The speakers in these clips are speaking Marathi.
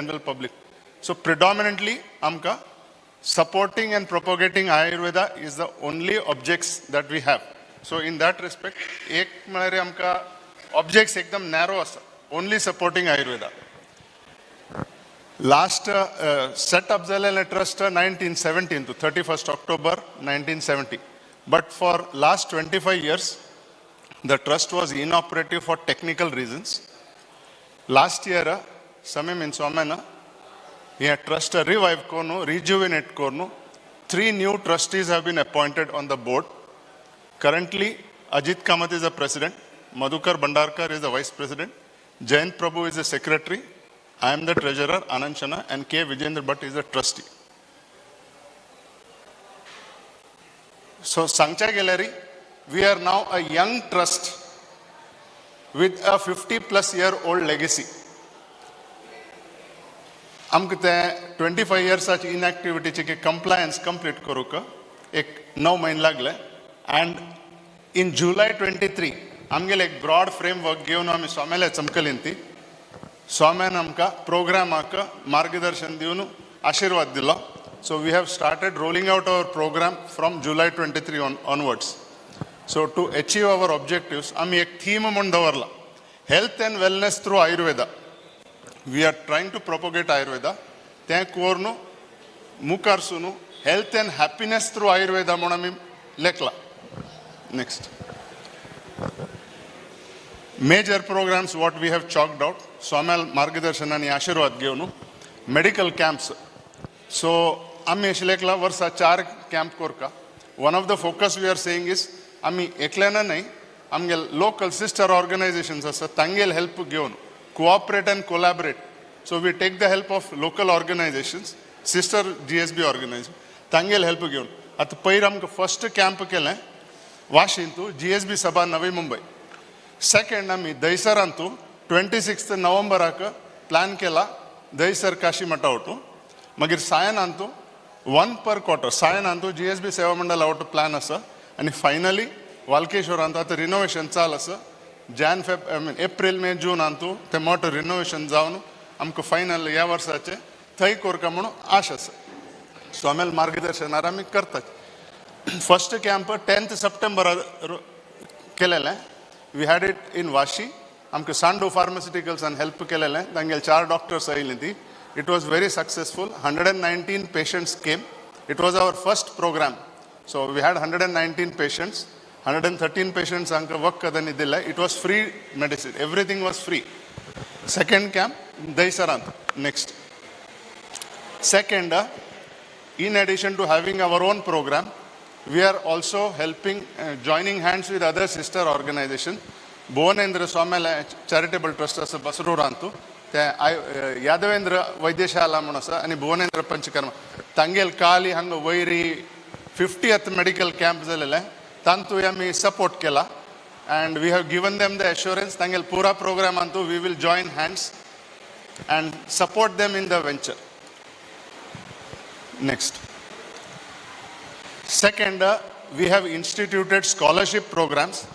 general public. So predominantly, amka supporting and propagating Ayurveda is the only objects that we have. So in that respect, ek mare amka objects ekdam narrow asa, only supporting Ayurveda. Last set up Zalele Trust 1917 to 31st October 1970. But for last 25 years, the trust was inoperative for technical reasons. Last year, Samim in Somena, he trust revive kornu, rejuvenate kornu. 3 new trustees have been appointed on the board. Currently, Ajit Kamath is the president, Madhukar Bhandarkar is the vice president, Jayant Prabhu is the secretary, I am the treasurer, Anand Chana, and K. Vijayendra Bhatt is the trustee. So, Sangcha Gallery, we are now a young trust with a 50-plus-year-old legacy. Amkte 25 years such inactivity chike compliance complete koruka ek 9 mahin lagle, and in July 23 amge ek broad framework given ami Swamele chamkalinti Swamen amka program aka margadarshan divunu ashirwad dilla. So we have started rolling out our program from July 23 onwards. So to achieve our objectives, ami ek theme mundavarla, health and wellness through Ayurveda. We are trying to propagate Ayurveda. Thank kornu, mukarsunu, health and happiness through Ayurveda monami lekla. Next. Major programs what we have chalked out. Swamel Margadarshan ani Ashirwad gevnu. Medical camps. So, ami lekla varsa 4 camp korka. One of the focus we are saying is, ami eklena nahi, amge local sister organizations asa tangel help gevnu. Cooperate and collaborate. So we take the help of local organizations, sister GSB organization, tangel help given. At Pairam first camp kele, Washington, GSB Sabha Navi Mumbai. Second, ami Daisarantu, 26th November aka plan kela, Daisar Kashi Matautu. Magir Sayan Antu, 1 per quarter. Sayan Antu, GSB Seva Mandal out plan asa. And finally, Valkeshwar Anta renovation chalasa. Jan Feb, April, May, June antu, Temoto renovation zaunu, amko final yavarsache, Thai korkamuno ashas. Swamel Margadarshan Arami Kartach. First camp, 10th September kelele. We had it in Vashi. Amko Sandu Pharmaceuticals and help kelele. Dangel 4 doctors ailindi. It was very successful. 119 patients came. It was our first program. So we had 119 patients. 113 patients work kadanidilla. It was free medicine. Everything was free. Second camp, Daisarant. Next. Second, in addition to having our own program, we are also helping, joining hands with other sister organizations. Bhuvanendra Swamela Charitable Trust as Basururantu, Yadavendra Vaidyashala Munasa, and Bhuvanendra Panchakarma. Tangel Kali Hanga Vairi 50th medical camp zalele. Tantu yami support kela, and we have given them the assurance tangel pura program antu we will join hands and support them in the venture. Next. Second, we have instituted scholarship programs.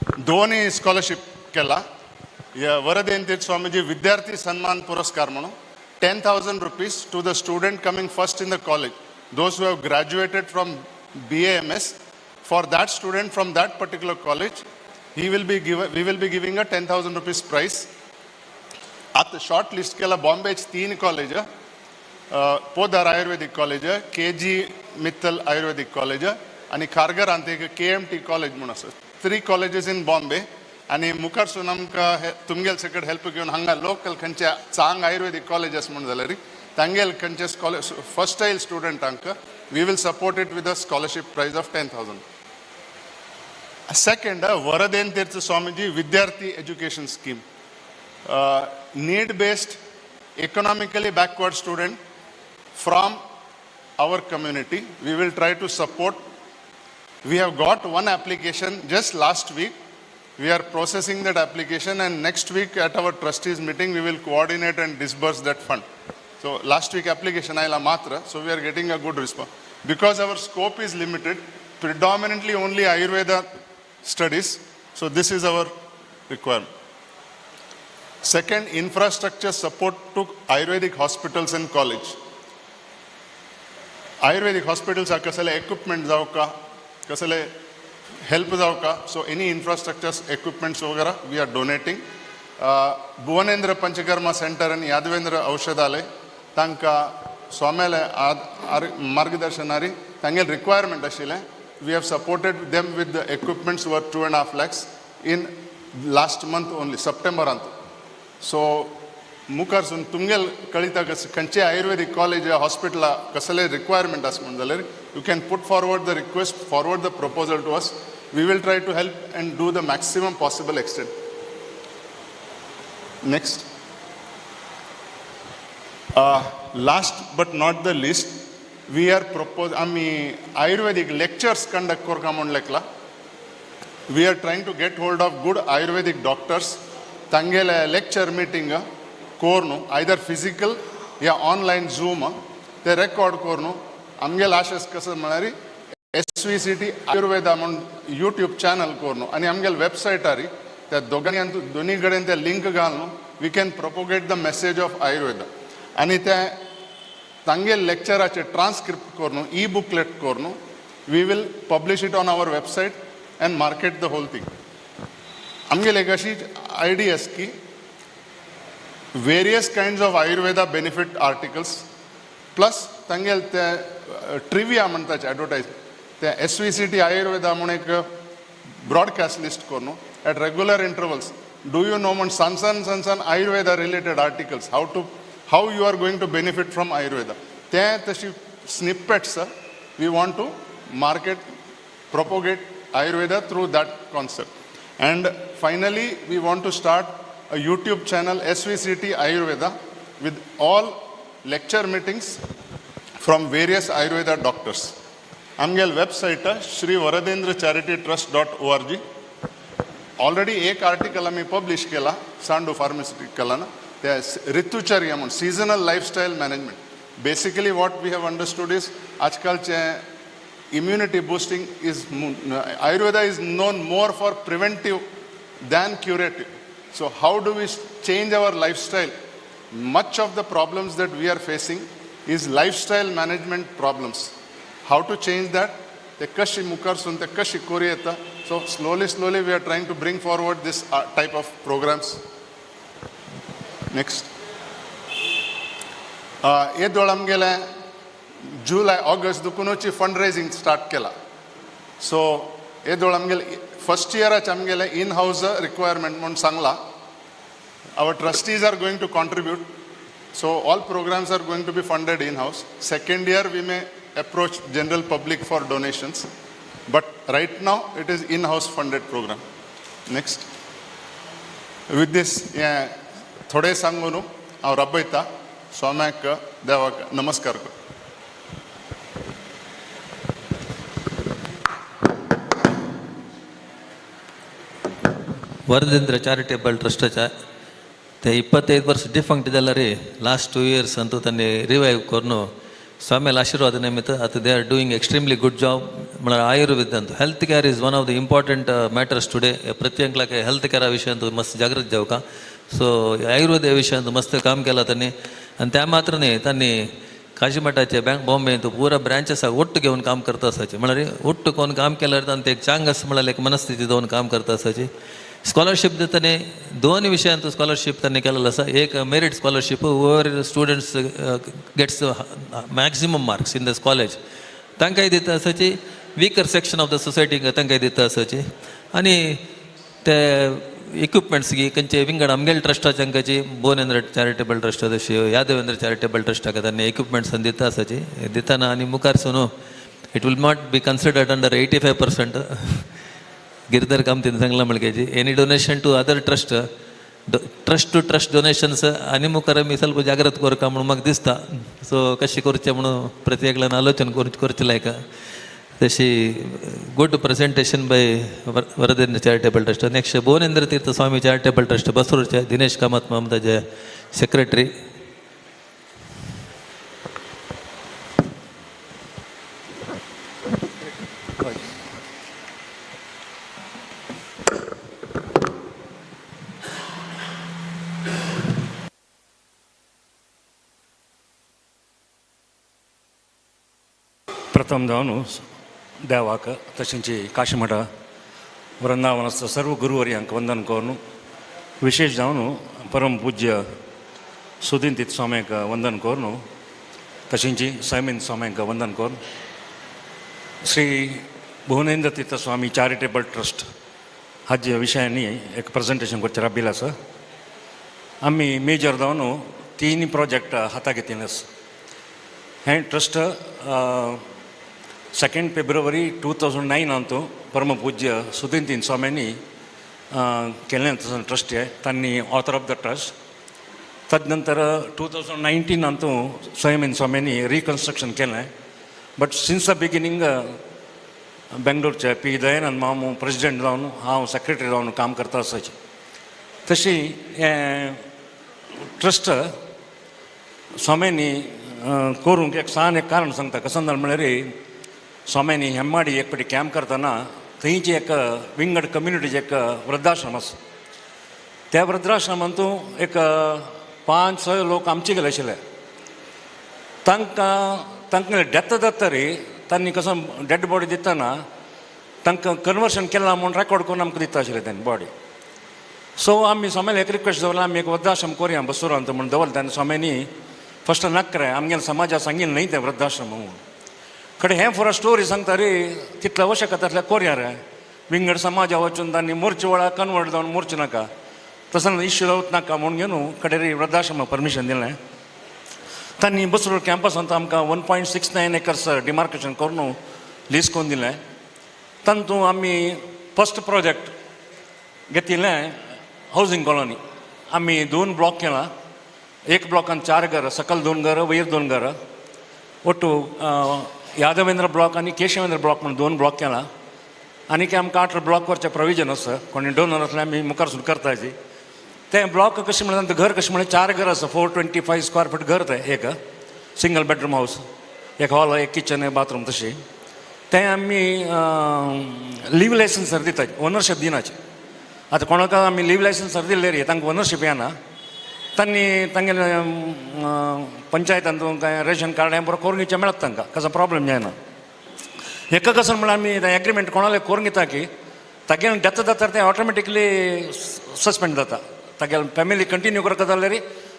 Dhoni scholarship kela, Varadentit Swamiji Vidyarthi Sanman Puraskar mano, 10,000 rupees to the student coming first in the college. Those who have graduated from BAMS. For that student from that particular college, we will be giving a 10,000 rupees prize. At the short list, kela Bombay 3 college, Podar Ayurvedic College, KG Mittal Ayurvedic College, and Kargar Ante KMT College Munasa. 3 colleges in Bombay, and Mukar Sunam ka Tungel Second help given Hanga local Kancha Sang Ayurvedic Colleges Mundalari, Tangel Kancha's college first style student anka. We will support it with a scholarship prize of 10,000. Second, Varaden Tirtha Swamiji Vidyarthi Education Scheme. Need-based, economically backward student from our community. We will try to support. We have got one application just last week. We are processing that application, and next week at our trustees meeting, we will coordinate and disburse that fund. So last week application ayla matra, so we are getting a good response. Because our scope is limited, predominantly only Ayurveda studies, so this is our requirement. Second, infrastructure support to Ayurvedic hospitals and college. Ayurvedic hospitals are kasale equipment जाओ का, kasale help जाओ का. So any infrastructures, equipments वगैरह we are donating. Bhuvanendra Panchakarma Center and Yadavendra Aushadhalay tanka Swamele Margadarshanari Tangel requirement ashile. We have supported them with the equipments worth 2.5 lakhs in last month only, September antu. So Mukar sun Tungel Kalita Kanche Ayurvedic College Hospital Kasale requirement asmundalari. You can put forward the request, forward the proposal to us. We will try to help and do the maximum possible extent. Next. Last but not the least, we are proposing, Ayurvedic lectures conduct korkamon lekla. We are trying to get hold of good Ayurvedic doctors. Tangele lecture meeting kornu, either physical या online Zoom, they record kornu. Amgel ashes kasar manari SVCT Ayurveda mon YouTube channel kornu. Ani amgel website ari. That Doni Gadente link galno, we can propagate the message of Ayurveda. Anita Tangel lecture ache transcript korno, e-booklet korno, we will publish it on our website and market the whole thing. Amge legacy ideas ki various kinds of Ayurveda benefit articles plus Tangel trivia manta advertise. The SVCT Ayurveda monek broadcast list korno. At regular intervals, do you know on Sansan Ayurveda related articles, how you are going to benefit from Ayurveda. There snippets, we want to market, propagate Ayurveda through that concept. And finally, we want to start a YouTube channel, SVCT Ayurveda, with all lecture meetings from various Ayurveda doctors. Amgel website, shrivaradhendracharitytrust.org. Already एक article हमें publish किया Sandu Pharmaceutical ना ते ऋतुचर्या मन seasonal lifestyle management. Basically what we have understood is आजकल चे immunity boosting is Ayurveda is known more for preventive than curative. So how do we change our lifestyle? Much of the problems that we are facing is lifestyle management problems. How to change that? Te kashi mukar sun te kashi koriyeta. So slowly we are trying to bring forward this type of programs. Next. ये दोळामगेले July, August दुकुनोची fundraising start केला. So ये दोळामगेले first year आमगेले in-house requirement म्हणून सांगला. Our trustees are going to contribute. So all programs are going to be funded in-house. Second year we may approach general public for donations. But right now it is in-house funded program. Next. With this, thode sangunu, our Rabbaita, Swamak, Devak, Namaskar. Varadendra charitable trust ते 25 वर्ष डिफंक्ट ಇದಲ್ಲ ರೀ ಲಾಸ್ಟ್ 2 ಇಯರ್ಸ್ ಅಂತೂ ತನ್ನೆ ರಿವೈವ್ ಕೊರ್ನು ಸ್ವಾಮಿಯ ಆಶೀರ್ವಾದ ನಿಮಿತ್ತ ಅತ್ they are doing extremely good job మన ಆಯುರ್ವೇದ ಅಂತ health care is one of the important matters today प्रत्येकाला हेल्थ केअर विषय ಅಂತೂ मस्त जागृत जाऊ का सो आयुर्वेद विषय ಅಂತೂ मस्त काम केला त्यांनी आणि त्या मात्रने त्यांनी काशीमठाचे बँक बॉम्बे तो पुरा ब्रँचेस ಒಟ್ಟು घेऊन काम करत असायचे म्हणाले ಒಟ್ಟು कोण काम केलं तर एक चांगस म्हणाले एक मनस्थिती दोन काम करत असायचे स्कॉलरशिप देताना दोन विषयांत स्कॉलरशिप त्यांनी केलेलं असं एक merit scholarship over students gets maximum marks in the college तांकांय दिता असायची वीकर सेक्शन ऑफ द सोसायटीक तांकांय दिता असायची आणि ते इक्विपमेंट्स गी खंयचे विंगड आमगेल ट्रस्टाचे अंकाची भुवनेंद्र चॅरिटेबल ट्रस्ट तशी यादवेंद्र चॅरिटेबल ट्रस्टाक त्यांनी इक्विपमेंट्स दिता असायची दिताना आणि मुखार सोनू it will not be considered under 85%. गिरधर काम तिने सांगला म्हणकेची any donation to other trust to trust donations आनी मुखार मी ಸ್ವಲ್ಪ ಜಾಗೃತ कोरका म्हणून म्हाका दिसता सो कशी करचें म्हणून प्रत्येकान आलोचन करचें लायक तशी good presentation by Varadendra charitable trust. Next Bhuvanendra Tirtha Swami charitable trust बसरूरचे दिनेश कामत ममताचे सेक्रेटरी. प्रथम जावन देवाक तशेंच काशीमठ वृंदावनाचो सर्व गुरुवर्यांक वंदन करून विशेष जावन परम पूज्य सुदीन स्वाम्याक वंदन करून तशेंच सैमीन स्वाम्याक वंदन करून श्री भुवनेंद्र तीर्थ स्वामी चॅरिटेबल ट्रस्ट हाजे विशयांनी एक प्रेजेंटेशन करचें राबिल्लें आसा. आमी मेजर जावन 3 प्रोजेक्ट हाताक घेतिल्ले आसा. हें ट्रस्ट 2 फेब्रुवारी 2009 अंतू परम पूज्य सुदीन स्वाम्यांनी केल्लें ट्रस्ट आहे. त्यांनी ऑथर ऑफ द ट्रस्ट. तदनंतर 2019 अंतू स्वयंमेन स्वाम्यांनी रिकन्स्ट्रक्शन केलें. बट सिन्स द बिगिनींग बेंगलोरचे पी दयानंद मामू प्रेसिडेंट जावन हांव सेक्रेटरी जावन काम करता आसाची. तशी हें ट्रस्ट स्वाम्यांनी करूंक एक कारण सांगता. कसं जालें म्हळ्यार स्वाम्यांनी हेम्माडी एक फावटी कॅम्प करतना थंयची एक विंगड कम्युनिटीचे एक वृद्धाश्रम आसा. त्या वृद्धाश्रमांतू एक 5-6 लोक आमचे गेले आशिल्ले. तांकां डेथ जातरी तांणी कसो डेड बॉडी दितना तांकां कन्वर्शन केलां म्हूण रेकॉर्ड करून आमकां दिता आशिल्ले तेन्ना बॉडी. सो आमी स्वाम्याक एक रिक्वेस्ट दवरला, आमी एक वृद्धाश्रम करुया बसुरांत म्हूण दवरले. तेन्ना स्वाम्यांनी फस्ट नाका रे आमगेल्या समाजाक सांगिल्लें न्हय तें वृद्धाश्रम म्हणून. कडेन हें फॉर अ स्टोरी सांगता रे तितलें आवश्यकता आसल्यार कोरया रे. विंगड समाजा वचून तांणी मोर्चे वेळार कन्वर्ट जावन मोर्चे नाका तसं इश्यू जावच नाका म्हणून घेवन कडेन रे वृद्धाश्रमाक परमिशन दिलें. तांणी बसरूड कॅम्पसांत आमकां 1.69 एकर्स डिमार्केशन करून लीज करून दिलें. तातूंत आमी फस्ट प्रोजेक्ट घेतिल्लें हावजींग कॉलनी. आमी 2 ब्लॉक केला. एक ब्लॉकान 4 घरां, सकल 2 घरां, वयर 2 घरां. ಒಟ್ಟು यादवेंद्र ब्लॉक आनी केशवेंद्र ब्लॉक म्हणून 2 ब्लॉक केला. आनी आमकां 8 ब्लॉक करचे प्रोविजन आसा. कोणी डोनर आसल्यार आमी मुखार सुरू करताची. तें ब्लॉक कशें म्हणल्यार घर कशें म्हळ्यार 4 घरां आसा. 425 स्क्वेअर फूट घर तें एक सिंगल बेडरूम हावस. एक हॉल, एक किचन, एक बाथरूम तशी. तें आमी लीव लायसन्सर दितात, ओनरशीप दिनाचे. आतां कोणाक आमी लीव लायसन्सर दिल्ले रे तांकां ओनरशीप येना. तांणी तांगेले पंचायतान काय रेशन कार्ड हें बरो करून घेवचें मेळत तांकां. कसो प्रॉब्लेम जायना. हेका कसो म्हळ्यार आमी तें एग्रीमेंट कोणाले करून घेता की तागेलें डेथ जाता तें ऑटोमॅटिकली सस्पेंड जाता. तागेलें फॅमिली कंटिन्यू करता जाल्यार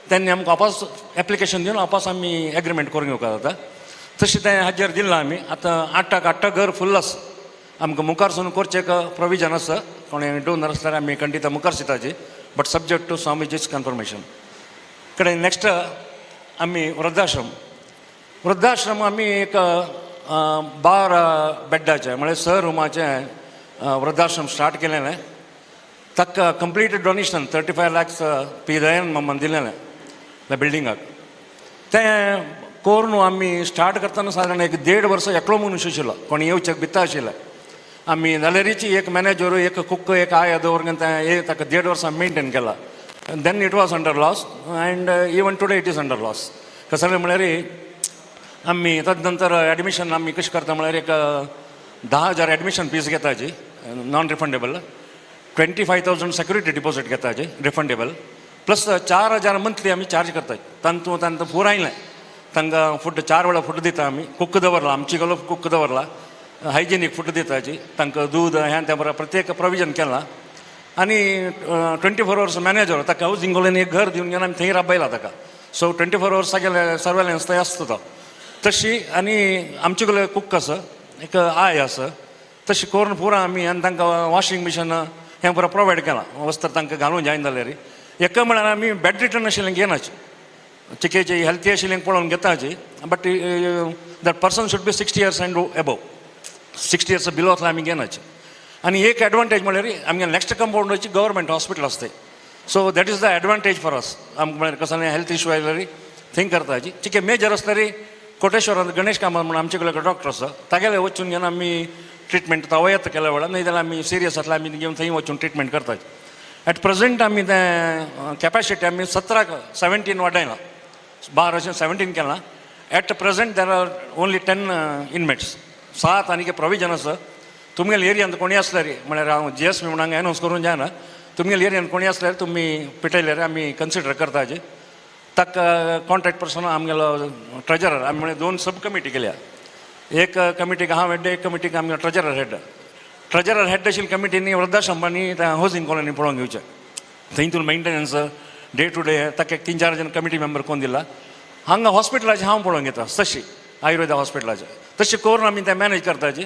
तेन्नी आमकां वापस एप्लिकेशन दिवन वापस आमी एग्रीमेंट करून घेवंक जाता. तशें तें हाजेर दिलां आमी. आतां 8 घर फुल्ल आसा. आमकां मुखार सावन करचें एक प्रोविजन आसा. कोणें डोनर आसल्यार आमी खंडिता मुखार सिताची. बट सब्जेक्ट टू स्वामीजीच कन्फर्मेशन. कडेन नेक्स्ट आमी वृद्धाश्रम आमी एक 12 बेड्डाचें म्हळ्यार 6 रुमाचें वृद्धाश्रम स्टार्ट केलेलें. ताका complete donation 35 lakhs P Dayanand मामान दिलेलें त्या बिल्डिंगाक. तें करून आमी स्टार्ट करतना सादारण एक 1.5 वर्स एकलो मनीस आशिल्लो. कोणी येवचें भिता आशिल्लें. आमी जाल्यारीची एक मॅनेजर, एक कुक, एक आया दवरून ताका 1.5 वर्सां मेंटेन केला. Then it was under loss and even today it is under loss. कसं जालें म्हळ्यार आमी तदनंतर एडमिशन आमी कशें करता म्हळ्यार एक 10,000 एडमिशन फीज घेताची नॉन रिफंडेबल. 25,000 सेक्युरिटी डिपॉझिट घेताची रिफंडेबल. प्लस 4,000 मंथली आमी चार्ज करतात. तांतूंत पुरायलें तांकां फूड 4 वेळा फूड दिता आमी. कुक दवरला, आमची गलो कुक दवरला. Hygienic food दिताची. तांकां दूद हें तें बरें प्रत्येक प्रोविजन केलां. आनी 24 hours मॅनेजर ताका हावजींग कॉलनी एक घर दिवन घेवन आमी थंय राबयला ताका. सो 24 hours सगळे सर्वेलन्स थंय आसता तो तशी. आनी आमचे कडले कुक आसा, एक आय आसा. तशी करून पुरो आमी आनी तांकां वॉशींग मशीन हें बरें प्रोवायड केलां. वस्त्र तांकां घालूं जायना जाल्यार. एका म्हळ्यार आमी बेड रिटर्न आशिल्लें घेनाची. चिकेची हेल्थी आशिल्लें पळोवन घेताची. But that person should be 60 years and above. 60 years below आसल्यार आमी घेनाची. आनी एक एडवांटेज म्हळ्यार आमगे नेक्स्ट कंपाउंडाची गव्हर्मेंट हॉस्पिटल आसता. So that is the advantage for us. आमकां म्हळ्यार कसं हेल्थ इश्यू आयल्यार थंय करताची. चिके मेजर आसल्यार कोटेश्वरांत गणेश कामत म्हणून आमचे कडेन डॉक्टर आसा. तागेले वचून घेवन आमी ट्रिटमेंट तवयत केल्या वेळार न्हय जाल्यार आमी सिरियस आसल्यार आमी घेवन थंय वचून ट्रिटमेंट करतात. एट प्रेझेंट आमी तें कॅपॅसिटी आमी 17 वाडयलां. 12 17 केलां. At present there are only 10 inmates. 7 आनी प्रोविजन आसा. तुमगेल्या एरियांत कोणी आसल्यार म्हळ्यार हांव GSP म्हणून हांगा एनावन्स करूंक जायना. तुमगेल्या एरियांत कोणी आसल्यार तुमी पिटयल्यार आमी कन्सिडर करताचे. ताका कॉन्ट्रॅक्ट पर्सन आमगेलो ट्रेजरर आमी म्हळ्यार 2 सब कमिटी केल्या. एक कमिटीक हांव हेड एक कमिटीक आमगे ट्रेजरर हेड आशिल्ली कमिटीनी वृद्धाश्रमांनी हावजींग कॉलनी पळोवंक घेवचें थंयतून मेंटेनन्स डे टू डे ताका 3-4 जण कमिटी मेंबर कोण दिला हांगा हॉस्पिटलाचे हांव पळोवंक घेता तशी आयुर्वेदा हॉस्पिटलाचे तशें करून आमी तें मॅनेज करताची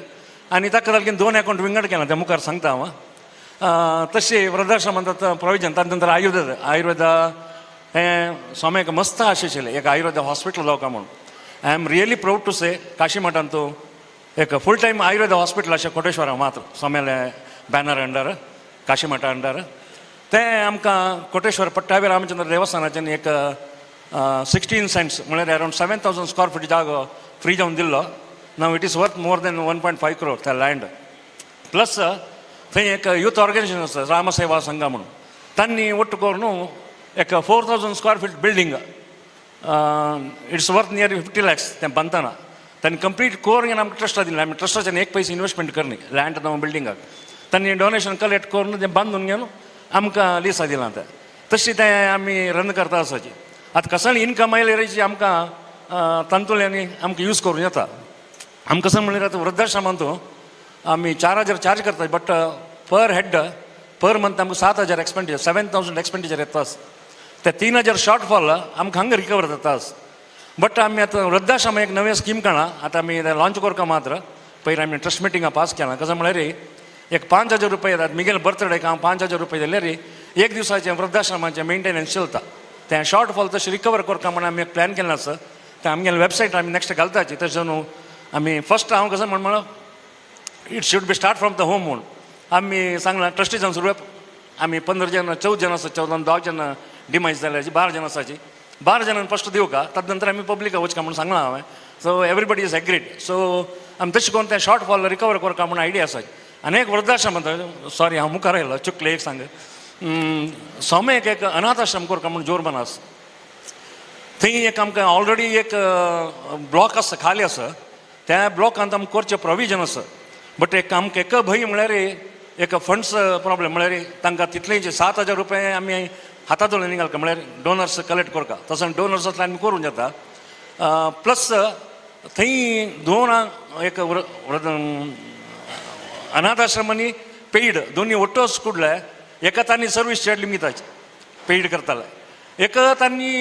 आनी ताका लागून 2 अकावंट विंगड केला त्या मुखार सांगता हांव तशी वृद्धाश्रमांत प्रोविजन ताजे नंतर आयुर्वेदा हें सोम्याक मस्त आशिल्लें एक आयुर्वेदा हॉस्पिटल जावका म्हणून I am really proud to say Kashi मठान तूं एक फूल टायम आयुर्वेदा हॉस्पिटल अशें कोटेश्वरा मात्र सोमेले बॅनर अंडर काशी मठा अंडर तें आमकां कोटेश्वर पट्टाभी रामचंद्र देवस्थानाच्यान एक 16 सेंट्स म्हळ्यार अरावंड 7,000 स्क्वेअर फीट जागो फ्री जावन दिल्लो नाव it is worth more than 1.5 crore त्या लँड प्लस थंय एक यूथ ऑर्गनायजेशन आसा रामसेवा संघ म्हणून तांणी ಒಟ್ಟು करून एक 4,000 square feet building it's worth near 50 lakhs तें बांदतना तांणी कंप्लीट कोर घेवन आमकां ट्रस्टा दिलें आमी ट्रस्टाच्यान एक पयस इन्वेस्टमेंट करनी लँड जावं बिल्डिंगाक तांणी डोनेशन कलेक्ट करून तें बांदून घेवन आमकां लिसा दिलां तें तशी तें आमी रन करता आसाची आतां कसली इनकम आयल्याची आमकां तांतुळ्यांनी आमकां यूज करूं येता आमकां कसं म्हणल्यार आतां वृद्धाश्रमांत आमी 4,000 चार्ज करता but per head per month आमकां 7,000 एक्सपेंडिचर 7,000 एक्सपेंडिचर येता ते 3,000 शॉर्टफॉल आमकां हांगा रिकवर जाता बट आमी आतां वृद्धाश्रम एक नवें स्कीम काडला आतां आमी लॉन्च करता मात्र पयलीं आमी ट्रस्ट मिटिंगां पास केलां कसं म्हळ्यार एक 5,000 रुपया येतात मिगेल बर्थडेक हांव 5,000 रुपया दिल्यार एक दिसाचें वृद्धाश्रमाचें मेंटेनन्स चलता तें शॉर्टफॉल तशें रिकवर करता म्हणून आमी एक प्लॅन केल्लो आसा तें आमगेले वेबसायट आमी नेक्स्ट घालताची तशें न्हू आमी फस्ट हांव कसं म्हणून it should be start from the home म्हणून आमी सांगलां ट्रस्टीजान सुरवात आमी 15 जण 14 जण आसा 14 10 जण डिमायज जाल्याची 12 जण आसाची 12 जणांनी फस्ट दिवं का ताजे नंतर आमी पब्लीक वचका म्हणून सांगलां हांवें so everybody is agreed so आमी तशें करून तें शॉर्टफॉल रिकवर करता म्हणून आयडिया आसा आनी एक वृद्धाश्रम सॉरी हांव मुखार आयलो चुकलें एक सांग सोमेक एक अनाथ आश्रम करता म्हणून जोरबान आसा थंय एक आमकां ऑलरेडी एक ब्लॉक आसा खाली आसा त्या ब्लॉकांत आमकां करचें प्रोविजन आसा बट एक आमकां एक भंय म्हळ्यार एक फंड्स प्रॉब्लेम म्हळ्यार तांकां तितलेंच 7,000 रुपया आमी हातांत दवरलें घालता म्हळ्यार डोनर्स कलेक्ट करता तसो डोनर्स आसल्यार आमी करूंक जाता प्लस थंय 2 एक अनाथ आश्रमांनी पेड दोनी ओट्टो कुडले एका तांणी सर्वीस चार्ज लिमिटाचे पेड करताले एका तांणी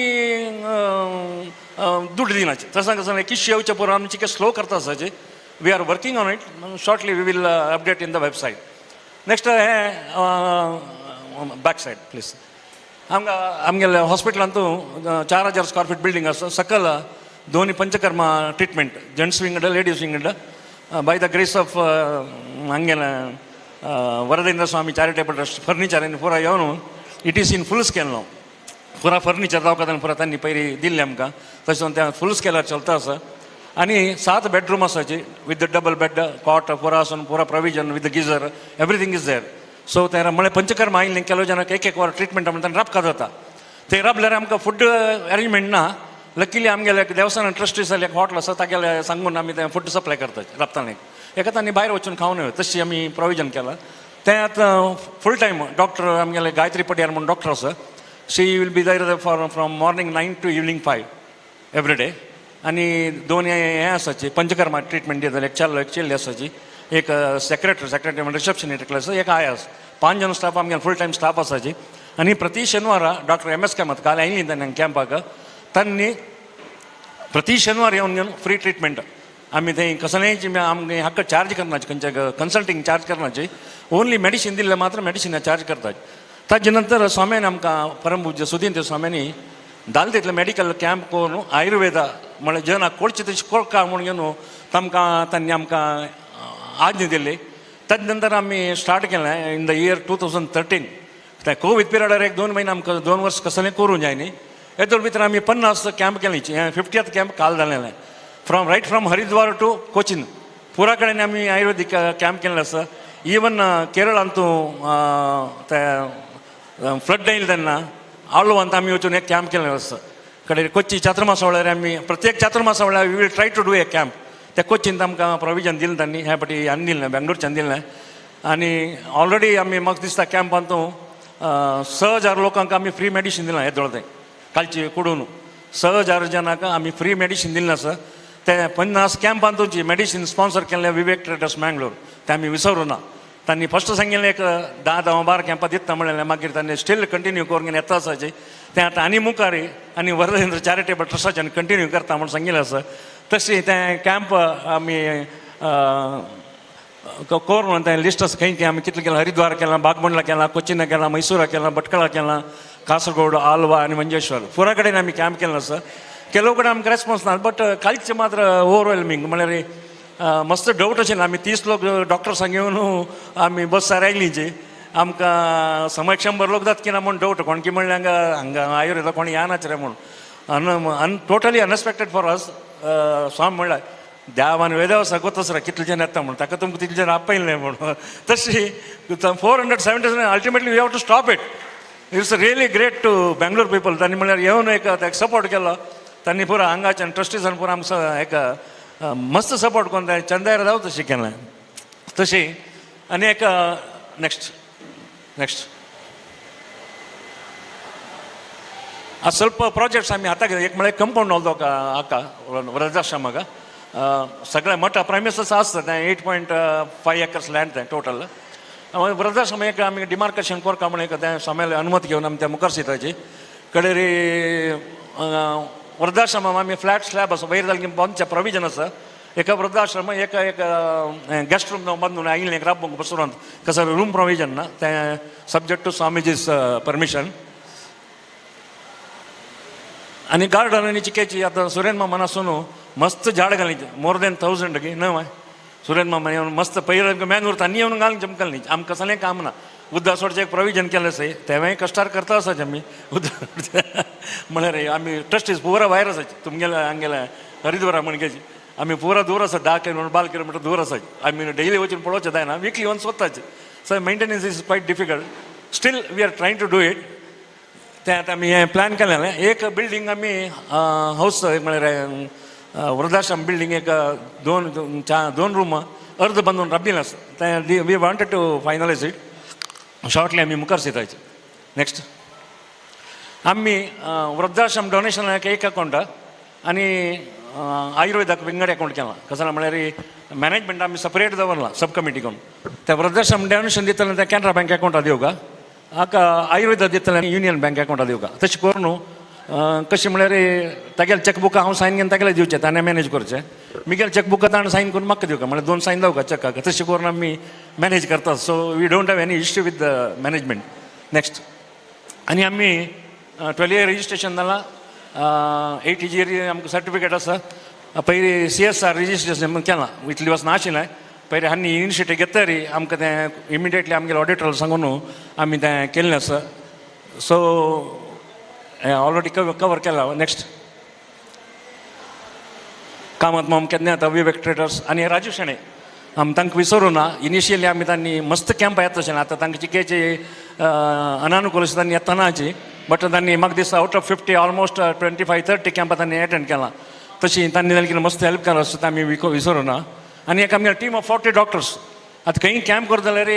दुड्ड दिनाचे तसं कसं एकीच येवचे पळोवन आमी चिके स्लो करता आसाचे we are working on it shortly we will update in the website next हे बॅक सायड प्लीज आमगेले हॉस्पिटलांत 4,000 स्क्वेअर फीट बिल्डींग आसा सकल दोन्ही पंचकर्मा ट्रीटमेंट जेंट्स विंगड लेडीज विंगड बाय द ग्रेस ऑफ हांगेले Varadendra Swami charitable trust furniture आनी पुरा येवन it is in full scale न्हू पुरा फर्निचर जावं पुरा तांणी पयलीं दिल्लें आमकां तशें तें फूल स्केलार चलता आसा आनी 7 बेडरूम आसाची with the double bed cot पुरा आसून पुरा provision with the geyser everything is there so ते म्हळ्यार पंचकर्मा आयिल्लें केलो जाणांक एक वर ट्रिटमेंट म्हणटा रबका जाता ते रबल्यार आमकां फूड अरेंजमेंट ना लकीली आमगेले देवस्थान ट्रस्टीज एक हॉटेल आसा तागेले सांगून आमी तें फूड सप्लाय करतात रबतानीक एका तांणी भायर वचून खावन येवं तशी आमी प्रोविजन केलां तें आतां फूल टायम डॉक्टर आमगेले गायत्री पड्यार म्हणून डॉक्टर आसा she will be there from morning 9 to evening 5 every day आनी 2 हें आसाची पंचकर्मा ट्रिटमेंट दिता एक चेल्ली आसाची एक सेक्रेटरी म्हणजे रिसेप्शन आसा एक आय आसा 5 जण स्टाफ आमगे फूल टायम स्टाफ आसाची आनी प्रति शेनवारा डॉक्टर MS कामत काल आयिल्लीं तांणी कॅम्पाक तांणी प्रति शेनवार येवन घेवन फ्री ट्रिटमेंट आमी थंय कसलेंय आमगे हाका चार्ज करनाची खंयचे कन्सल्टींग चार्ज करनाची ओन्ली मेडिसीन दिल्ले मात्र मेडिसिना चार्ज करतात ताजे नंतर स्वाम्यान आमकां परमपूज्य सुधींद्र स्वाम्यांनी दाल तितले मेडिकल कॅम्प करून आयुर्वेदा म्हळ्यार जनाक कोळची तशी कोळका म्हणून घेवन तांकां तांणी आमकां आज्ञा दिल्ली ताजे नंतर आमी स्टार्ट केलें इन द इयर 2013 ते कोवीड पिरियडार एक 2 म्हयने आमकां 2 वर्स कसलें करूं जाय न्ही हेतूर भितर आमी 50 कॅम्प केलीची 50th कॅम्प काल जालेलें फ्रॉम हरिद्वार टू कोचीन पुरा कडेन आमी आयुर्वेदीक कॅम्प केल्ले आसा इवन केरळांत ते फ्लड येयले तेन्ना आळवांत आमी वचून एक कॅम्प केल्लो आसा कडेन कोच्ची चातुर्मासा वेळार आमी प्रत्येक चातुर्मासा वेळार we will try to do a camp त्या कोच्चीन आमकां प्रोविजन दिलें तांणी हे फाटी आनी दिलें बेंगलोरच्यान दिलें आनी ऑलरेडी आमी म्हाका दिसता कॅम्पांत 6,000 लोकांक आमी फ्री मेडिसीन दिलां हे दोळतें कालची कुडून 6,000 जनांक आमी फ्री मेडिसीन दिल्लें आसा ते 50 कॅम्पांतूंची मेडिसीन स्पॉन्सर केल्ले विवेक ट्रेडर्स मँगलोर ते आमी विसरूं ना. तांणी फस्ट सांगिल्लें एक 10-12 कॅम्पां दिता म्हणलें, मागीर तांणी स्टील कंटिन्यू करून येता आसाचे तें आतां आनी मुखारी आनी वरदेंद्र चॅरिटेबल ट्रस्टाच्यान कंटिन्यू करता म्हूण सांगिल्लें आसा. तशी तें कॅम्प आमी कोरून तें लिस्ट आसा खंय आमी कितलें केलां. हरिद्वार केलां, बागबंडला केलां, कोचीन केलां, मैसूरा केलां, भटकळा केलां, कासरगोड, आल्वा आनी मंजेश्वर पुरा कडेन आमी कॅम्प केल्लो आसा. ಕೆಲವು ಕಡೆ आमकां रेस्पॉन्स ना, बट कालचे मात्र ओवरवेल्मिंग म्हळ्यार मस्त डावट अशें ना. आमी 30 लोक डॉक्टर्सांक घेवन आमी बसार आयलींची. आमकां समज 100 लोक जाता की ना म्हूण डावट. कोण की म्हणलें हांगा आयुर्वेदा कोणी येनाच रे म्हूण. Totally unexpected for us. Swami म्हणल्यार देवान वेदेव गोतस रा कितले जण येता म्हणून, ताका तुमकां तितले जण आपयले म्हणून. तशी 477 ultimately we have to stop it. It's really great to Bangalore people. तांणी म्हणल्यार येवन एक सपोर्ट केलो. तांणी पुरा हांगाच्यान ट्रस्टीजान पुरा आमकां एक मस्त सपोर्ट करून तें चंद्यार जावं तशें केलें. तशी आनी एक नेक्स्ट आ ಸ್ವಲ್ಪ ಪ್ರಾಜೆಕ್ಟ್ಸ್ आमी हाताक एक म्हळ्यार कंपाउंड हॉल हाका वृद्धाश्रमाक सगळे मोठा प्रायमिसस आसता तें 8.5 एकर्स लँड तें टोटल. वृद्धाश्रम एक आमी डिमार्केशन करता म्हणून एक तें स्वाम्याले अनुमती घेवन आमी त्या मुखार सिताची कडेन वृद्धाश्रमाक आमी फ्लॅट स्लॅब आसा वयर जालें की बांदचे प्रोविजन आसा. एका वृद्धाश्रम एक गेस्ट रूम बांदून आयिल्लें एक राबूंक बसून कसं रूम प्रोविजन ना तें सब्जेक्ट टू स्वामीजीज परमिशन. आनी गार्डन आनी चिकेची आतां सुरेन मामान आसून मस्त झाड घालीं मोर देन 1000 गे न्हय. सुरेन मामान येवन मस्त पयर मॅन उरता आनी येवन घालूंक जमकल न्ही. आमकां कसलें काम ना. उद्दा सोडचें एक प्रोविजन केलें सय तेवेंय कश्टार करता आसाचे आमी. उद्दा म्हळ्यार आमी ट्रस्टीज पुरा भायर आसाचे. तुमगेले हांगेले हरिद्वारा म्हणगेची आमी पुरा दूर आसा 10 किलोमीटर 12 किलोमीटर दूर आसाचे. आमी डेली वचून पळोवचें जायना. विकली वन स्वताचे. So maintenance is quite difficult. Still we are trying to do it. तें आतां आमी हें प्लॅन केलेलें. एक बिल्डींग आमी हाऊस म्हळ्यार वृद्धाश्रम बिल्डींग एक दोन रुमां अर्द बांदून राबिल्लें आसा. तें we wanted to finalise it. Shortly आमी मुखार सितायचे. नेक्स्ट आमी वृद्धाश्रम डोनेशनाक एक अकाउंट आनी आयुर्वेदाक विंगड अकाउंट केलां. कसं म्हळ्यार मॅनेजमेंट आमी सेपरेट दवरला सब कमिटी करून. त्या वृद्धाश्रम डोनेशन दितलें तें कॅनरा बँक अकाउंटार दिवका. हाका आयुर्वेदा दितलें युनियन बँक अकाउंटार दिवका. तशें करून कशें म्हळ्यार तागेलें चॅकबुकां हांव सायन घेवन तागेलें दिवचें ताणें मॅनेज करचें. म्हगेलें चॅकबुकां ताणें सायन करून म्हाका दिवका. म्हळ्यार 2 सायन जावका चॅकाक. तशें करून आमी मॅनेज करता. So we don't have any issue with the management. Next आनी आमी 12 year रजिस्ट्रेशन जालां. 80G आमकां सर्टिफिकेट आसा. पयलीं CSR रजिस्ट्रेशन केलां. इतली वर्स नाशिल्लें. पयलीं आनी इनिशिएटीव घेतरी आमकां तें इमिडिएटली आमगेले ऑडिटर सांगून आमी तें केल्लें आसा. सो हें ऑलरेडी कवर केलां. नेक्स्ट कामत मॉम केन्ना येता विवेक ट्रेडर्स आनी राजू शेणे आमी तांकां विसरूं ना. इनिशियली आमी तांणी मस्त कॅम्प येता तशें आतां तांकां चिकेची अनानुकूल आसा तांणी येतनाची. बट तांणी म्हाका दिसता आउट ऑफ 50 ऑलमोस्ट 25-30 कॅम्पां तांणी एटेंड केलां. तशी तांणी जालें की मस्त हेल्प केलां आसता आमी विसरूं ना. आनी एक आमगे टीम ऑफ 40 डॉक्टर्स. आतां खंय कॅम्प करता जाल्यार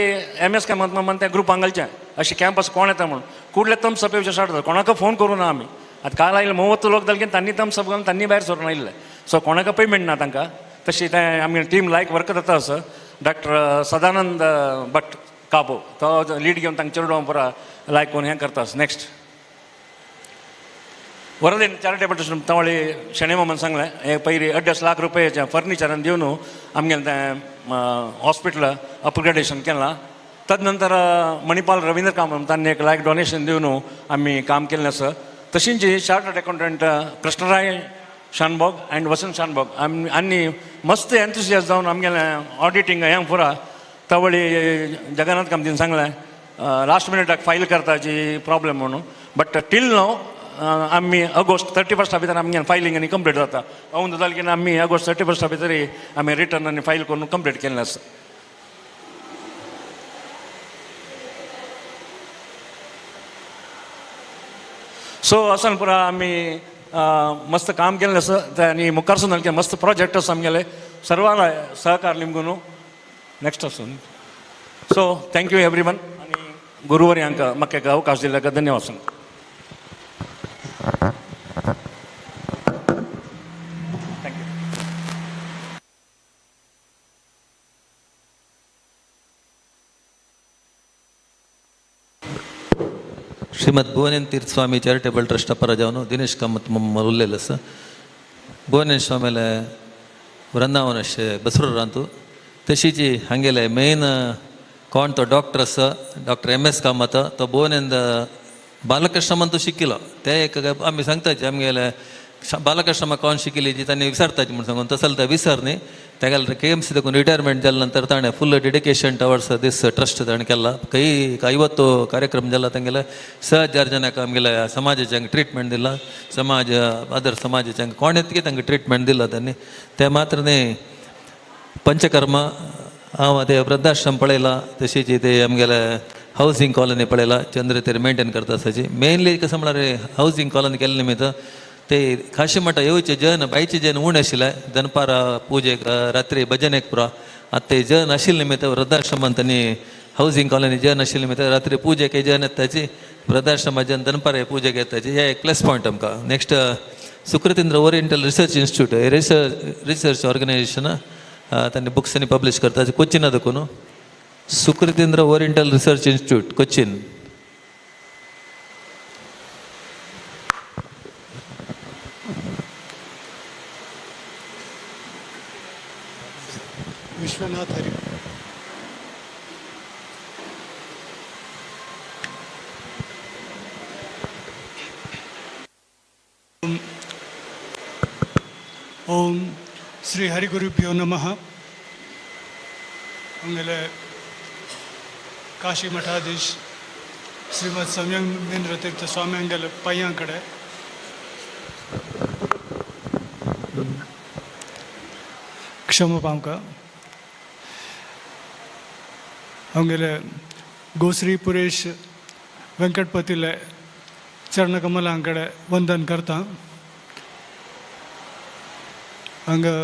MS कॅम्पांत मागीर त्या ग्रुपांक घालचें अशें कॅम्प आसा कोण येता म्हणून. कुडले थम्सअप येवचें स्टार्ट जाता. कोणाक फोन करूं ना आमी. आतां काल आयले 30 लोक जाले की तांणी थम्सअप घालून तांणी भायर सरून आयिल्ले. सो कोणाक पेमेंट ना तांकां. तशी तें आमगे टीम लायक वर्क जाता आसा. डॉक्टर सदानंद भट काबो तो लीड घेवन तांचे चेडवां पुरा लायक करून हें करता आसा. नेक्स्ट वरदेन चॅरिटेबल ट्रस्ट तवळी शेणे मामान सांगलें हे पयलीं 2.5 लाख रुपयाचें फर्निचरान दिवन आमगेलें तें हॉस्पिटल अपग्रेडेशन केलां. तदनंतर मणिपाल रवींद्र कामत तांणी एक लायक डोनेशन दिवन आमी काम केल्लें आसा. तशींच chartered accountant Krishnaraya Shanbhag and वसंत शानभोग आनी मस्त एंथुसियास्ट जावन आमगेलें ऑडिटींग हें पुरा तवळी जगन्नाथ कामतीन सांगलें लास्ट मिनिटाक फायल करताची प्रॉब्लेम म्हणून. बट टील नाव आमी ऑगस्ट 31 भितर आमगे फायलींग आनी कंप्लीट जाता. अवून जालें की आमी ऑगस्ट 31 भितर आमी रिटर्न आनी फायल करून कंप्लीट केल्लें आसा. सो असन पुरा आमी मस्त काम केल्लें आसा. आनी मुखार सुद्दां जालें की मस्त प्रोजेक्ट आसा आमगेले सर्वांना सहकार लिमगून. नेक्स्ट आसून सो थँक्यू एवरीवन. आनी गुरुवारी हांकां म्हाका एक अवकाश दिल्याक धन्यवाद सांगता. ಶ್ರೀಮದ್ ಭುವನೇನ್ ತೀರ್ಥ ಸ್ವಾಮಿ ಚಾರಿಟೇಬಲ್ ಟ್ರಸ್ಟ್ ಅಪರ ಜಾವನು ದಿನೇಶ್ ಕಾಮತ್ ಮಮ್ಮ ಉಲ್ಲೆಲ್ಲ ಸ ಭುವನೇಶ್ ಸ್ವಾಮಿಲೆ ವೃಂದಾವನಶೆ ಬಸರೂರಂತು तशीची हांगेले मेन कोण तो डॉक्टर आसा डॉक्टर MS कामत तो भुवनेंद बालकाश्रमान तो शिकिलो ते एक आमी सांगताचे आमगेले बालकाश्रमा कोण शिकिली जी तांणी विचारताची म्हण सांगून तसले ते विसर न्ही तेका KMC देखून रिटायरमेंट जाले नंतर ताणें फुल डेडिकेशन टवर्ड्स दीस ट्रस्ट ताणें केला कई 50 कार्यक्रम जाला तांगेले 6000 जनांक आमगेले समाजाचें ट्रिटमेंट दिला समाज अदर समाजाचें कोण येतकी तांकां ट्रिटमेंट दिला त्यांनी ते मात्र न्ही पंचकर्म हांव ते वृद्धाश्रम पळयला तशीच ते आमगेले हावजींग कॉलनी पळयला चंद्र मेंटेन करता आसाची मेनली कशें म्हळ्यार हावजींग कॉलनी केले निमित्त ते खाशी मठ येवचे जन बायचे जन उणे आशिल्ले दनपारा पुजेक रात्री भजनेक पुरो आतां ते जन आशिल्ले निमित्त वृद्धाश्रमान तांणी हावजींग कॉलनी जन आशिल्ले निमित्त रात्री पुजेक जन येताची वृद्धाश्रमा जन दनपारा पुजेक येताची हे एक प्लस पॉयंट आमकां next Sukritendra oriental research institute research organisation तांणी बुक्स आनी पब्लीश करता कोचीन देखून Sukritendra oriental research institute Cochin Vishwanath Hari Om Shri हरिगुरुभ्यो नमः आमगेले काशी मठाधीश श्रीमद संयमेंद्र तीर्थ स्वामी आमगेले पांयां कडेन क्षमप आमकां आमगेले गोश्री पुरेश वेंकटपतीले चरणकमलां कडेन वंदन करता हांगा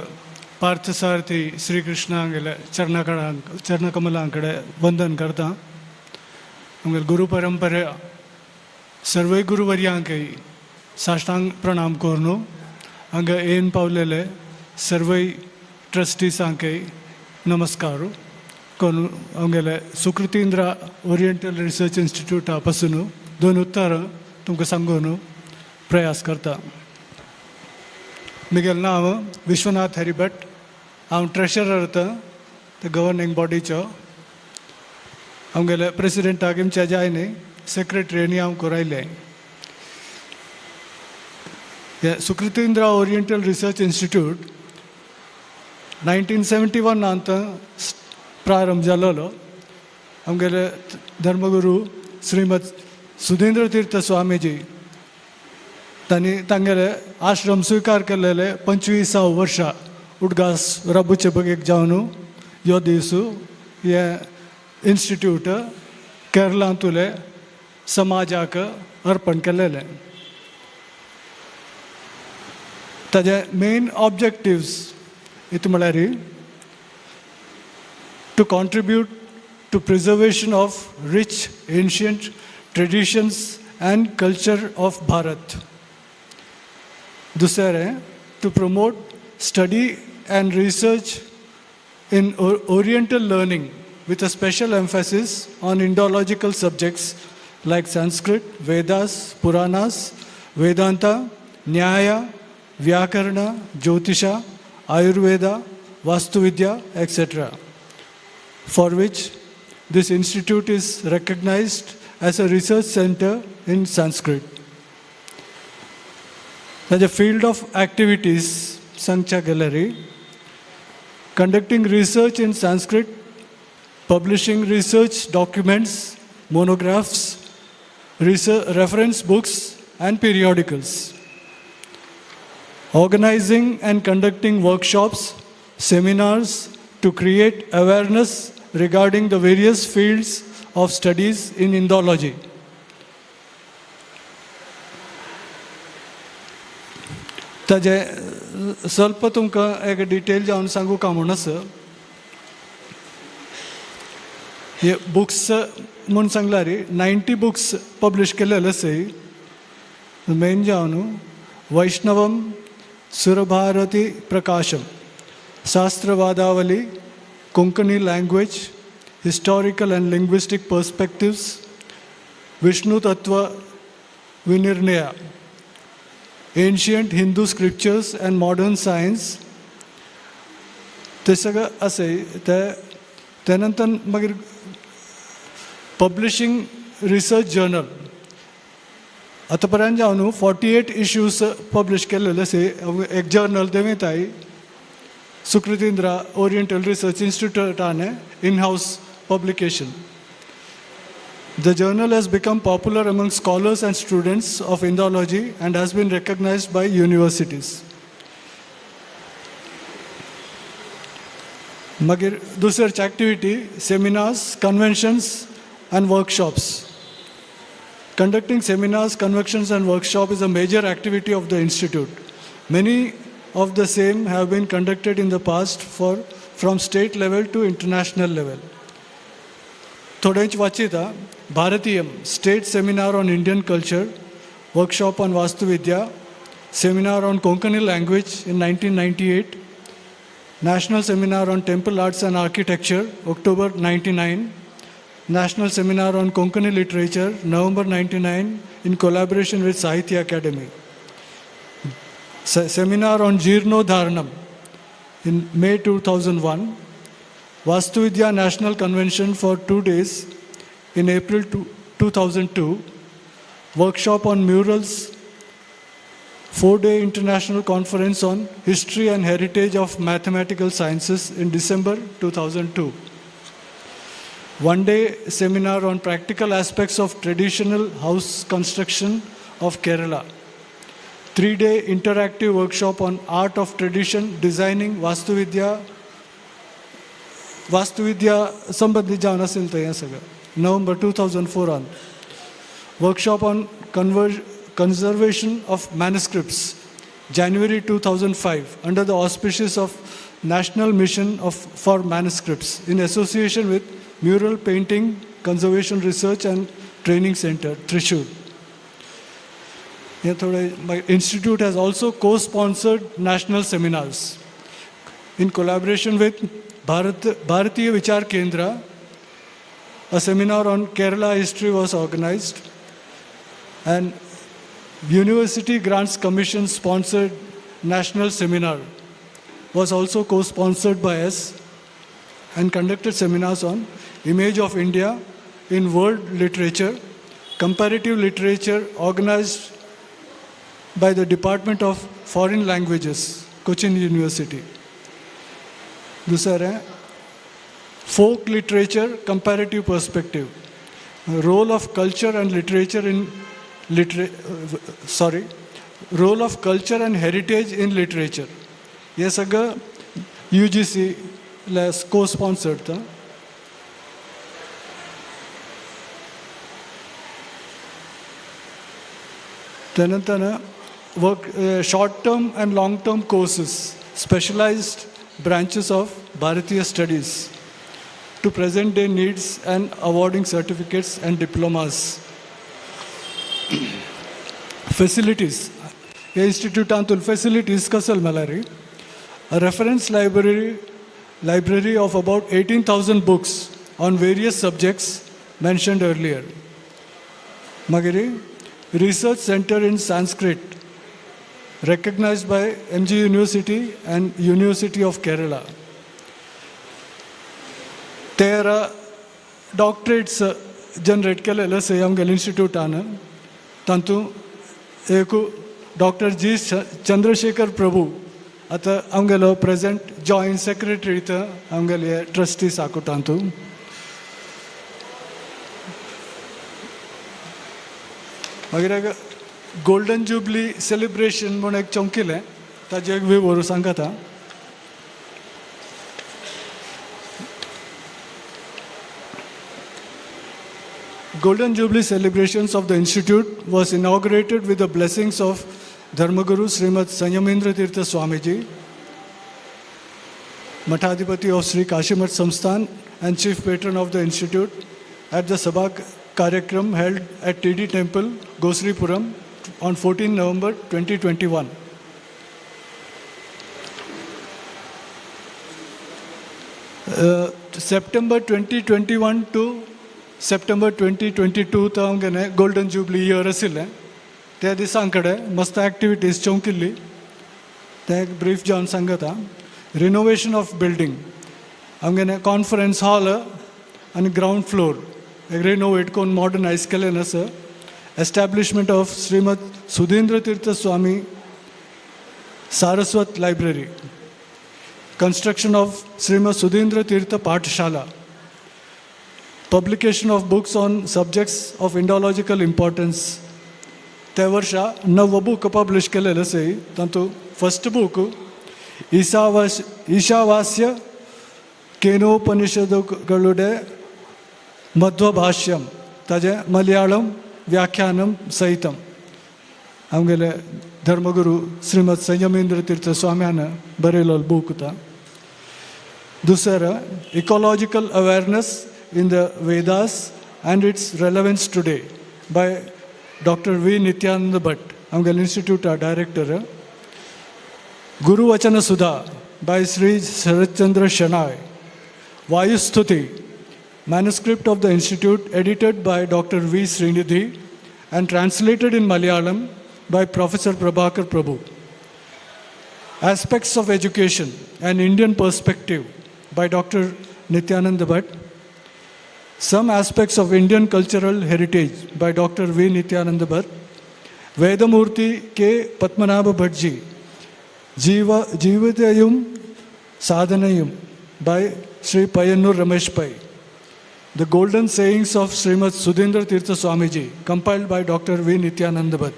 पार्थसारथी श्री कृष्ण हांगेले चरणकमलां कडेन वंदन करता आमगेले गुरु परंपरे सर्वय गुरुवर्यांकय साष्टांग प्रणाम कोरून हांगा येवन पावलेले सर्वय ट्रस्टीसांकय नमस्कार कोण आमगेले सुकृतेंद्र ओरिएंटल रिसर्च इन्स्टिट्यूटा पासून 2 उत्तरां तुमकां सांगून प्रयास करता म्हगेलें नांव विश्वनाथ हरिभट हांव ट्रेशरर ते गव्हर्निंग बॉडीचो आमगेले प्रेसिडेंटाक इन्चार्ज आयनी सेक्रेटरीनी हांव कोरायलें हे सुकृतेंद्र ओरिएंटल रिसर्च इन्स्टिट्यूट 1971 प्रारंभ जालोलो आमगेले धर्मगुरू श्रीमद सुधींद्र तीर्थ स्वामीजी तांणी तांगेले आश्रम स्वीकार केलेले 25 वर्सां उदगास राबूचे बगेक जावन ह्यो दीस हे इन्स्टिट्यूट केरळांतले समाजाक अर्पण केलेले ताजे मेन ऑब्जेक्टिव्स इतू म्हळ्यार to contribute to preservation of rich ancient traditions and culture of Bharat. दूसरे to promote study and research in Oriental learning with a special emphasis on Indological subjects like Sanskrit, Vedas, Puranas, Vedanta, Nyaya, Vyakarana, Jyotisha, Ayurveda, Vastuvidya, etc. for which this institute is recognized as a research center in Sanskrit. The field of activities, Sankhya Gallery, conducting research in Sanskrit, publishing research documents, monographs, reference books and periodicals, organizing and conducting workshops, seminars to create awareness regarding the various fields of studies in Indology. ताजे स्वल्प तुमकां एक डिटेल जावन सांगू का म्हूण आसा हे बुक्स म्हूण सांगल्यार 90 बुक्स पब्लीश केलेले आसाय मेन जावन वैष्णवम सुरभारती प्रकाशम शास्त्रवादावली Konkani language, historical and linguistic perspectives, Vishnu Tattva Vinirnaya, Ancient Hindu Scriptures and Modern Science. ते सगळं असं आहे त्यानंतर मग पब्लिशिंग रिसर्च जर्नल आतापर्यंत जाऊन 48 इश्यूज पब्लिश केलेले असे एक जर्नल देवेत आहे सुकृतींद्रा ओरिएंटल रिसर्च इन्स्टिट्यूटाने in house publication. The journal has become popular among scholars and students of Indology and has been recognized by universities. मागीर दुसऱ्याची activity, seminars, conventions and workshops. Conducting seminars, conventions and workshops is a major activity of the institute. Many of the same have been conducted in the past from state level to international level. थोड्यांच वाचिता Bharatiyam, State Seminar on Indian Culture, Workshop on Vastuvidya, Seminar on Konkani Language in 1998, National Seminar on Temple Arts and Architecture, October 99, National Seminar on Konkani Literature, November 99, in collaboration with Sahitya Academy. Seminar on Jeernodharanam in May 2001, Vastuvidya National Convention for 2 days in April 2002, workshop on murals, 4-day international conference on history and heritage of mathematical sciences in December 2002. 1-day seminar on practical aspects of traditional house construction of Kerala. 3-day interactive workshop on art of tradition, designing Vastuvidya संबंधित जाऊन असेल तर हे सगळं November 2004 on. Workshop on conservation of manuscripts, January 2005, under the auspices of National Mission for Manuscripts in association with Mural Painting Conservation Research and Training Center, Thrissur. My institute has also co-sponsored national seminars. In collaboration with Bharatiya Vichar Kendra, a seminar on Kerala history was organized, and University Grants Commission sponsored national seminar was also co-sponsored by us and conducted seminars on image of India in world literature, comparative literature organized by the Department of Foreign Languages, Cochin University. दूसरा folk literature comparative perspective, role of culture and literature in role of culture and heritage in literature. ये सगळं UGC ला co-sponsored था. त्यानंतर short-term and long-term courses, specialized branches of Bharatiya studies to present-day needs and awarding certificates and diplomas. Facilities. या institute facilities कसं मला a reference library of about 18,000 books on various subjects mentioned earlier. Magiri, research center in Sanskrit, recognized by MG University and University of Kerala. There doctorates generate केलेलं से आमगेल institute आना तंतु एक Dr. G. Chandrasekhar Prabhu आता आमगेलो present joint secretary था आमगेले trustee साको तंतु मगर Golden Jubilee celebration म्हणून एक चौकीले ताजे एक विवरण सांगता. Golden Jubilee celebrations of the Institute was inaugurated with the blessings of Dharmaguru Srimad Sanyamendra Tirtha Swamiji, Mathadipati of Sri Kashimath Samsthan and Chief Patron of the Institute, at the Sabha Karyakram held at TD Temple, Gosripuram on 14 November 2021. September 2021 to September 2022 तो आमगेले गोल्डन जुबली इयर आशिल्लें त्या दिसां कडेन मस्त एक्टिविटीज चवकिल्ली ते एक ब्रीफ जावन सांगता रिनोवेशन ऑफ बिल्डींग आमगेले कॉन्फरन्स हॉल आनी ग्राउंड फ्लोर रिनोवेट करून मॉडर्नायज केलें आसा establishment of Srimad Sudhindra Tirtha Swami Saraswat library construction of Srimad Sudhindra Tirtha Pathshala, publication of books on subjects of Indological importance. त्या वर्षा नवं बूक पब्लिश केलेलं असे तातूं फर्स्ट बूक ईशावास्य केनोपनिषदुगळुडे मध्वभाष्यम ताजे मलयाळम व्याख्यानम सहितम आमगेले धर्मगुरू श्रीमद संयमेंद्र तीर्थ स्वाम्यान बरयलो बूक था दुसरा ecological awareness in the Vedas and its relevance today by doctor V Nityananda Bhat आमगेले institute director Guruvachana Sudha by Shri Sharadchandra Shenoy Vayustuti manuscript of the institute edited by Dr. V. Srinidhi and translated in Malayalam by Professor Prabhakar Prabhu. Aspects of Education, an Indian Perspective by Dr. Nityanand Bhatt. Some Aspects of Indian Cultural Heritage by Dr. V. Nityanand Bhatt. Vedamurti K. Padmanabha Bhattji. Jeevitayum Sadhanayum by Sri Payannur Ramesh Pai. The Golden Sayings of Srimad Sudhindra Tirtha Swamiji, compiled by Dr. V. Nityanand Bhatt.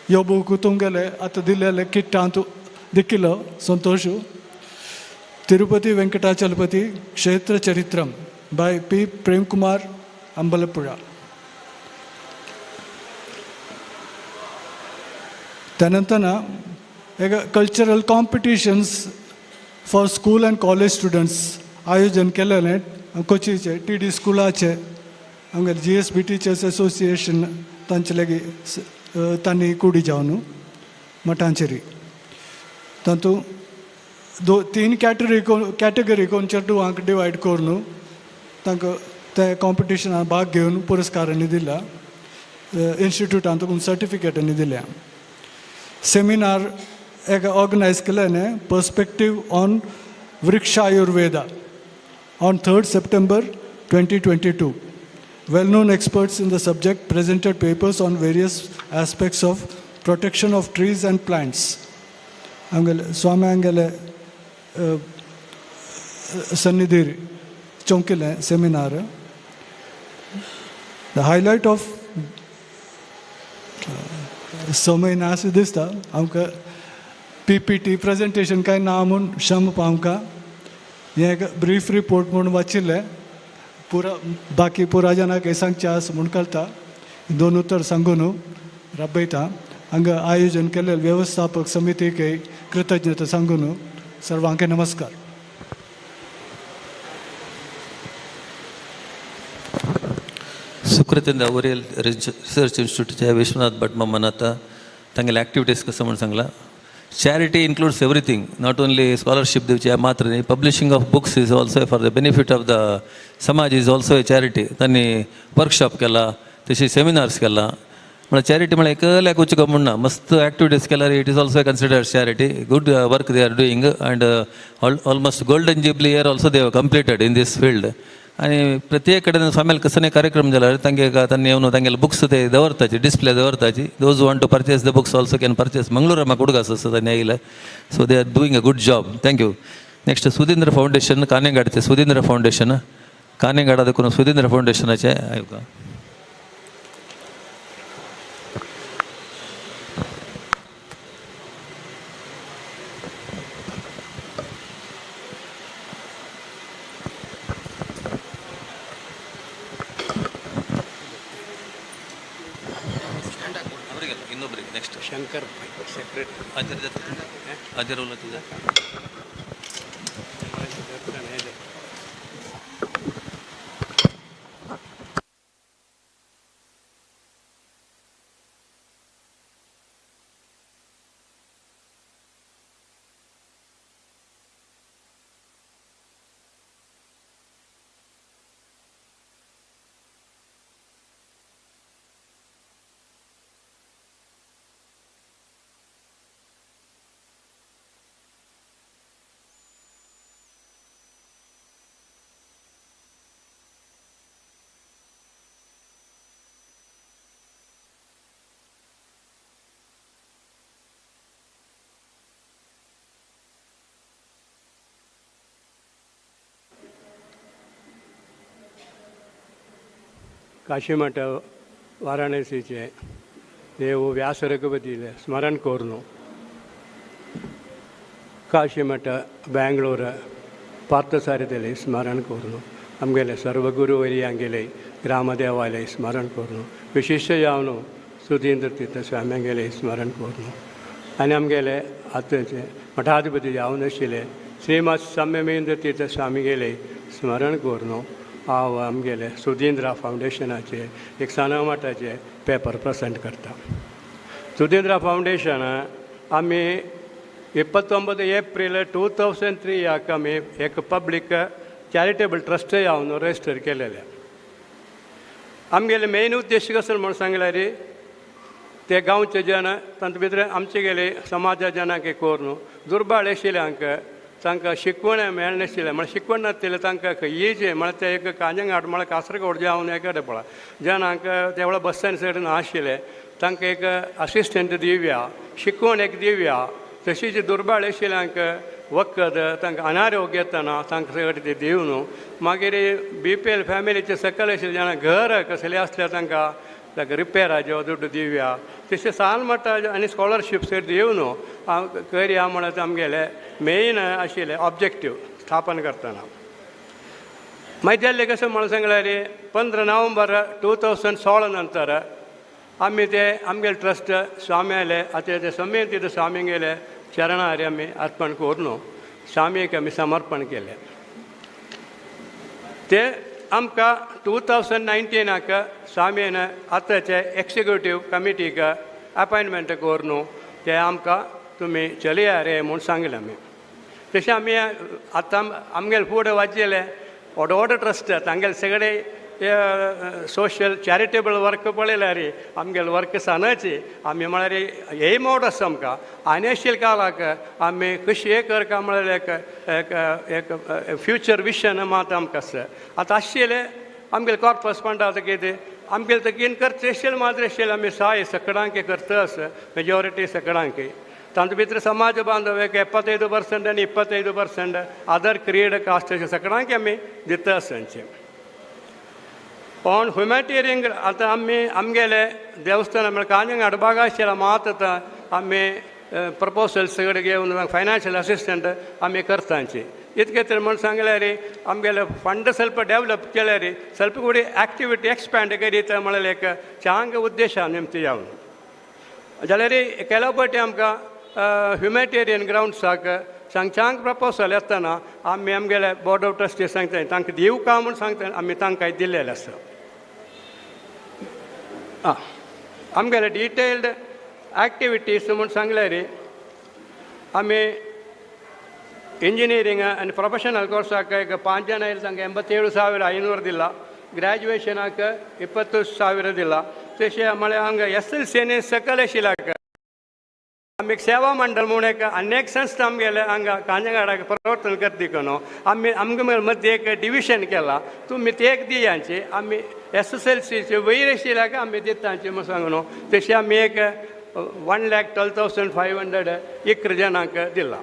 Yo book तुमगेले आतां दिल्लेले किट्टांत दिक्किलो संतोषु तिरुपति वेंकटाचलपति क्षेत्र चरित्रम बाय पी प्रेम कुमार अंबलपुरा त्यानंतर एक cultural competitions for school end college students आयोजन केलेलें कोचीचे टी.डी. स्कूलाचे आमगेले GSB टीचर्स एसोसिएशन तांचे लागीं तांणी कुडी जावन मटांचेरी तातूं तीन कॅटेगरी करून चेडवांक डिवायड करून तांकां ते कॉम्पिटिशनान भाग घेवन पुरस्कारांनी दिला इंस्टिट्यूटान तातूंत सर्टिफिकेटांनी दिल्या सेमिनार एक ऑर्गनायज केलें पर्स्पेक्टीव on वृक्षायुर्वेदा on 3rd September 2022. Well-known experts in the subject presented papers on various aspects of protection of trees and plants. Swami Angele Sannidhir Chonkile seminar. The highlight of समय नासिदिस्ता आमकां PPT presentation काय ना म्हूण क्षम पावका हे एक ब्रीफ रिपोर्ट म्हणून वाचिल्लें पुरा बाकी पुरा जाणांक हे सांगचे आसा म्हूण कळटा दोन उतर सांगून राबयता हांगा आयोजन केल्ले वेवस्थापक समितीक कृतज्ञता सांगून सर्वांक नमस्कार. सुकृतिंद ओरियल रिसर्च इन्स्टिट्यूटचे विश्वनाथ भट मम्मन आता तांगेले ॲक्टिविटीज कसं म्हणून सांगला charity includes everything, not only scholarship दिवचे मात्र नाही publishing of books is also for the benefit of the समाज is also a charity. त्यांनी वर्कशॉप केला तशी सेमिनार्स केला म्हळ्यार चॅरिटी म्हळ्यार एकल्याक वचूंक म्हणना मस्त ॲक्टिविटीज केल्यार it is also considered charity good work they are doing and almost golden jubilee year also they have completed in this field आनी प्रत्येक कडेन स्वाम्याल कसले कार्यक्रम जाल्यार तांणी येवन तांगेले बुक्स ते दवरताचे डिस्प्ले दवरताचे those want to purchase the books also can purchase Mangalore म्हाका उडगास आसा तांणी येयले so they are doing a good job thank you next Sudhindra foundation कानेगाडचे सुधींद्र फावंडेशन कानेगाडा देखून सुधींद्र फावंडेशनाचे आयोगा शंकर सेक्रेटरी अजर काशीमठ वाराणसीचे देव व्यास रघुपतीले स्मरण कोरनु काशीमठ बेंगळूर पार्थसारथीले स्मरण कोरनु आमगेले सर्व गुरुवर्यांगेले ग्रामदेवालय स्मरण कोरनु विशिष्ट जावन सुधींद्र तीर्थ स्वाम्यांगेले स्मरण कोरनु आनी आमगेले आतांचे मठाधिपती जावन आशिल्ले श्रीमत सम्यमेंद्र तीर्थ स्वामी गेले स्मरण कोरनु हांव आमगेले सुधींद्रा फावंडेशनाचे एक सनामठाचे पेपर प्रेजेंट करता. सुधींद्रा फावंडेशन आमी 29 एप्रिल 2003 हाका आमी एक पब्लीक चॅरिटेबल ट्रस्ट जावन रजिस्टर केलेले. आमगेले मेन उद्देश कसो म्हूण सांगल्यार ते गांवचे जन तांचे भितर आमचे गेले समाजा जनांक कोरून दुर्बळ आशिल्ल्यांक तांकां शिकवण मेळनाशिल्लें म्हळ्यार शिकवण नाशिल्लें तांकां इजी म्हळ्यार ते एक कांजंगाट म्हळ्यार कासरगोड जावन एकडे पळय जनांक ते वेळा बस स्टँड सैड नाशिल्ले तांकां एक असिस्टंट दिवया शिकवण एक दिवया तशीच दुर्बळ आशिल्ल्यांक वखद तांकां अनारोग्य येतना तांकां सगळें ते दिवन मागीर BPL फॅमिलीचे सकयल आशिल्ले जाणां घर कसलें आसल्यार तांकां रिपेराचो दुड्ड दिवया तशें साल मट्टा आनी स्कॉलरशिप्स दिवन करया म्हणत आमगेले मेन आशिल्ले ऑब्जेक्टीव स्थापन करतना. मागीर जाल्लें कशें म्हणून सांगल्यार 15 नोव्हेंबर 2016 नंतर आमी ते आमगेले ट्रस्ट स्वाम्याले आतां ते समेत स्वामी गेले चरणार आमी अर्पण करून स्वामीक आमी समर्पण केलें. ते आमकां 2019 स्वामीन आतांचे एक्झिक्युटीव कमिटीक अपॉयंटमेंट करून ते आमकां तुमी चलया रे म्हूण सांगलें आमी. तशें आमी आतां आमगेले फुडें वाचयले व्हड ट्रस्ट तांगेले सगळे सोशल चॅरिटेबल वर्क पळयल्यार आमगेले वर्क सनाची आमी म्हळ्यार एम आवट आसा आमकां आनी आशिल्ल्या काळाक आमी कशी हे करता म्हळ्यार एक फ्युचर विशन मात आमकां आसा. आतां आशिल्ले आमगेले कॉर्पस फंड आतां कितें आमगेले तकीन करचे आशिल्ले मात्र आशिल्ले आमी 6 सकडांक करता आसा मेजॉरिटी सकडांक तांचे भितर समाज बांधव एक 75% आनी 25% अदर क्रिएड कास्ट अशें सकडांक आमी दिता आसांचे. पण ह्युमॅनिटेरियन आतां आमी आमगेले देवस्थान म्हळ्यार कांजंगाट बागा आशिल्लो मात आतां आमी प्रपोजल्स सगळे घेवन फायनान्शियल असिस्टंट आमी करतांचे. इतके तर म्हूण सांगल्यार आमगेले फंड ಸ್ವಲ್ಪ डेवलप केल्यार ಸ್ವಲ್ಪ कूडी एक्टिविटी एक्सपॅन्ड करीत म्हळ्यार एक चांग उद्देशान निमती जावन जाल्यार केल्या पटी आमकां ह्युमॅनिटेरियन ग्रावंड्साक चांग प्रपोजल येतना आमी आमगेले बोर्ड ऑफ ट्रस्टी सांगता तांकां दिवं का म्हूण सांगता आमी तांकां दिल्लेले आसा. आमगेले डिटेल्ड एक्टिविटीज म्हूण सांगल्यार आमी इंजिनियरींग आनी प्रोफेशनल कोर्साक एक 5 जण आयले तांकां 87,500 दिला. ग्रॅज्युएशनाक 20,000 दिला. तशें म्हळ्यार हांगा SLC आनी सकयल आशिल्ल्याक आमी एक सेवा मंडळ म्हणून एक अनेक संस्था आमगेले हांगा कांजंगाडाक प्रवर्तन करता देखून आमगे मध्य एक डिविशन केला तुमी ते एक दियांचे आमी SSLCचे वयर आशिल्ल्याक आमी दितांचे म्हूण सांगून तशें आमी एक 1,12,500 इकरा जणांक दिला.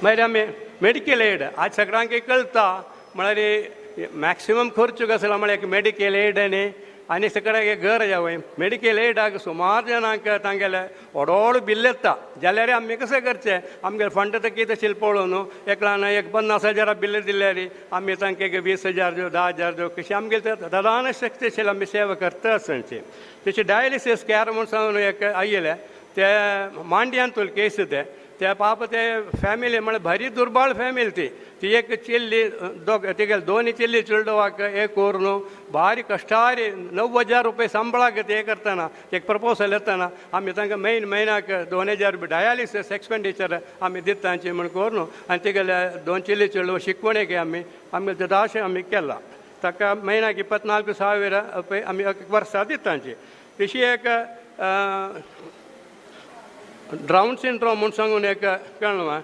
मागीर आमी मेडिकल एड आज सगळ्यांक कळटा म्हळ्यार मॅक्सिमम खर्च कसो म्हळ्यार एक मेडिकल एड आनी सगळ्याक एक घर जावं मेडिकल एडाक सुमार जणांक तांगेले व्हड बिल येता जाल्यार आमी कशें करचें आमगे फंड तर कितें आशिल्लें पळोवन एकल्यान एक 50,000 बिल दिल्यार आमी तांकां एक 20,000 दिवं 10,000 दिवं कशी आमगेले दादान शक्ती आशिल्ली आमी सेवा करता आसचे. तशें डायलिसीस केअर म्हूण सांगून एक आयिल्ले ते मांड्यांतूल केस ते पाप ते फॅमिली म्हळ्यार भारी दुर्बळ फॅमिली ती एक चिल्ली तिगेले 2 चिल्ली चिल्डोवाक एक करून भारी कश्टार 9,000 रुपये सांबाळाक ते करतना एक प्रपोजल येतना आमी तांकां म्हयन्याक 2,000 रुपये डायालिसीस एक्सपेंडिचर आमी दितांचे म्हूण करून आनी तिगेले 2 चिल्ली चिल्डो शिकवणेक आमी तशें आमी केला. ताका म्हयन्याक 24,000 रुपये आमी एक वर्सा दितांचे. तशी एक ड्राउन सिंड्रोम म्हूण सांगून एक कळ्ळें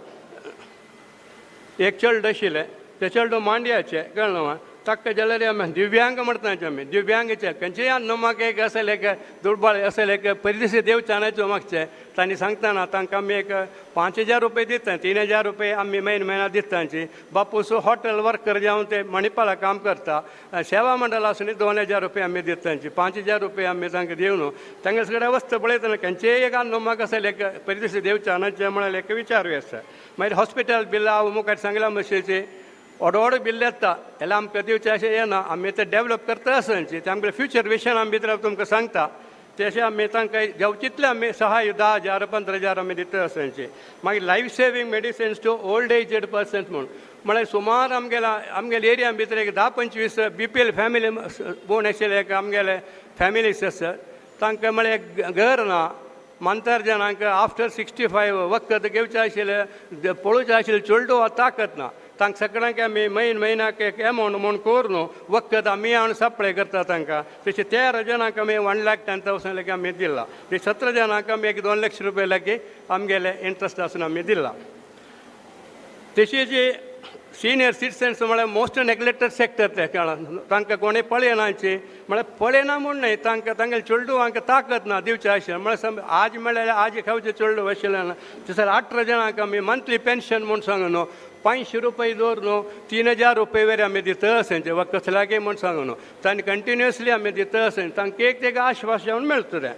एक चेडूं आशिल्लें ते चेडूं मांड्याचे कळ्ळें ताका जाल्यार आमी दिव्यांग म्हणटाचे आमी दिव्यांगचे खंयचेय न्हू म्हाका एक असेल एक दुर्बळ असेल एक परिस्थिती देव चानाचो मागचे तांणी सांगतना तांकां आमी एक 5,000 रुपये दिता 3,000 रुपये आमी म्हयन्या दितांची बापूस हॉटेल वर्कर जावन ते मणिपाला काम करता सेवा मंडळ आसून 2,000 रुपये आमी दितांची 5,000 रुपये आमी तांकां दिवन तांगे सगळे अवस्था पळयतना खंयचेय एक न्हू म्हाका असेल एक परिस्थिती देव चानाचें म्हळ्यार एक विचारूं आसा मागीर हॉस्पिटल बिल हांव मुखार सांगला मातशें व्हड बिल येता हेला आमकां दिवचें अशें येना आमी ते डेवलप करता आसनची ते आमगे फ्युचर विशन आमी भितर तुमकां सांगता तशें आमी तांकां जावं तितले आमी सहाय 10,000 15,000 आमी दिता आसनची मागीर life saving medicines to old aged persons म्हळ्यार सुमार आमगेले एरिया भितर एक 10-25 BPL फॅमिली बोन आशिल्ले एक आमगेले फॅमिलीज आसा तांकां म्हळ्यार घर ना मंतर जाणांक आफ्टर 65 वखद घेवचें आशिल्लें पळोवचें आशिल्लें चोडू ताकत ना तांकां सगळ्यांक आमी म्हयन्याक एक एमावंट म्हूण करून वखद आमी हाडून सप्लाय करता तांकां तशें 13 जाणांक आमी 1,10,000 लेगीत आमी दिला 17 जाणांक आमी एक 2 लाख रुपया लेगीत आमगेले इंट्रस्ट आसून आमी दिला तशी जी सिनियर सिटिजन्स म्हळ्यार मोस्ट नेग्लेक्टेड सेक्टर ते काळान तांकां कोणें पळयनाची म्हळ्यार पळयना म्हूण न्हय तांकां तांगेले चेडू हांकां ताकत ना दिवचें आशिल्लें म्हळ्यार आज म्हळ्यार आज खावचें चेडू आशिल्लें ना तसर 18 जाणांक आमी मंथली पेन्शन म्हूण सांगून न्हू 500 रुपये दवर न्हू 3,000 रुपये वरे आमी दिता आसचे वा कसल्यागे म्हूण सांगून न्हू तांणी कंटिन्युअसली आमी दिता आसचे तांकां एक तेका आश्वासन मेळटलें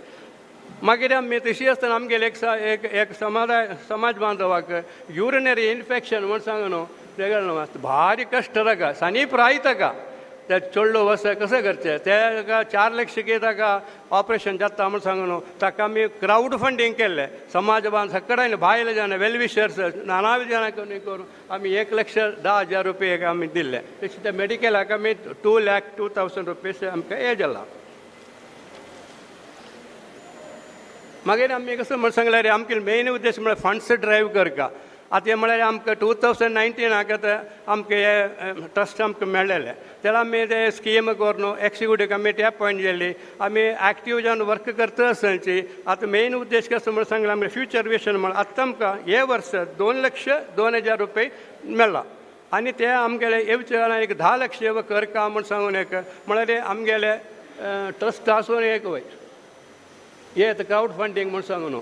मागीर आमी तशी आसतना आमगेले एक समाज बांधवाक युरिनरी इन्फेक्शन म्हूण सांगून न्हू तेका भारी कश्ट ताका सानी प्राय ताका ते चोडलो वस कशें करचें तेका 4 लाख ताका ऑपरेशन जाता म्हूण सांगून न्हू ताका आमी क्रावड फंडींग केल्लें समाज बांध सगळ्यांनी भायले जाणां वेलविशर्स नाना जाणांक करून आमी 1,10,000 रुपये आमी दिल्ले तशें त्या मेडिकलाक आमी 2,02,000 रुपये आमकां हें जाला मागीर आमी कसो म्हण सांगल्यार आमगे मेन उद्देश म्हळ्यार फंड्स ड्रायव करता आतां म्हळ्यार आमकां 2019 आतां आमकां हे ट्रस्ट आमकां मेळ्ळेलें तेला आमी ते स्कीम करून एक्झिक्युटीव कमिटी अपॉयंट केल्ली आमी एक्टीव जावन वर्क करता आसची आतां मेन उद्देश कसो म्हण सांगला आमगे फ्युचर विशन म्हळ्यार आतां आमकां हे वर्स 2,02,000 रुपये मेळ्ळा आनी ते आमगेले येवचे एक 10 लाख करता म्हूण सांगून एक म्हळ्यार आमगेले ट्रस्ट आसून एक वय हे क्रावड फंडींग म्हूण सांगून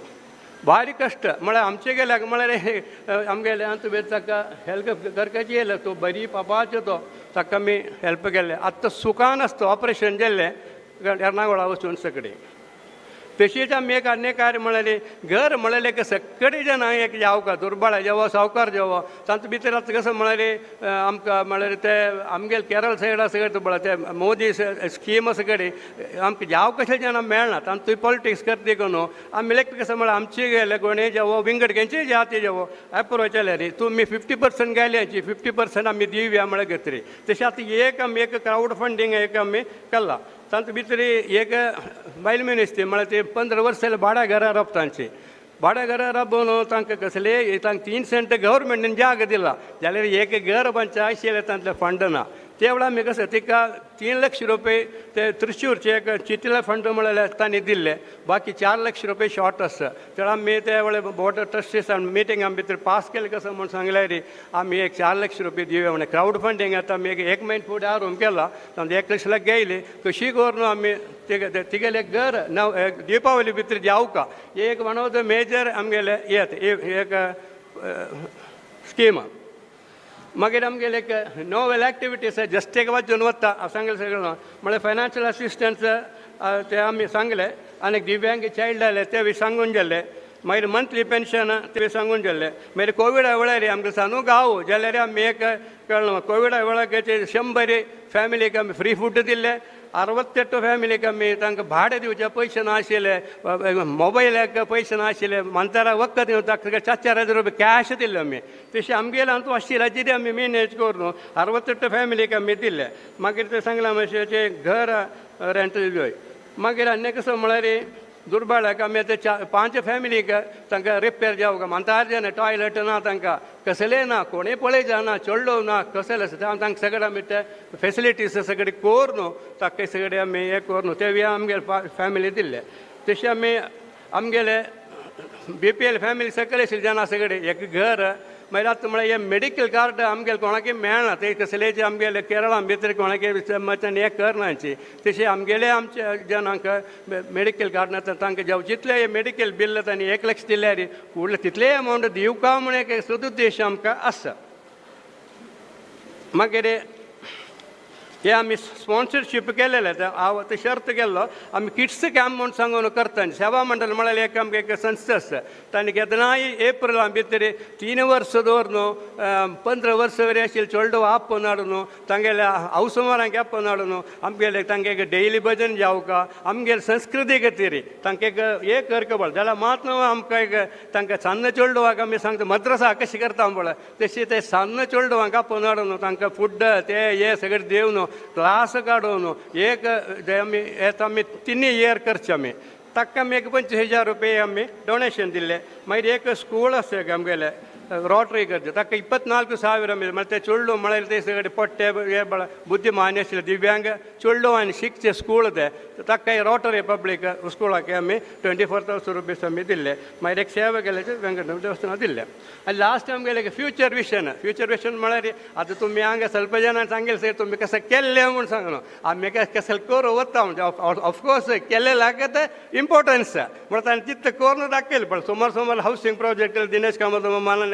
भारी कश्ट म्हळ्यार आमचे गेल्याक म्हळ्यार आमगेले तुवें ताका हेल्प करपाची येयलो तो बरी पापाचो तो ताका आमी हेल्प केल्ले आतां सुखान आसता ऑपरेशन जाल्लें एर्नाकुळा वचून सगळीं तशीच आमी एक अन्य कार्य म्हळ्यार घर म्हळ्यार एक सगळे जाणां एक जावका दुर्बळ जेवो सावकार जेवो तांचे भितर आतां कसो म्हळ्यार आमकां म्हळ्यार ते आमगेले केरळ सायडा सगळे तुबळ ते मोदी स्कीम सगळे आमकां जाव कशे जाणां मेळना तांतूय पॉलिटिक्स करता न्हू आमी इलेक्ट कसो म्हळ्यार आमचे गेले कोणी जेवो विंगडक्यांचे जाती जेवो अप्रोच केले रे तुमी 50% गेल्यांची 50% आमी दिवया म्हळ्यार घेतली तशें आतां एक आमी एक क्रावड फंडींग एक आमी केला तांचे भितर एक बायल मनीस ती म्हळ्यार ते 15 वर्सां भाड्या घरा रावता तांची भाड्या घरा राबोवन तांकां कसले तांकां 3 सेंट गव्हर्मेंटान जाग दिला जाल्यार एक घर बांदचें आशिल्लें तांतलें फंड ना ते वेळा आमी कसो तिका 3 लाख रुपये ते त्रिशूरचे एक चिटिला फंड म्हळ्यार तांणी दिल्ले बाकी 4 लाख रुपये शॉर्ट आसा तर आमी ते वेळे बोर्ड ऑफ ट्रस्टीजान मिटींगा भितर पास केलें कसो म्हूण सांगल्यार आमी एक 4 लाख रुपये दिवया म्हणे क्रावड फंडींग आतां आमी एक म्हयने फुडें हारून केला तांकां 1 लाख गेयली कशी करून आमी तिगेले घर दिपावली भितर जावका एक वन ऑफ द मेजर आमगेले एक स्कीम मागीर आमगेले एक नोवेल एक्टिविटीज जस्ट एक वाचून वता हांव सांगलें सगळें म्हळ्यार फायनान्शियल असिस्टन्स ते आमी सांगले आनी दिव्यांग चायल्ड आयले ते बी सांगून गेले मागीर मंथली पेन्शन ते सांगून गेल्ले मागीर कोविडा वेळार आमकां सांगू गांव जाल्यार आमी एक कळ्ळें कोविडा वेळार 100 फॅमिलीक आमी फ्री फूड दिल्ले 68 फॅमिलीक आमी तांकां भाडें दिवचे पयशे नाशिल्ले मोबायलाक पयशे नाशिल्ले मंतरा वखद ताका 4,000 रुपये कॅश दिल्ले आमी तशें आमगेले हातूंत आशिल्ल्याची आमी मॅनेज करून 68 फॅमिलीक आमी दिल्ले मागीर ते सांगलां मातशें घर रेंट घेय मागीर आनी कसो म्हळ्यार दुर्बळाक आमी आतां 5 फॅमिलीक तांकां रिपेर जावं मंतार जाय टॉयलेट ना तांकां कसलें ना कोणें पळय जायना चडलो ना कसलें आसा तांकां सगळे आमी ते फेसिलिटीज सगळे कोर न्हू ताका सगळे आमी हें कोर न्हू ते आमगेले फॅमिली दिल्ले तशें आमी आमगेले BPL फॅमिली सकयल आशिल्ले जाणां सगळे एक घर मागीर आतां म्हळ्यार हे मेडिकल कार्ड आमगेले कोणाकय मेळना ते कसलेचे आमगेले केरळा भितर कोणाकय हें करनाची तशें आमगेले आमच्या जनांक मेडिकल कार्ड नाता तांकां जेव जितले हे मेडिकल बिल तांणी 1 लाख दिल्यार फुडले तितले अमावंट दिवका म्हण एक सदुद्देश आमकां आसा मागीर हे आमी स्पॉन्सरशीप केलेले हांव आतां शर्त केल्लो आमी किड्स कॅम्प म्हूण सांगून करता सेवा मंडळ म्हळ्यार एक आमकां एक संस्था आसा तांणी केदनाय एप्रिला भितर 3 वर्स दवर न्हू 15 वर्स वरी आशिल्ले चोडो आपोवन हाडून न्हू तांगेल्या हावसमारांक येपोवन हाडून न्हू आमगेले तांकां एक डेली भजन जावका आमगेले संस्कृती खातीर तांकां एक हे करका पडटा जाल्यार मात न्हू आमकां एक तांकां सान्न चोडवांक आमी सांगता मद्रसा कशी करता पळय तशी ते सान्न चोडवांक आपोवन हाडून न्हू तांकां फूड ते हे सगळें दिवन न्हू क्लास काडून एक आमी येता आमी 3 इयर करचे आमी ताका आमी एक 25,000 रुपया आमी डोनेशन दिल्ले मागीर एक स्कूल आसा आमगेले रोटरी करचे ताका 24,000 मेळ्ळे म्हळ्यार ते चोडलो म्हळ्यार ते सगळे पट्टे हे बुद्धिमान आशिल्ले दिव्यांग चोडलो आनी शिकचे स्कूल ते ताका रोटरी पब्लीक स्कूलाक आमी 24,000 रुपीस आमी दिल्ले मागीर एक सेवा केल्याचे वेंकटरमण देवस्थानाक दिल्ले आनी लास्ट आमगेले फ्युचर विशन म्हळ्यार आतां तुमी हांगा ಸ್ವಲ್ಪ जाणां सांगले सर तुमी कसं केल्लें म्हूण सांगलो आमी कसं करूं वता म्हणजे ऑफकोर्स केल्ले लागत इम्पोर्टन्स म्हण ताणें तितलें करून दाखयलें पण समोर हावसिंग प्रोजेक्ट दिनेश कामत मानान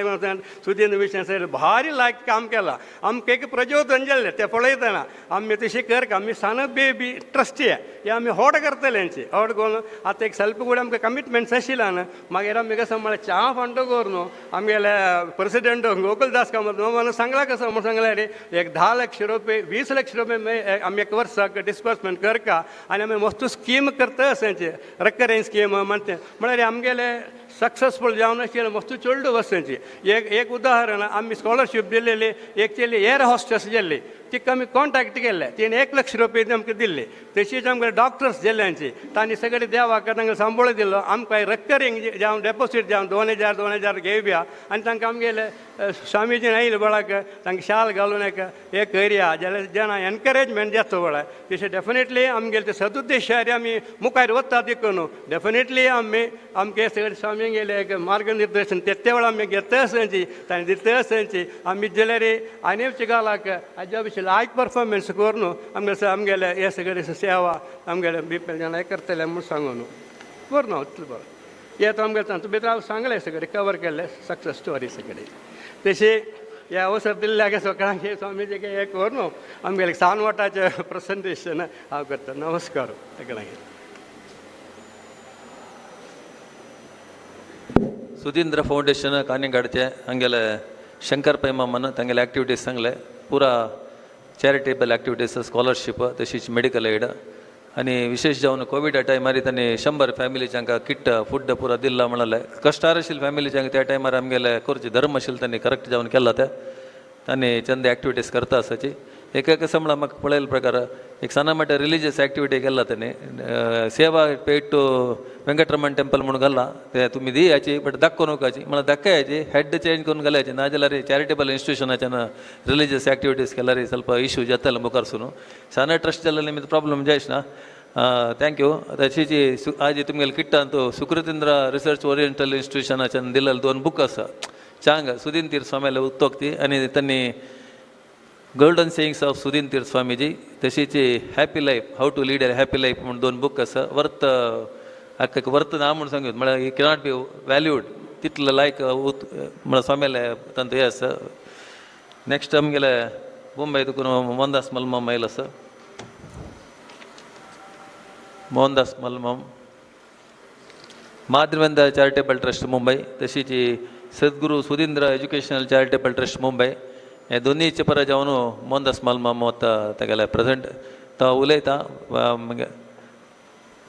सुदीन विशयन सर भारी लायक काम केलां आमकां एक प्रचोदन जाल्लें तें पळयतना आमी तशें करता आमी सान बेबी ट्रस्टी हे आमी होड करतले हेंची होड करून आतां एक ಸ್ವಲ್ಪ ಕೂಡ आमकां कमिटमेंट्स आशिल्ला न्हू मागीर आमी कसं म्हळ्यार च्या फंड करून आमगेले प्रेसिडेंट गोकुलदास कामत मला सांगला कसं म्हणून सांगल्यार एक 10 लाख रुपये 20 लाख रुपये आमी एक वर्साक डिस्बर्समेंट करता आनी आमी मस्त स्कीम करता असांची रिकरिंग स्कीम म्हणटा म्हळ्यार आमगेले सक्सेसफूल जावन आशिल्ले मस्त चोडलो वचपाची एक उदाहरण आमी स्कॉलरशीप दिल्ली एक चेली एअर हॉस्टेस जाल्ली तिका आमी कॉन्टॅक्ट केल्ले तिणें 1 लाख रुपया आमकां दिल्ली तशीच आमकां डॉक्टर्स जाल्ल्यांची तांणी सगळे देवाक तांकां सांबाळ दिलो आमकां रिकरिंग जावन डेपोसीट जावन 2,000 घेवया आनी तांकां आमगेले स्वामीजीन आयले बळाक तांकां शाल घालून एक हे करया जाल्यार जाणां एनकरेजमेंट जाता बळा तशें डेफिनेटली आमगेले ते सदुद्देशार आमी मुखार वता देखून डेफिनेटली आमी आमगे सगळे स्वामी गेले एक मार्गनिर्देशन ते वेळा आमी घेता आसांची ताणें दिता आसांची आमी जाल्यार आनीवच्या गालाक हाज्या भशेन लायक परफॉर्मन्स करून आमगेले हे सगळे सेवा आमगेले बीपीएल जाणां करतले म्हूण सांगून बरो न्हू इतलें बरो हे तो आमगेले तांतूं भितर हांव सांगलें सगळें कवर केल्लें सक्सेस स्टोरी सगळी तशी हे अवसर दिल्ल्या सगळ्यांक हे स्वामीजी हे करून न्हू आमगेले सानवाटाचें प्रेझेंटेशन हांव करता नमस्कार सगळ्यांक सुधींद्र फाउंडेशन कानेगाडचे हंगेले शंकर पै मामन तांगेले एक्टिविटीज सांगले पुरा चॅरिटेबल एक्टिविटीज स्कॉलरशीप तशीच मेडिकल एड आनी विशेष जावन कोविड टायमार तांणी 100 फॅमिलीच्यांक किट फूड पुरा दिल्ला म्हणाले कश्टार आशिल्ले फॅमिलीच्यांक त्या टायमार आमगेले करचे धर्म आशिल्ले तांणी करेक्ट जावन केला ते तांणी चंद एक्टिविटीज करता आसाची एक संबळ म्हाका पळयले प्रकार एक सना मट्ट रिलिजियस एक्टिविटी केला तांणी सेवा पेड टू वेंकटरमण टेंपल म्हणून घाला ते तुमी दी याची बट दाखोव नकाची म्हळ्यार दाखयाची हेड चेंज करून घालायची ना जाल्यार चॅरिटेबल इन्स्टिट्यूशनाच्यान रिलिजियस एक्टिविटीज केल्यार ಸ್ವಲ್ಪ इश्यू जातले मुखारसून सना ट्रस्ट जाल्यार निमित्त प्रॉब्लम जायच ना थँक्यू तशीची आज तुमगेले किट्टांतू सुकृतेंद्र रिसर्च ओरिएंटल इन्स्टिट्यूशनाच्यान दिलेले 2 बुक आसा चांग सुदीन तीर्थ स्वामीले उक्तोक्ती आनी तांणी golden sayings of Sudhindra Tirtha Swamiji तशीच happy life how to lead a happy life म्हणून 2 बुक आसा वर्थ ना म्हणून सांगूत म्हळ्यार ही कॅनॉट बी वॅल्यूड तितलं लायक म्हळ्यार स्वामीले तांतू हे आसा नेक्स्ट आमगेले मुंबय तुका मोहनदास मलमम आयलो आसा मोहनदास मलमम माधवेंद्र चॅरिटेबल ट्रस्ट मुंबय तशीच सद्गुरू Sudhindra educational charitable trust Mumbai हे दोनीचे पर जावन मोहनदास मलमम वता तेगेले प्रेजेंट तो उलयता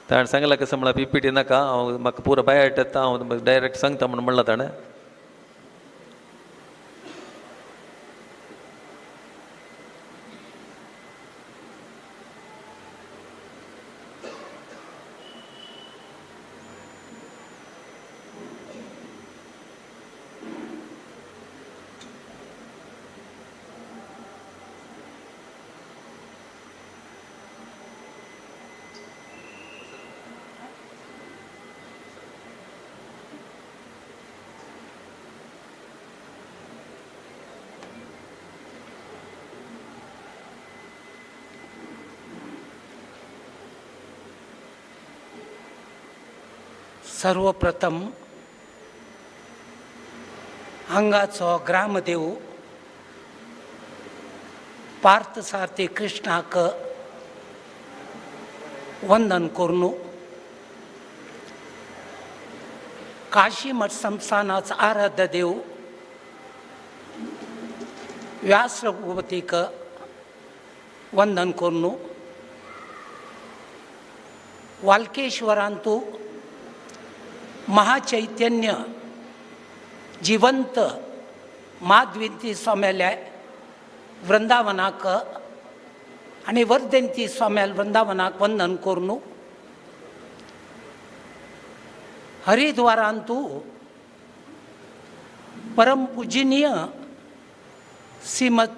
ताणें सांगला कसं म्हळ्यार PPT नाका हांव म्हाका पुरो बायट येता हांव डायरेक्ट सांगता म्हणून म्हणला ताणें सर्वप्रथम हांगाचो ग्रामदेव पार्थसारथी कृष्णाक वंदन करून काशी मठ संस्थानाचो आराध्य देव व्यास रघुपतीक वंदन करून वाल्केश्वरांतू महाचैतन्य जिवंत माधविंती स्वाम्याल्या वृंदावनाक आणि वर्धंती स्वाम्याल वृंदावनाक वंदन करून हरिद्वारांतू परम पूजनीय श्रीमद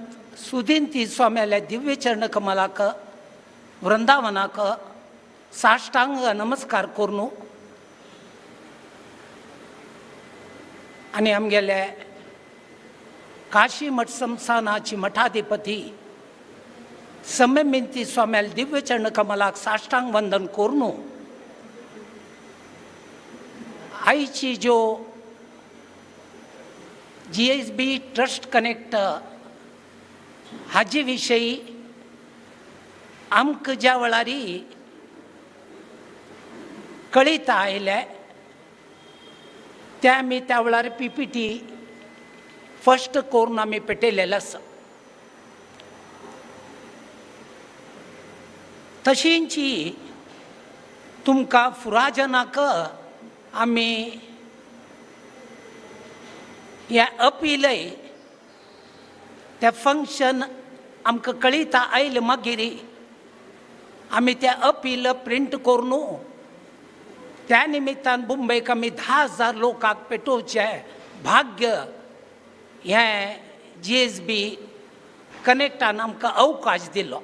सुधींती स्वाम्याल्या दिव्य चरण कमलाक वृंदावनाक साष्टांग नमस्कार करून आणि आमगेले काशी मठ संस्थानाची मठाधिपती सम्यमिंती स्वाम्याल दिव्य चरण कमलाक साष्टांग वंदन करून आईची जो GSB ट्रस्ट कनेक्ट हाजे विशयी आमक ज्या वेळारी कळीता आयले त्या आमी त्या वेळार PPT फर्स्ट करून आमी पेटयलेलो आसा. तशींची तुमकां फुराजनाक आमी हे अपीलय त्या फंक्शन आमकां कळीता आयले मागीर आमी तें अपील प्रिंट करून त्या निमित्तान मुंबईक आमी 10,000 लोकांक पेटोवचे भाग्य हें GSB कनेक्टान आमकां अवकाश दिलो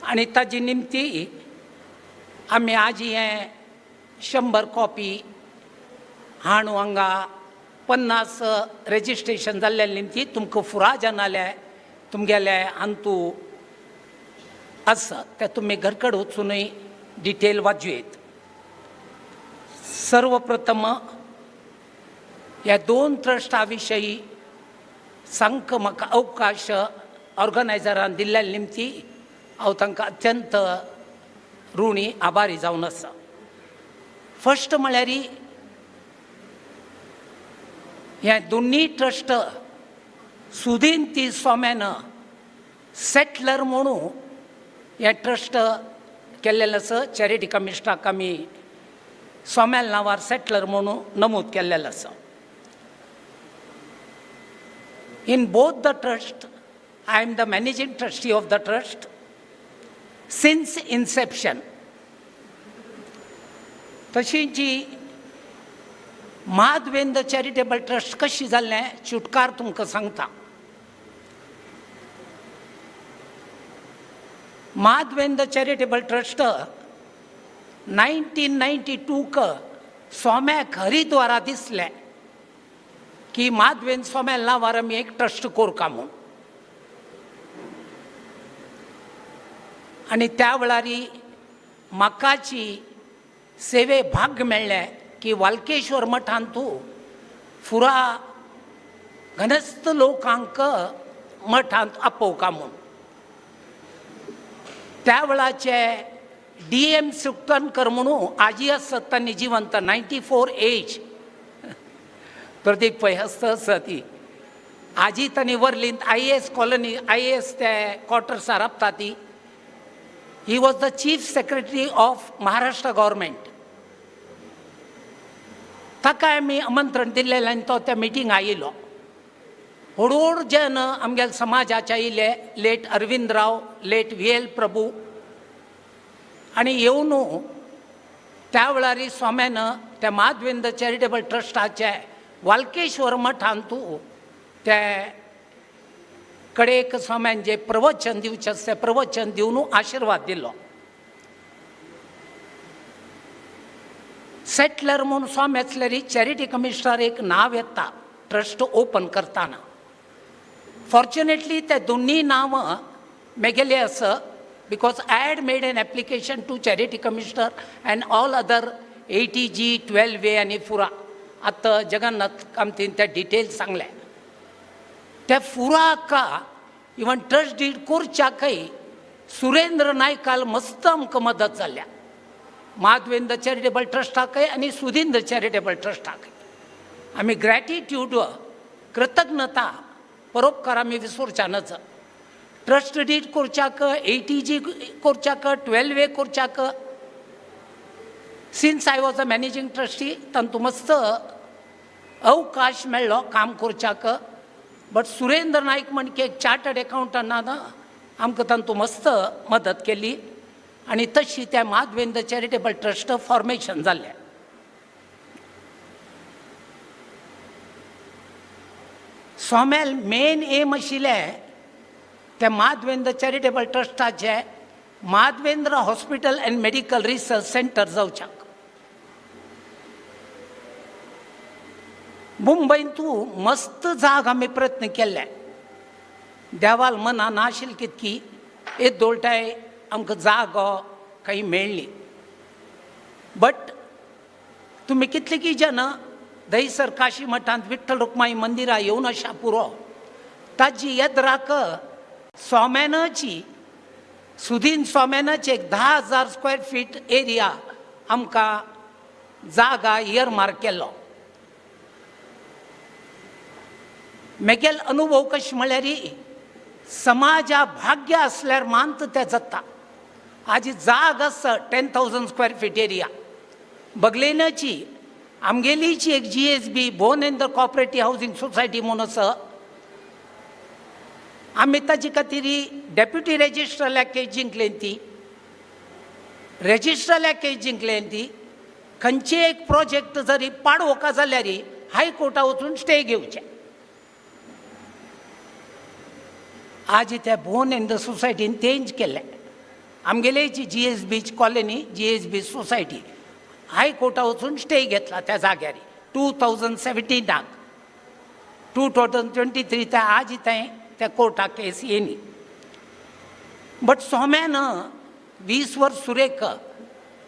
आनी ताजे निमती आमी आज हें 100 कॉपी हाडून हांगा 50 रेजिस्ट्रेशन जाल्ल्या निमती तुमकां फुराज जाणाले तुमगेले अंतू आसा ते तुमी घरकड वचूनय डिटेल वाजयेत. सर्वप्रथम ह्या 2 ट्रस्टा विशयी सांगक म्हाका अवकाश ऑर्गनायझरान दिल्ल्या निमती हांव तांकां अत्यंत ऋणी आभारी जावन आसा. फर्स्ट म्हळ्यार ह्या दोन्ही ट्रस्ट सुधींती स्वाम्यान सेटलर म्हणून हे ट्रस्ट केल्लेलो आसा. चॅरिटी कमिशनाक आमी स्वाम्याल नांवार सेटलर म्हणून नमूद केल्लेलो आसा. In both the trust I am the managing trustee of the trust since Inception. तशी जी माधवेंद्र चॅरिटेबल ट्रस्ट कशी जाल्लें चुटकार तुमकां सांगता. माधवेंद्र चॅरिटेबल ट्रस्ट 1992 स्वाम्याक हरिद्वारा दिसलें की माधवेंद्र स्वाम्याल नांवार आमी एक ट्रस्ट करता म्हूण. आनी त्या वेळारी म्हाकाची सेवे भाग्य मेळ्ळें की वाल्केश्वर मठांतू फुरा घनस्थ लोकांक मठांत आपोवका म्हूण. त्या वेळाचे DM सुक्तनकर म्हणून आजी आसत तांणी जिवंत 94 एज प्रदीप पै आसता ती आजी तांणी वर्लींत IAS कॉलनी IAS ते क्वॉर्टर्सार राबता ती. He was the chief secretary of Maharashtra government. ताका आमी आमंत्रण दिल्लें आनी तो त्या मिटींग आयिल्लो. हळूहळू जन आमगेल्या समाजाचे आयिल्ले लेट अरविंद राव लेट VL प्रभू आनी येवन त्या वेळार स्वाम्यान त्या माधवेंद्र चॅरिटेबल ट्रस्टाचे वाल्केश्वर मठांतू ते कडेक स्वाम्यान जे प्रवचन दिवचें आसता प्रवचन दिवन आशिर्वाद दिलो. सेटलर म्हणून स्वामी असल्यारी चॅरिटी कमिशनर एक नाव येता ट्रस्ट ओपन करताना. फॉर्च्युनेटली ते दोन्ही नांवां मेगेले आसा because I had made an application to Charity Commissioner and all other 80G 12A आनी फुरा आतां जगन्नाथ कामतीन त्या डिटेल्स सांगल्या त्या फुराका इवन ट्रस्ट डीड करच्याकय सुरेंद्र नायकाल मस्त आमकां मदत जाल्या माधवेंद्र चॅरिटेबल ट्रस्टाकय आनी सुधींद्र चॅरिटेबल ट्रस्टाकय आमी ग्रॅटिट्यूड कृतज्ञता परोपकार आमी विसरच्या नज ट्रस्ट डीड करच्याक 80G करच्याक 12A करच्याक since I was a managing trustee तांतू मस्त अवकाश मेळ्ळो काम करच्याक बट सुरेंद्र नायक म्हणके एक चार्टर्ड अकावंटंटान आमकां तांतू मस्त मदत केली आनी तशी त्या माधवेंद्र चॅरिटेबल ट्रस्ट फॉर्मेशन जाल्लें सोमेल मेन एम आशिल्लें त्या माधवेंद्र चॅरिटेबल ट्रस्टाचे Madhavendra hospital and medical research centre जावच्याक मुंबईन तूं मस्त जाग आमी प्रयत्न केल्ले देवाल मना नाशिल्ली कितकी एक दोळटाय आमकां जागो काही मेळ्ळी बट तुमी कितले की जन दहिसर काशी मठांत विठ्ठल रुक्माई मंदिरा येवन आसा पुरो ताजी येद्राक सोमेनाची सुधीन सोमेनाची एक 10,000 स्क्वेअर फीट एरिया आमकां जागा इयरमार्क केल्लो मेगेल अनुभव कशें म्हळ्यार समाजा भाग्य असल्यार मानत तें जाता हाजी जाग आसा 10,000 स्क्वेअर फीट एरिया बगलेनाची आमगेलीची एक GSB भुवनेंद्र कॉपरेटिव्ह हावसिंग सोसायटी म्हणून आसा आमी ताजे खातीर डेप्युटी रजिस्ट्राराक केस जिंकले ती रजिस्ट्राराक केस जिंकले ती खंयचे एक प्रोजेक्ट जरी पाडवोका जाल्यार हायकोर्टा वचून स्टे घेवचे आज त्या भुवनेंद्र सोसायटीन चेंज केले आमगेलेची GSB कॉलनी GSB सोसायटी हायकोर्टा वचून स्टे घेतला त्या जाग्यार 2017 2023 ते आज थंय त्या कोर्टाक केस येयली बट सोम्यान 20 वर्स सुरेख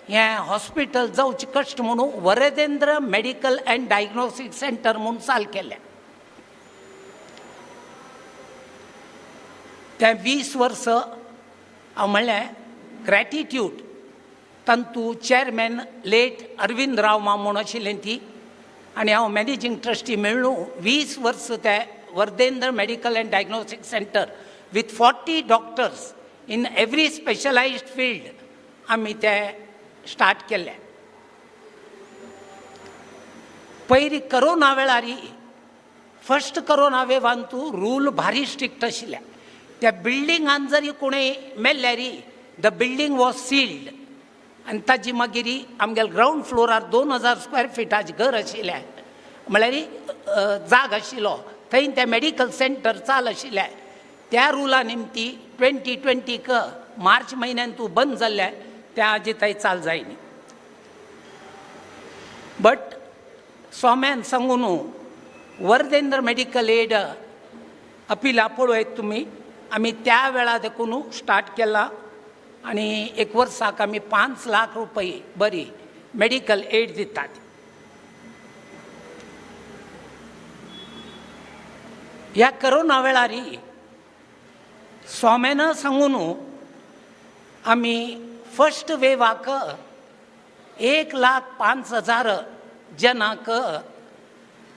हें हॉस्पिटल जावचें कश्ट म्हणून वरदेंद्र मेडिकल एंड डायग्नोस्टीक सेंटर म्हणून चाल केलें त्या 20 वर्स हांव म्हणलें ग्रॅटिट्यूड तंतू चेअरमॅन लेट अरविंद राव मामोण आशिल्लीं ती आनी हांव मॅनेजिंग ट्रस्टी मेळ्ळूं 20 वर्स त्या Varadendra medical and diagnostic centre with 40 doctors in every specialised field आमी ते स्टार्ट केल्ले पयलीं करोना वेळार फर्स्ट करोना वेवान तूं रूल भारी स्ट्रिक्ट आशिल्ले त्या बिल्डिंगान जरी कोणें मेल्ल्यार द बिल्डींग वॉज सील्ड आनी ताजी मागीर आमगेल्या ग्रावंड फ्लोरार 2000 स्क्वेअर फिटाचें घर आशिल्लें म्हळ्यार जाग आशिल्लो थंय तें मेडिकल सेंटर चाल आशिल्लें त्या रुला निमती 2020 मार्च म्हयन्यान तूं बंद जाल्लें त्या हाजी थंय चाल जायनी बट सोम्यान सांगून वरदेंद्र मेडिकल एड अपिला पळयत तुमी आमी त्या वेळा देखून स्टार्ट केला आनी एक वर्साक आमी 5 लाख रुपये बरी मेडिकल एड दितात ह्या करोना वेळार सोम्यान सांगून आमी फर्स्ट वेवाक 1,05,000 जनाक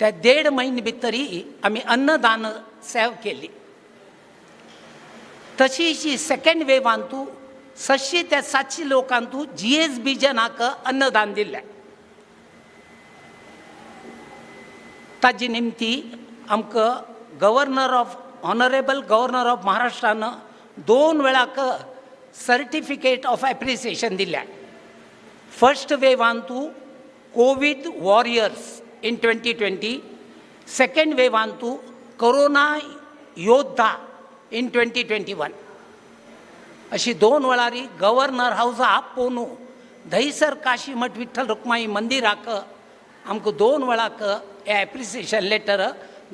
त्या 1.5 म्हयने भितर आमी अन्नदान सेव केली तशीच सेकंड वेवान तूं 600 ते 700 लोकांक तूं GSB जनाक अन्नदान दिल्लें ताजे निमती आमकां ऑनरेबल गव्हर्नर ऑफ महाराष्ट्रान 2 वेळाक सर्टिफिकेट ऑफ एप्रिसिएशन दिल्या फर्स्ट वेवान तूं Covid warriors in 2020 second Viviana तूं कोरोना योद्धा इन 2021 अशी 2 वेळार गव्हर्नर हावसा आपोवन दहिसर काशी मठ विठ्ठल रुक्माई मंदिराक आमकां 2 वेळाक हे एप्रिसिएशन लेटर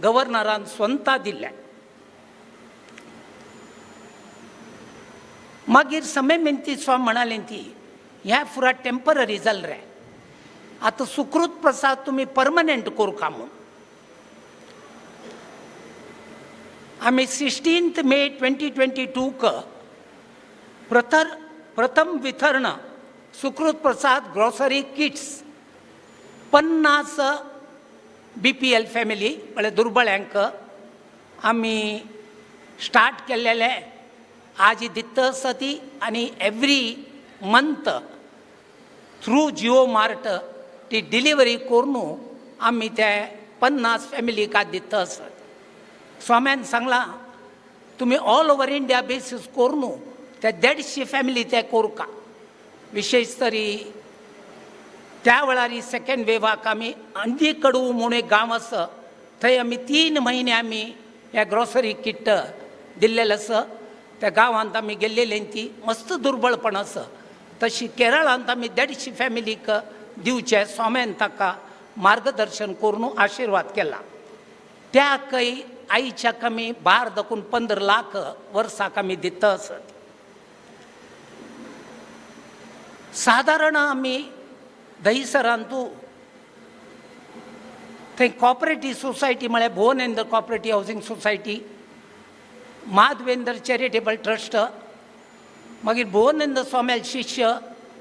गव्हर्नरान स्वता दिल्लें मागीर समय मिनती स्वामी म्हणालें ती ह्या फुरा टेम्पररी जाल रे आता सुकृत प्रसाद तुम्ही परमनंट करू का म्हणून आम्ही 16 मे 2022 प्रथम वितरण सुकृत प्रसाद ग्रॉसरी किट्स 50 BPL फॅमिली म्हणजे दुर्बळ्यांक आम्ही स्टार्ट केलेले आज दित सती आणि every month through Jio mart ती डिलिव्हरी करून आम्ही त्या 50 फॅमिलीका दित असत स्वाम्यान सांगला तुम्ही ऑल ओव्हर इंडिया बेसीस करून त्या 150 फॅमिली ते करू का विशेष तरी त्या वेळारी सेकंड वेवाक आम्ही अंदी कडू म्हणून एक गाव असं थंय आम्ही 3 महिने आम्ही ह्या ग्रॉसरी किट दिल्लेलं असं त्या गावांत आम्ही गेल्लेली ती मस्त दुर्बळपण असं तशी केरळांत आम्ही 150 फॅमिलीक दिवचे स्वाम्यान ताका मार्गदर्शन करून आशीर्वाद केला त्या काही आईच्या कमी 12 लाख वर्साक आम्ही दित असत साधारण आम्ही दहिसरांतू थंय कॉपरेटिव्ह सोसायटी म्हळ्यार Bhuvanendra cooperative housing society Madhavendra charitable trust मागीर भुवनेंद्र स्वाम्याल शिष्य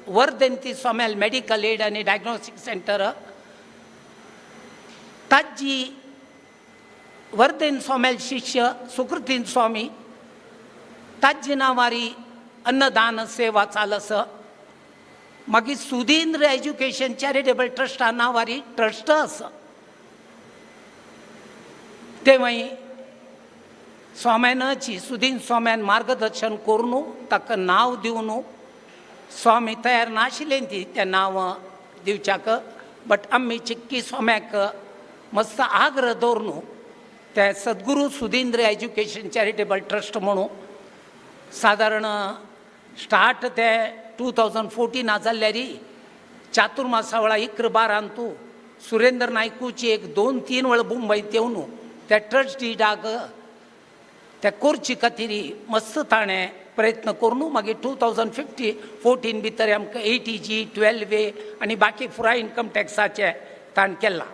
वर्धंती स्वाम्याल मेडिकल एड आनी डायग्नोस्टीक सेंटर ताजी वर्धेन स्वाम्याल शिष्य सुकृतीन स्वामी ताजी नांवारी अन्नदान सेवा चालस मागीर सुधींद्र एज्युकेशन चॅरिटेबल ट्रस्टा नांवारी ट्रस्ट आसा ते मागीर स्वाम्यानाची सुधीन स्वाम्यान मार्गदर्शन करून ताका नांव दिवन स्वामी तयार नाशिल्ले ती तें नांव दिवच्याक बट आमी चिक्की स्वाम्याक मस्त आग्रह दवरून ते सद्गुरू सुधींद्र एज्युकेशन चॅरिटेबल ट्रस्ट म्हणून साधारण स्टार्ट ते 2014 जाल्ल्यार चातुर्मासा वेळा 11-12 सुरेंद्र नायकूची एक 2-3 वेळा मुंबईत येवन त्या ट्रस्ट डिडाक त्या करचे खातीर मस्त ताणें प्रयत्न करून मागीर 2014 भितर आमकां 80G 12A आनी बाकी फुराय इन्कम टॅक्साचे ताण केला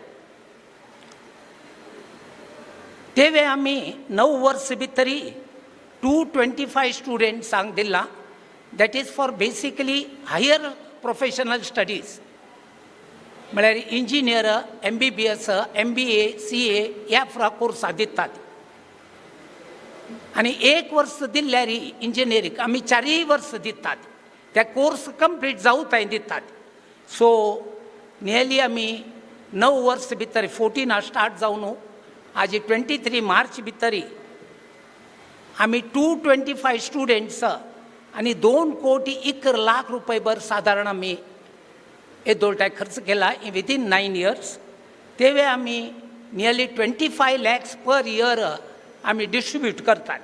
तेवे आमी 9 वर्स भितरी 225 स्टुडंट्सांक दिला that is for basically higher professional studies म्हळ्यार इंजिनियर MBBS MBA CA ह्या कोर्सां दितात आनी 1 वर्स दिल्ल्यार इंजिनियरींग आमी 4 वर्स दितात ते कोर्स कंप्लीट जावताय दितात सो नियरली आमी 9 वर्स भितर 14 स्टार्ट जावन आज 23 मार्च भितरी आमी 225 स्टुडंट्स आनी 2,01 लाख रुपये भर साधारण आमी एदोळटाय खर्च केला विदीन 9 इयर्स तेवे आमी नियरली 25 lakhs पर इयर आमी डिस्ट्रीब्यूट करतात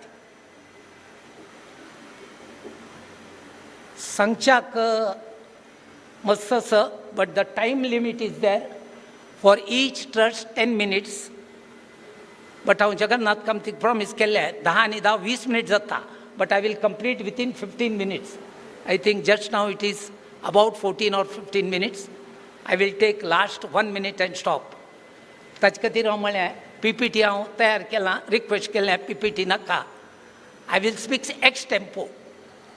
सांगच्याक मस्त आसा but the time limit is there for each trust 10 minutes but हांव जगन्नाथ कामतीक प्रॉमीस केल्ले 10 आनी 10 20 मिनिट जाता but I will complete within 15 minutes I think just now it is about 14 or 15 minutes I will take last 1 minute and stop ताचे खातीर हांव म्हळें PPT हांव तयार केलां रिक्वेस्ट केलें PPT नाका I will speak extempore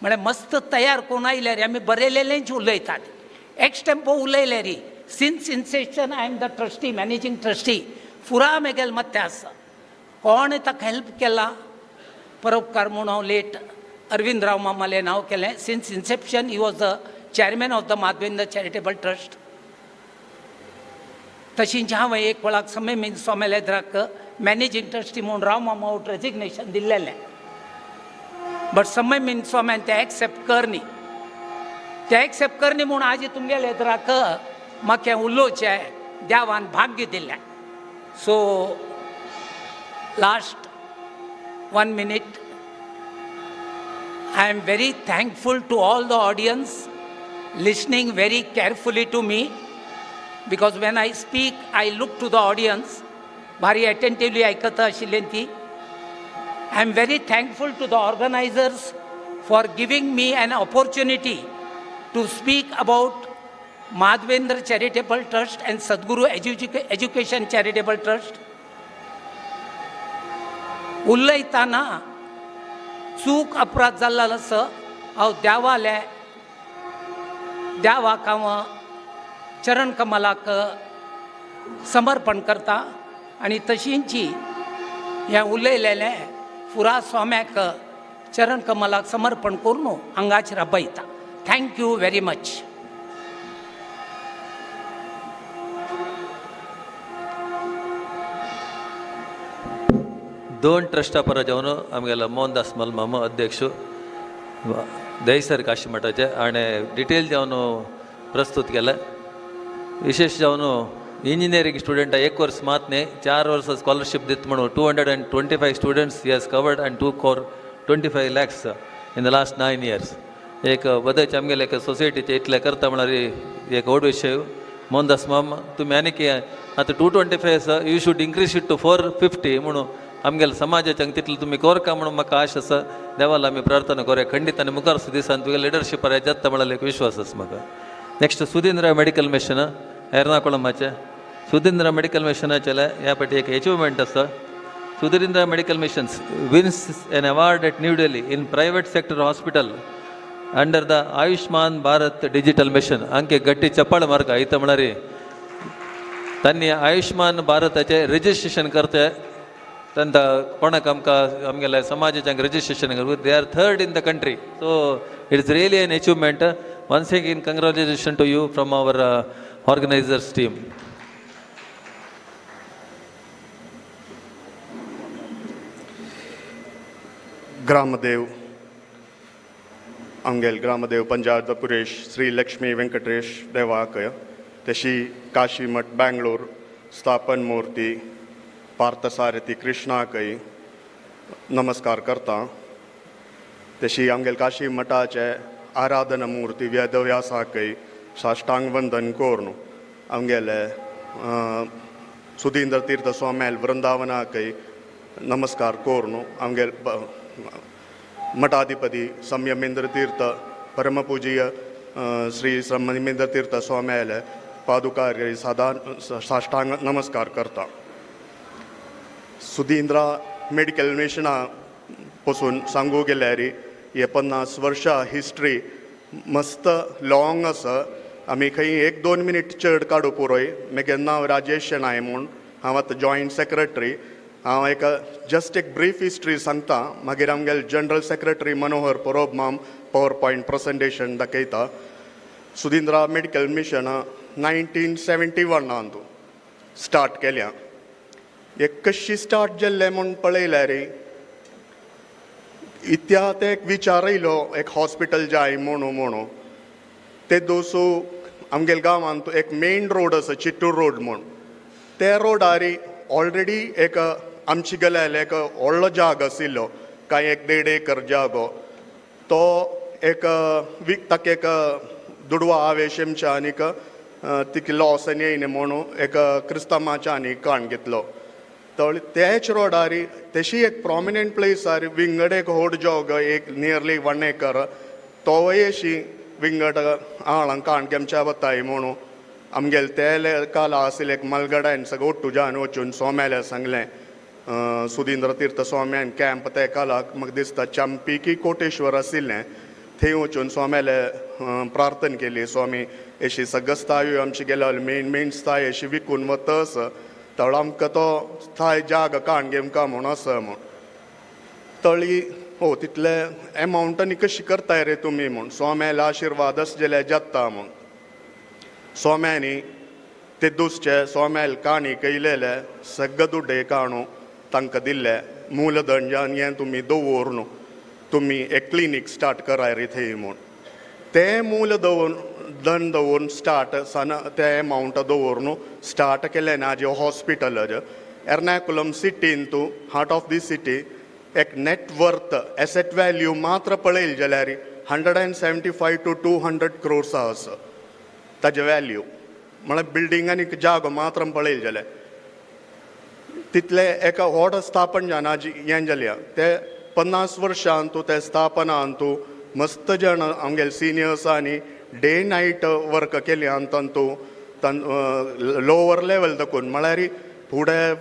म्हळ्यार मस्त तयार करून आयल्यार आमी बरयलेलेंच उलयतात एक्स टेम्पो उलयल्यार since inception I am the trustee managing trustee फुरा मेगेल मत्ते आसा कोण ताका हेल्प केला परोपकार म्हणून हांव लेट अरविंद राव मामालें नांव केलें since Inception he was the chairman of the Madhavendra charitable trust तशींच हांव एक वेळाक समय स्वाम्या लेद्राक मॅनेजिंग ट्रस्टी म्हणून राव मामा आउट रेजिग्नेशन दिल्लेलें बट समय स्वाम्यान तें एक्सेप्ट करनी ते एक्सेप्ट करनी म्हणून आज तुमगे लेद्राक म्हाका उलोवचें देवान भाग्य दिलें so last 1 minute I am very thankful to all the audience listening very carefully to me because when I speak I look to the audience very attentively aikata ashillen ती I am very thankful to the organizers for giving me an opportunity to speak about Madhavendra charitable trust and Sadhguru education charitable trust उलयतना चूक अपराध जाल्लो आसा हांव देवाक हांव चरण कमलाक समर्पण करता आनी तशींची हें उलयलेलें फुरा स्वाम्याक चरण कमलाक समर्पण करून हांगाचेर आपयता. Thank you very much. दोन ट्रस्टा पर जावन आमगेलो मोहनदास मलमाम अध्यक्ष दहिसर काशी मठाचे आणि डिटेल जावन प्रस्तुत केलं. विशेष जावन इंजिनियरिंग स्टुडंटा 1 वर्स मात न्ही 4 वर्स स्कॉलरशिप दित म्हणून 225 students he has covered and 25 lakhs in the last 9 years. एक बदच आमगेले एक सोसायटीचे इतले करता म्हळ्यार एक व्हड विशय. मोहनदास माम तुम्ही आनी की आतां 225 आसा you should increase it to 450 म्हणून आमगेल्या समाजाच्या तितलें तुमी कोरका म्हणून म्हाका आश आसा. देवाला आमी प्रार्थना करूया खंडीत आनी मुखार दिसान तुगे लिडरशिपार येता म्हळ्यार एक विश्वास आसा म्हाका. नेक्स्ट सुधींद्र मेडिकल मिशन एर्नाकुळमाचे सुधींद्र मेडिकल मिशनाचे ह्या फाटी एक अचिवमेंट आसा. Sudhindra medical missions wins an award at New Delhi in private sector hospital under the Ayushman Bharat digital mission. हांकां गट्टी चप्पाळ मारका इथं म्हळ्यार तांणी आयुष्मान भारताचे रजिस्ट्रेशन करते तेन्ना कोणाक आमकां आमगेल्या समाजाच्या रजिस्ट्रेशन करता. They are 3rd in the country. So it is really an achievement. Once again congratulation to you from our organisers team. ग्रामदेव आमगेल ग्रामदेव पंजाबपुरेश श्री लक्ष्मी वेंकटेश देवाक तशी काशी मठ बेंगलोर स्थापन मूर्ती पार्थसारथी कृष्णाकय नमस्कार करता. तशी आमगेल काशी मठाचे आराधना मूर्ती वेदव्यासाकय साष्टांग वंदन करून आमगेले सुधींद्र तीर्थ स्वामेल वृंदावनाकय नमस्कार करून आमगेल मठाधिपती संयमेंद्र तीर्थ परमपूजीय श्री संयमेंद्र तीर्थ स्वामेल पादुकार सदा साष्टांग नमस्कार करता. सुधींद्रा मेडिकल मिशना पासून सांगू गेल्यार हे 50 वर्सां हिस्ट्री मस्त लॉंग आसा. आमी खंय 1-2 मिनीट चड काडू पुरोय. म्हजें नांव राजेश शेणाय म्हूण हांव आतां जॉयंट सेक्रेटरी. हांव एक जस्ट एक ब्रीफ हिस्ट्री सांगता. मागीर आमगेले जनरल सेक्रेटरी मनोहर परोब माम पावर पॉयंट प्रेजेंटेशन दाखयता. सुधींद्रा मेडिकल मिशन 1971 स्टार्ट केल्या. एक कशी स्टार्ट जाल्लें म्हूण पळयल्यार इत्यात एक विचार येयलो एक हॉस्पिटल जाय म्हणून. ते दोसू आमगेल्या गांवांत एक मेन रोड आसा चित्तूर रोड म्हूण. त्या रोडार ऑलरेडी एक आमची गेल्याले एक व्हडलो जाग आशिल्लो कांय 1.5 एकर जागो. तो एक ताका एक दुडवा आवेशमच्या आनीक तिका लॉस येयना म्हणून एक क्रिस्तांवाच्या आनी काण घेतलो. त्याच रोडार तशी एक प्रॉमिनंट प्लेसार विंगड एक व्हड जॉग एक नियरली 1 एकर तोवय अशी विंगड आळांक काण घेवच्या वताय म्हणून आमगेले ते काला आशिल्ले एक मलगड्यान सगळें ओट्टुजान वचून सोम्याले सांगलें सुधींद्र तीर्थ स्वाम्यान कॅम्प ते कालाक म्हाका दिसता चांपी की कोटेश्वर आशिल्लें. थंय वचून स्वाम्याले प्रार्थना केली. स्वामी अशी सगळं स्थाय आमची गेल्या मेन स्थाय अशी विकून वतस तळ आमकां तो स्थाय जाग काण घेवंका म्हूण आसा म्हूण. तळी हो तितले एमावंटांनी कशी करताय रे तुमी म्हूण. स्वाम्याले आशिर्वाद आसा जाल्यार जाता म्हूण. स्वाम्यांनी ते दुसचे स्वाम्याल काणी केलेले सगळे दुड्डे काणू तांकां दिल्ले. मूलधन हें तुमी दवरून तुमी एक क्लिनीक स्टार्ट कराय रे थंय म्हूण. ते धन दवरून स्टार्ट ते एमावंट दवरून स्टार्ट केलें ना जे हॉस्पिटल एर्नाकुलम सिटीन तूं हार्ट ऑफ दी सिटी एक नेटवर्थ एसेट वॅल्यू मात्र पळयल जाल्यार 175 to 200 crores आसा ताजे वॅल्यू. म्हळ्यार बिल्डिंगांनी जागो मात्र पळयल जाल्यार तितले एका व्हड स्थापन जाना हें जाल्या. ते 50 वर्सां तूं ते स्थापनान तूं मस्त जाण आमगेले सिनियर्स आनी डे नाईट वर्क केली आनी तांतू लोवर लेवल देखून म्हळ्यार फुडें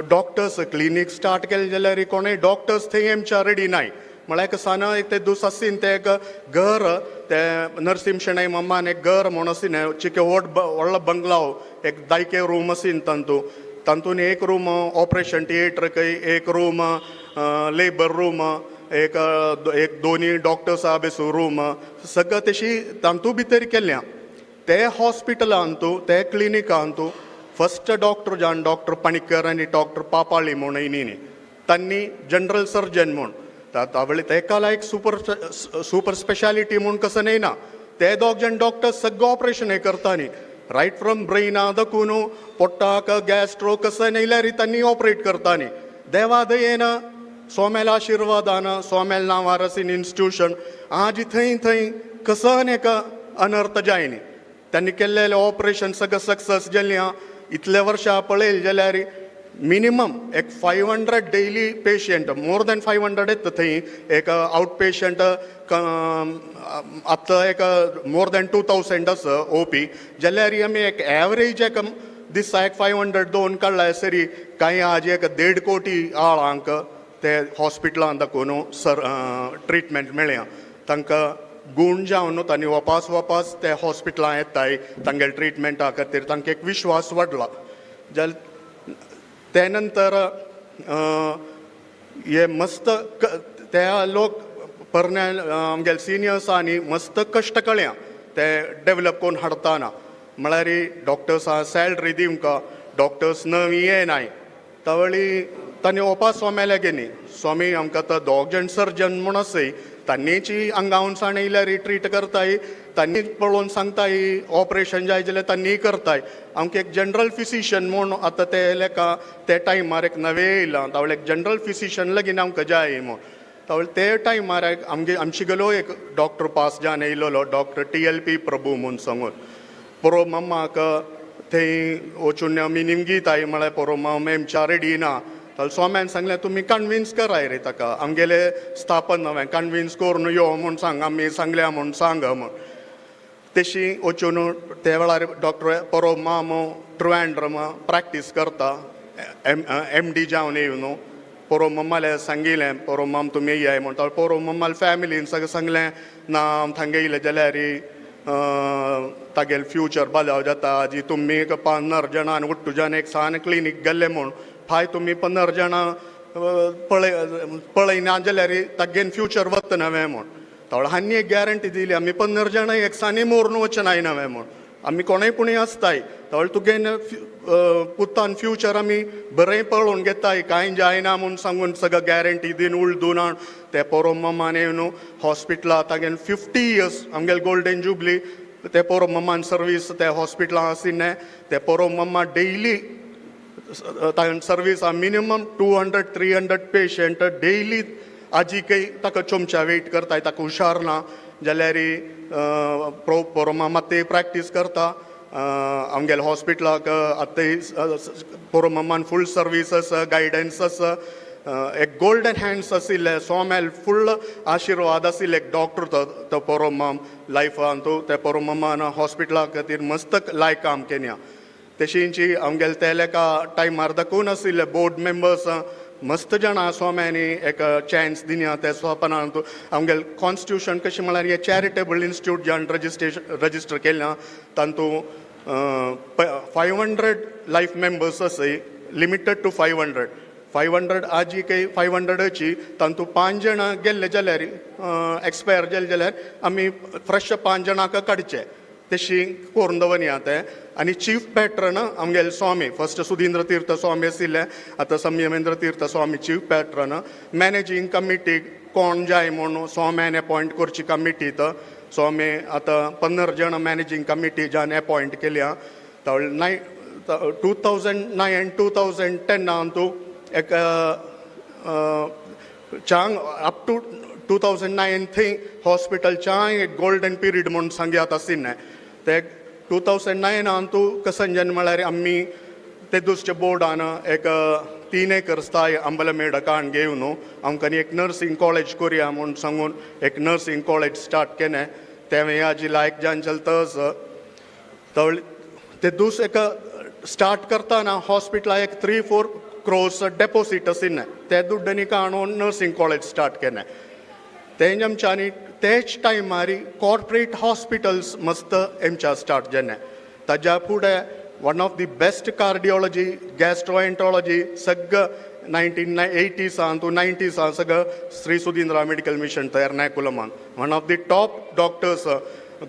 डॉक्टर्स क्लिनीक स्टार्ट केलें जाल्यार कोणूय डॉक्टर्स थंय आमच्या रेडी नाय म्हळ्यार एक सान एक ते दीस आसीन ते एक घर ते नरसिंह शेणै मम्मान एक घर म्हूण आसीन चिके व्हडलो बंगलाव एक 10 रूम आसीन तातूंत एक रूम ऑपरेशन थिएटर एक रूम लेबर रूम एक दोनी डॉक्टर्स आहा बेसू रूम सगळं तशी तातूंत भितर केल्या ते हॉस्पिटलांतू ते क्लिनिकांतू फर्स्ट डॉक्टर जावन डॉक्टर पणिकर आनी डॉक्टर पापाळी म्हूण येयनी तांणी जनरल सर्जन म्हूण तावळे तेका लायक सुपर स्पेशालिटी म्हूण कसं न्हयना ते दोग जण डॉक्टर्स सगळं ऑपरेशन हे करता न्ही रायट फ्रॉम ब्रेना देखून पोट्टाक गॅस्ट्रो कसं न्हयल्यार तांणी ऑपरेट करता न्ही देवा दयेन सोमेल आशिर्वादान सोमेल नांवार आसीन इन्स्टिट्यूशन आज थंय कसं एक अनर्थ जायनी त्यांनी केल्लेलें ऑपरेशन सगळं सक्सेस जाल्लें आहा इतले वर्सां पळयलें जाल्यार मिनिमम एक 500 डेली पेशंट मोर दॅन 500 येता थंय एक आउट पेशंट आतां एक मोर दॅन 2000 आसा ओपी जाल्यार आमी एक एवरेज एक दिसा एक 500 दोन काडल्यार सरी कांय आज एक 1.5 कोटी आळांक ते हॉस्पिटलांत दाखोवन ट्रिटमेंट मेळ्ळ्या तांकां गूण जावन तांणी वापस ते हॉस्पिटलां येताय तांगेले ट्रिटमेंटा खातीर तांकां एक विश्वास वाडला ते नंतर हे मस्त त्या लोक परण्या आमगेले सिनियर्सांनी मस्त कश्ट कळ्या ते डेवलप करून हाडटाना म्हळ्यार डॉक्टर्सां सॅलरी दिवंक डॉक्टर्स नवी येनाय तावळी तांणी वापस स्वाम्याले गेली स्वामी आमकां आतां दोग जण सर्जन म्हूण आसय तांणीची अंगावन साण येयल्यार ट्रीट करताय तांणी पळोवन सांगताय ऑपरेशन जाय जाल्यार तांणी करताय आमकां एक जनरल फिजिशियन म्हूण आतां ते लेका ते टायमार एक नवे येयलां तावळे एक जनरल फिजिशियन लगीन आमकां जाय म्हूण तावळे ते टायमार आमची गेलो एक डॉक्टर पास जावन येयलोलो डॉक्टर TLP प्रभू म्हूण सांगून पोरो मम्माक थंय वचून आमी निमगीताय म्हळ्यार पोरो मम्मा आमच्या रेडी ना ताल स्वाम्यान सांगलें तुमी कन्विन्स कराय रे ताका आमगेले स्थापन हांवें कन्विन्स करून यो म्हूण सांग आमी सांगल्या म्हूण सांग म्हूण तशी वचून ते वेळार डॉक्टर पोरो मामो ट्रुवेंड्रम प्रॅक्टीस करता MD जावन येवन पोरो मम्माले सांगिल्लें पोरो माम तुमी येयाय म्हूण तावळे पोरो मम्माल फॅमिलीन सगळें सांगलें ना थंगे येयलें जाल्यार तागेले फ्युचर बालाव जाता जी तुमी 15 जाणां आनी उट्टू जावन एक सान क्लिनीक गेल्ले म्हूण फाय तुमी 15 जाणां पळयना जाल्यार तागेन फ्युचर वता नवें म्हूण तावळे हांणी एक गॅरंटी दिली आमी 15 जाणां एक सानी मोरून वचनाय नवें म्हूण आमी कोणूय पुणी आसताय तावळे तुगेन पुतान फ्युचर आमी बरें पळोवन घेताय कांय जायना म्हूण सांगून सगळं गॅरंटी दिन उलदून हाड ते पोरो मम्मान येवन हॉस्पिटलां तागेन 50 इयर्स आमगेले गोल्डन जुबली ते पोरो मम्मान सर्वीस ते हॉस्पिटलां आशिल्लें ते पोरो मम्मा daily service minimum 200-300 patient daily आजीकय ताका चोमच्या वेट करताय ताका हुशार ना जाल्यार पोरो मम्मा ते प्रॅक्टीस करता आमगेले हॉस्पिटलाक आतां पोरो मम्मान फूल सर्वीस आसा गायडन्स आसा एक गोल्डन हँड्स आशिल्ले सोमेल फूल आशिर्वाद आशिल्ले एक डॉक्टर तो पोरो मम लायफान ते पोरो मम्मान हॉस्पिटला खातीर मस्त लायक काम केल्या तशींची आमगेले ते लेका टायमार दाखोवन आशिल्ले बोर्ड मेंबर्स मस्त जाणां सोम्यांनी एक चान्स दिल्या ते स्वपनान आमगेले कॉन्स्टिट्यूशन कशें म्हळ्यार हे चॅरिटेबल इन्स्टिट्यूट जावन रजिस्टर केल्या तातूं 500 लायफ मेंबर्स आसाय लिमिटेड टू 500 आजी काही 500ची तातूंत 5 जाणां गेल्ले जाल्यार एक्सपायर जाले जाल्यार आमी फ्रेश 5 जाणांक काडचे तशी करून दवरया ते आनी चीफ पॅट्रन आमगेले स्वामी फर्स्ट सुधींद्र तीर्थ स्वामी आशिल्ले आतां संयमेंद्र तीर्थ स्वामी चीफ पॅट्रन मॅनेजींग कमिटी कोण जाय म्हूण स्वाम्यान अपॉयंट करची कमिटी स्वामी आतां 15 जाणां मॅनेजींग कमिटी जावन अपॉयंट केल्या तावळे 2009 आनी 2010 हातूंत एक चांग अप टू 2009 थंय हॉस्पिटलच्या एक गोल्डन पिरियड म्हणून सांगयात आशिल्लें ते 2009 हातूंत कसंजन म्हळ्यार आमी ते दुसरे बोर्डान एक 3 एकर्स ताय अंबलमेडकान घेवन आमकां एक नर्सिंग कॉलेज करुया म्हूण सांगून एक नर्सिंग कॉलेज स्टार्ट केलें तेवें आजी लायक जावन चलतस तवळ ते दूस एक स्टार्ट करतना हॉस्पिटला एक 3-4 crores डेपोसीट असिन्ने ते दुड्डनी काणून नर्सिंग कॉलेज स्टार्ट केन्ने तेंच आमच्यांनी तेच टायमारी कॉर्पोरेट हॉस्पिटल्स मस्त आमच्या स्टार्ट जाल्ले ताज्या फुडें one of the best cardiology gastroenterology सगळं 1980s to 90s सगळं श्री सुधींद्रा मेडिकल मिशन तयार एर्नाकुलमान one of the top doctors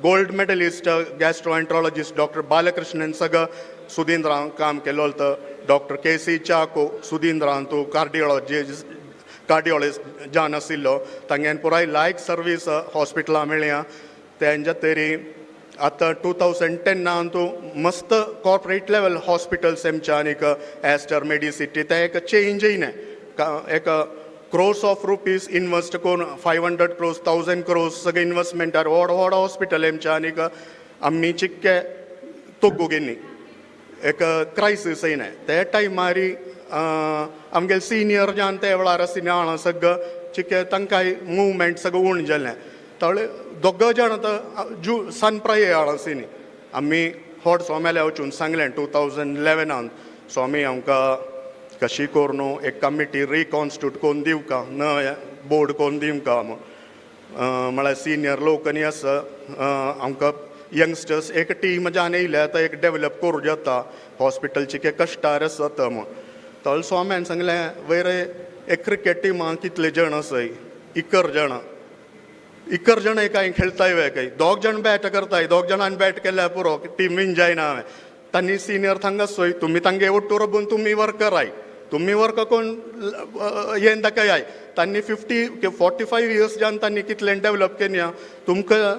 gold medallist gastroenterologist doctor Balakrishnan सगळं सुधींद्रान काम केलं होतं डॉक्टर KC चाको सुधींद्रान तूं कार्डिओलॉजिस्ट जावन आशिल्लो तांगेन पुराय लायक सर्वीस हॉस्पिटलां मेळ्ळ्या तेंच्या तरी आतां 2010 तूं मस्त कॉर्पोरेट लेवल हॉस्पिटल्स आमच्या आनीक एस्टर मेडिसिटी ते एक चेंज येयलें एक crores of rupees इन्वेस्ट करून 500 crores 1000 crores सगळे इन्वेस्टमेंटार व्हड व्हड हॉस्पिटल आमच्या आनीक आमी चिक्के तोग्गू गेल्लीं एक क्रायसीस येयलें ते टायमारी आमगे सिनियर जावन ते वेळार आशिल्ले सगळं चिक्के तांकांय मुवमेंट सगळें उण जालें तावळे दोग जाण आतां सन प्राये आशिल्लीं आमी व्हड स्वाम्याले वचून सांगलें 2011 स्वामी आमकां कशी करून एक कमिटी रिकॉन्स्टिट्यूट करून दिवका नवे बोर्ड करून दिवका म्हळ्यार सिनियर लोकांनी आसा आमकां यंगस्टर्स एक टीम जावन येयले आतां एक डेवलप करूं जाता हॉस्पिटलचे के कश्टार आसा म्हूण तळ स्वाम्यान सांगलें वयर एक क्रिकेट टिमां कितले जाण आसाय 11 जाण एकाय खेळटाय वेकाय 2 जाण बॅट करताय 2 जाणांनी बॅट केल्यार पुरो टीम विन जायना हांवें तांणी सिनियर थांगा सोय तुमी तांगे ओट्टू रबून तुमी वर्कर आय तुमी वर्क कोण येन दाखयाय तांणी 45 इयर्स जावन तांणी कितलें डेवलप केल्या तुमकां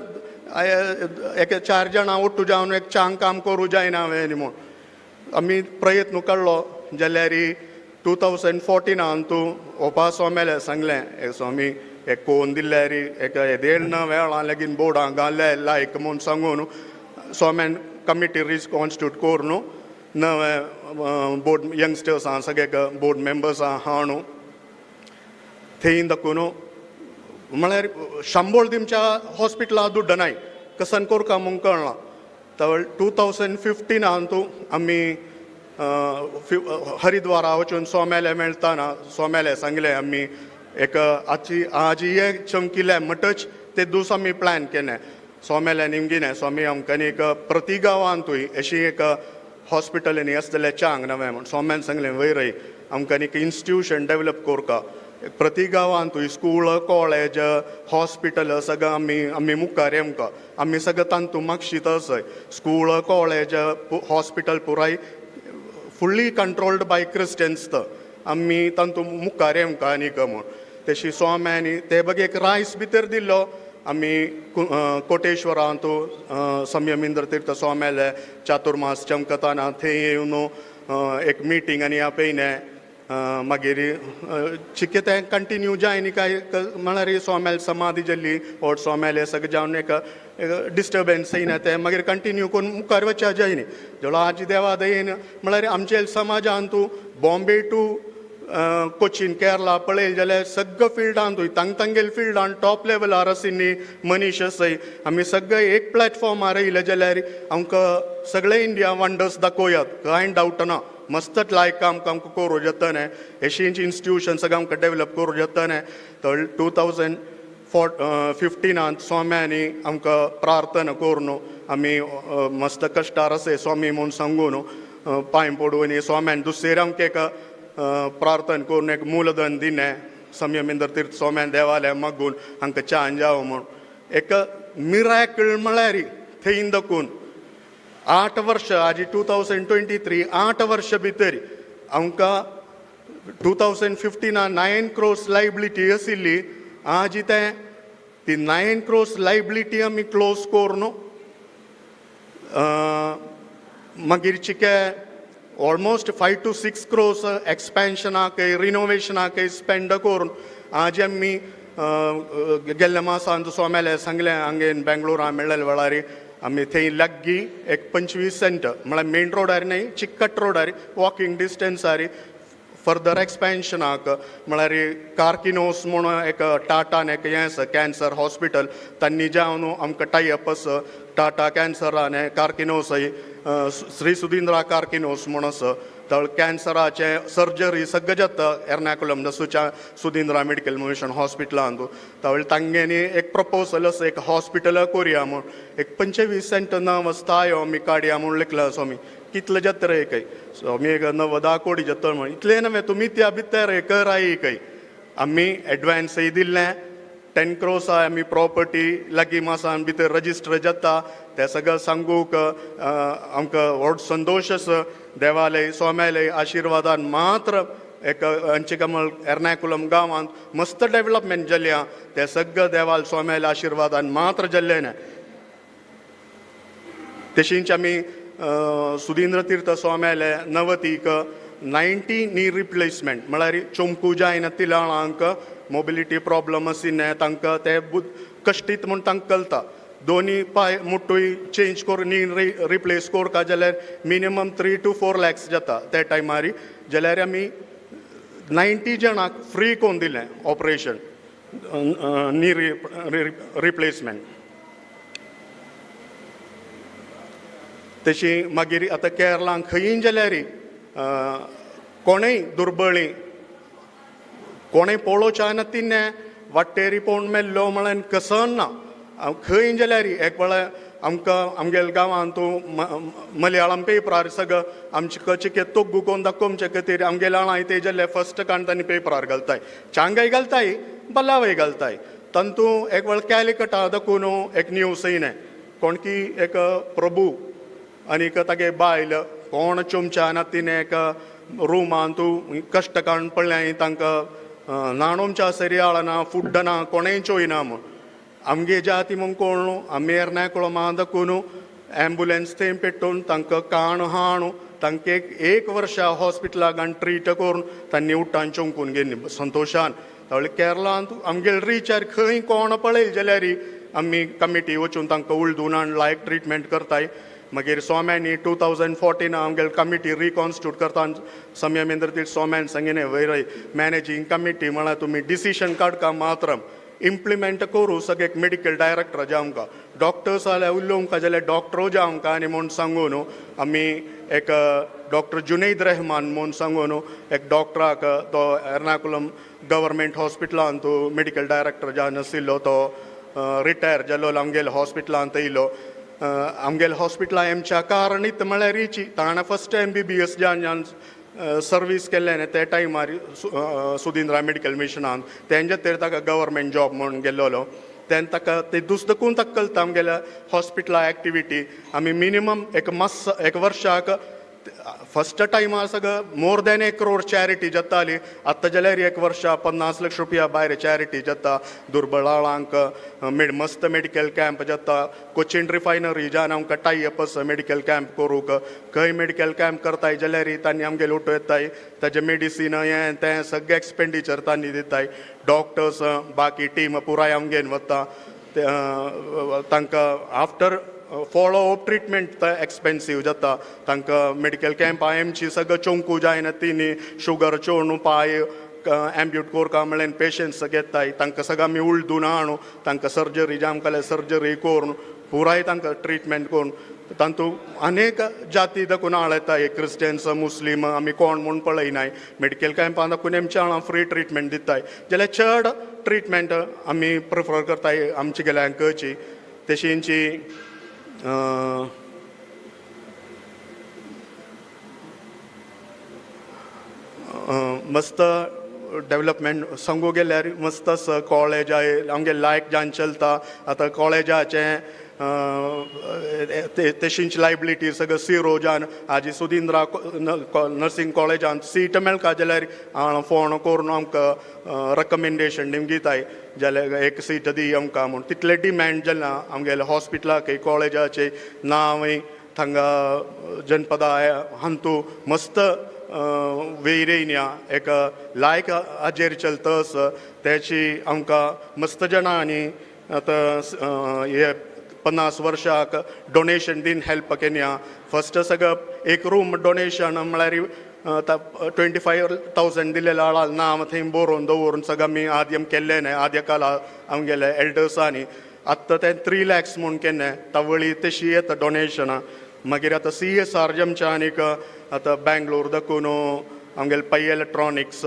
एक 4 जाणां ओट्टू जावन एक चांग काम करूं जायना हांवें न्ही म्हूण आमी प्रयत्न काडलो जाल्यार 2014 तूं ओपा स्वाम्याले सांगलें स्वामी एक कोण दिल्यार एक येदेळ वेळा लेगीन बोर्डां घाले लायक म्हूण सांगून स्वाम्यान कमिटी रिकॉन्स्टिट्यूट करून नवे बोर्ड यंगस्टर्सां सगळे बोर्ड मेंबर्सां हाडून थंय दाखून म्हळ्यार शांबोळ तुमच्या हॉस्पिटलां दुड्ड नाय कसन कोरका म्हूण कळना तर 2015 तूं आमी हरिद्वारा वचून स्वाम्याले मेळटाना स्वाम्याले सांगलें आमी एक आज हे चमकिले म्हणटच ते दीस आमी प्लॅन केलें स्वाम्याले निमगिने स्वामी आमकां एक प्रति गांवांतूय अशी एक हॉस्पिटलांनी आसतलें चांग नवें म्हूण स्वाम्यान सांगलें वयर आमकां एक इन्स्टिट्यूशन डेवलप कोरका प्रति गांवांतूय स्कूल कॉलेज हॉस्पिटल सगळं आमी मुखार येवंका आमी सगळं तांतू मागशीत आसाय स्कूल कॉलेज हॉस्पिटल पुराय फुल्ली कंट्रोल्ड बाय क्रिस्टियन्स आमी तांतू मुखार येवंका आनीक म्हूण तशी स्वाम्यांनी ते बगे एक रायस भितर दिल्लो आमी कोटेश्वरांत संयमिंद्र तीर्थ स्वाम्याले चातुर्मास चमकताना थंय येवन एक मिटींग आनी आपयलें मागीर चिक्के तें कंटिन्यू जायनी काय म्हळ्यार स्वाम्याल समाधी जाल्ली व्हड स्वाम्याले सगळें जावन एक डिस्टर्बन्स येयना तें मागीर कंटिन्यू करून मुखार वचचें जायनी जेवढो आजी देवा दयेन म्हळ्यार आमचे समाजान तूं बॉम्बे टू कोचीन केरला पळयलें जाल्यार सगळ्या फिल्डांतूय तांगेल फिल्डान टॉप लेवलार आशिल्लीं मनीस आसाय आमी सगळे एक प्लॅटफॉर्मार येयले जाल्यार आमकां सगळे इंडिया वंडर्स दाखोवयात कांय डावट ना मस्तच लायक काम आमकां करूं जातालें एशींच इन्स्टिट्यूशन सगळें आमकां डेवलप करूं जातालें तर 2015 स्वाम्यांनी आमकां प्रार्थना करून आमी मस्त कश्टार आसाय स्वामी म्हूण सांगून पांय पडून स्वाम्यान दुसरे आमकां एक प्रार्थना करून एक मूलधन दिलें संयमिंद्र तीर्थ स्वाम्यान देवालय मागून हांकां चान जावं म्हूण एक मिराकल म्हळ्यार थंय दाखून 8 वर्सां आजी 2023 8 वर्सां भितर आमकां 2015 9 crores लायबिलिटी आशिल्ली आजी ती 9 crores लायबिलिटी आमी क्लोज करून मागीर चिके ऑलमोस्ट 5 to 6 crores एक्सपेन्शनाक रिनोवेशनाक स्पेंड करून आज आमी गेल्ल्या मासांत स्वाम्याले सांगलें हांगेन बेंगलोरा मेळ्ळेले वेळार आमी थंय लागीं एक 25 सेंटर म्हळ्यार मेन रोडार न्हय चिक्कट रोडार वॉकिंग डिस्टन्सार फर्दर एक्सपेन्शनाक म्हळ्यार कार्किनोस म्हणून एक टाटान एक हें आसा कॅन्सर हॉस्पिटल तांणी जावन आमकां टायअप आसा टाटा कॅन्सर आनी कार्किनोसय श्री सुदिंद्रा कार्किनोस म्हणून आसा कॅन्सराचे सर्जरी सगळें जाता एर्नाकुलम दसूच्या सुदिंद्रा मेडिकल मिशन हॉस्पिटलांत तांगेनी एक प्रपोजल आसा एक हॉस्पिटल करुया म्हूण एक 25 सेंट नव स्थायो आमी काडया म्हूण लिखला स्वामी कितले जाता रे काही स्वामी एक 90 कोटी जाता म्हण इतले न्हय तुमी त्या भितर हे कराय काही आमी एडवान्सय दिल्लें 10 crores आमी प्रॉपर्टी लागीं मासान भितर रजिस्टर जाता ते सगळं सांगूक आमकां व्हड संतोश आसा देवालय स्वाम्यालय आशिर्वादान मात्र एक अंचेकमल एर्नाकुलम गांवांत मस्त डेव्हलपमेंट जाल्या ते सगळं देवाल स्वाम्यालय आशिर्वादान मात्र जाल्लें न्हय तशींच आमी सुदिंद्र तीर्थ स्वाम्यालय नवतीक 90 नी रिप्लेसमेंट म्हळ्यार चोंकू जायना तिलाळांक मोबिलिटी प्रॉब्लम आशिल्ले तांकां ते कश्टीत म्हूण तांकां कळटा दोनी पांय मुट्टूय चेंज करून नी रिप्लेस करता जाल्यार मिनिमम 3 to 4 lakhs जाता त्या टायमार जाल्यार आमी 90 जाणांक फ्री करून दिलें ऑपरेशन नी रिप्लेसमेंट तशी मागीर आतां केरळांत खंयीय जाल्यार कोणेय दुर्बळी कोणेय पळोवच्या ना तिने वाटेरी पळोवन मेल्लो म्हळ्यार कसन ना खंय जाल्यार एक वेळार आमकां आमगेल्या गांवांत तूं मलयाळम पेपरार सगळं आमचे कचे तोग्गू कोण दाखोवचे खातीर आमगेल्या आळाय ते जाल्ले फर्स्ट काणतानी पेपरार घालताय चांगाय घालताय बल्लावय घालताय तंतू एक वेळ कॅलिकटा दाखोवन एक न्यूज येयलें कोण की एक प्रभू आनीक तागे बायल कोण चोमच्या ना तिने एक रुमान तूं कश्ट काडून पडलें तांकां नाणोमच्या सरियाळ ना फुड्ड ना कोणेय चोयना म्हूण आमगे जाती म्हूण कोण आमी एर्नाकुलमा दाखोवन एम्बुलन्स थंय पेटोवन तांकां काण हाण तांकां एक वर्सा हॉस्पिटलाक आनी ट्रीट करून तांणी उट्टान चोंकून गेली संतोशान तावळे केरळांत आमगेले रिचार खंय कोण पळय जाल्यार आमी कमिटी वचून तांकां उलदून आनी लायक ट्रिटमेंट करताय मागीर स्वाम्यांनी 2014 आमगेली कमिटी रिकॉन्स्टिट्यूट करता समयमेंद्र तीर्थ स्वाम्यान सांगिल्लें वयर मॅनेजींग कमिटी म्हळ्यार तुमी डिसिशन काडका मात्रम इम्प्लिमेंट करूं सगळे मेडिकल डायरेक्टर जे आमकां डॉक्टर्स जाल्यार उलोवंक जाल्यार डॉक्टर जे आमकां आनी म्हूण सांगून आमी एक डॉक्टर जुनैद रहमान म्हूण सांगून एक डॉक्टराक तो एर्नाकुलम गव्हर्मेंट हॉस्पिटलांत मेडिकल डायरेक्टर जे नाशिल्लो तो रिटायर जाल्लो आमगेल्या हॉस्पिटलांत येयलो आमगेल्या हॉस्पिटलां आमच्या कारणीत म्हळ्यार रिची ताणें फर्स्ट MBBS ज्यान सर्वीस केल्लें ते टायमार सुदिंद्रा मेडिकल मिशनान तेंचे तर ताका गव्हर्मेंट जॉब म्हणून गेल्लो तेन्ना ताका ते दुसदकून ताका कळटा आमगेल्या हॉस्पिटला एक्टिविटी आमी मिनिमम एक वर्साक फर्स्ट टायमार सगळं मोर दॅन 1 crore चॅरिटी जाताली आतां जाल्यार एक वर्सा 50 लाख रुपया भायर चॅरिटी जाता दुर्बळांक मस्त मेडिकल कॅम्प जाता कोचीन रिफायनरी ज्यान आमकां टायअप आसा मेडिकल कॅम्प करूंक खंय मेडिकल कॅम्प करताय जाल्यार तांणी आमगेले उठो येताय ताजे मेडिसीन हें तें सगळें एक्सपेंडिचर तांणी दिताय डॉक्टर्स बाकी टीम पुराय आमगेन वता तांकां after follow up treatment expensive जाता तांकां मेडिकल कॅम्प आमची सगळं चोंकू जायना तिनी शुगर चोवन पांय एम्ब्यूट कोरका म्हळ्यार पेशंट्स घेताय तांकां सगळं आमी उलदून हाडूं तांकां सर्जरी जाम जाल्यार सर्जरी करून पुराय तांकां ट्रिटमेंट करून तातूंत अनेक जाती दाखोवन हाडताय क्रिस्टियन्स मुस्लीम आमी कोण म्हूण पळयनाय मेडिकल कॅम्पान दाखोवन आमच्या हांगा फ्री ट्रिटमेंट दिताय जाल्यार चड ट्रिटमेंट आमी प्रिफर करताय आमचे गेल्यांकची तशींची मस्त डेव्हलपमेंट सांगू गेल्यार मस्त आसा कॉलेज आमगे लायक जावन चलता आतां कॉलेजाचे तशींच लायबिलिटी सगळं सिरो जावन हाजी सुदिंद्रा नर्सिंग कॉलेजांत सीट मेळका जाल्यार हांव फोन करून आमकां रेकमेंडेशन दिताय जाल्यार एक सीट दी आमकां म्हूण तितले डिमांड जाल्या आमगेल्या हॉस्पिटलाक कॉलेजाचे नांवय थांगा जनपदा हांतू मस्त वेरेन्या एक लायक हाजेर चलतस त्याची आमकां मस्त जाणांनी आतां हे 50 वर्साक डोनेशन दिन हेल्प केन्या फर्स्ट सगळं एक रूम डोनेशन म्हळ्यार 25,000 दिलेल्या आळाल नांव थंय बरोवन दवरून सगळं आमी आद्यम केल्लें न्हय आद्य काला आमगेले एल्डर्सांनी आत्तां तें 3 lakhs म्हूण केन्ने तावळी तशी येता डोनेशनां मागीर आतां CSR जेमच्या आनीक आतां बँगलोर दाखून आमगेले पै इलेक्ट्रॉनिक्स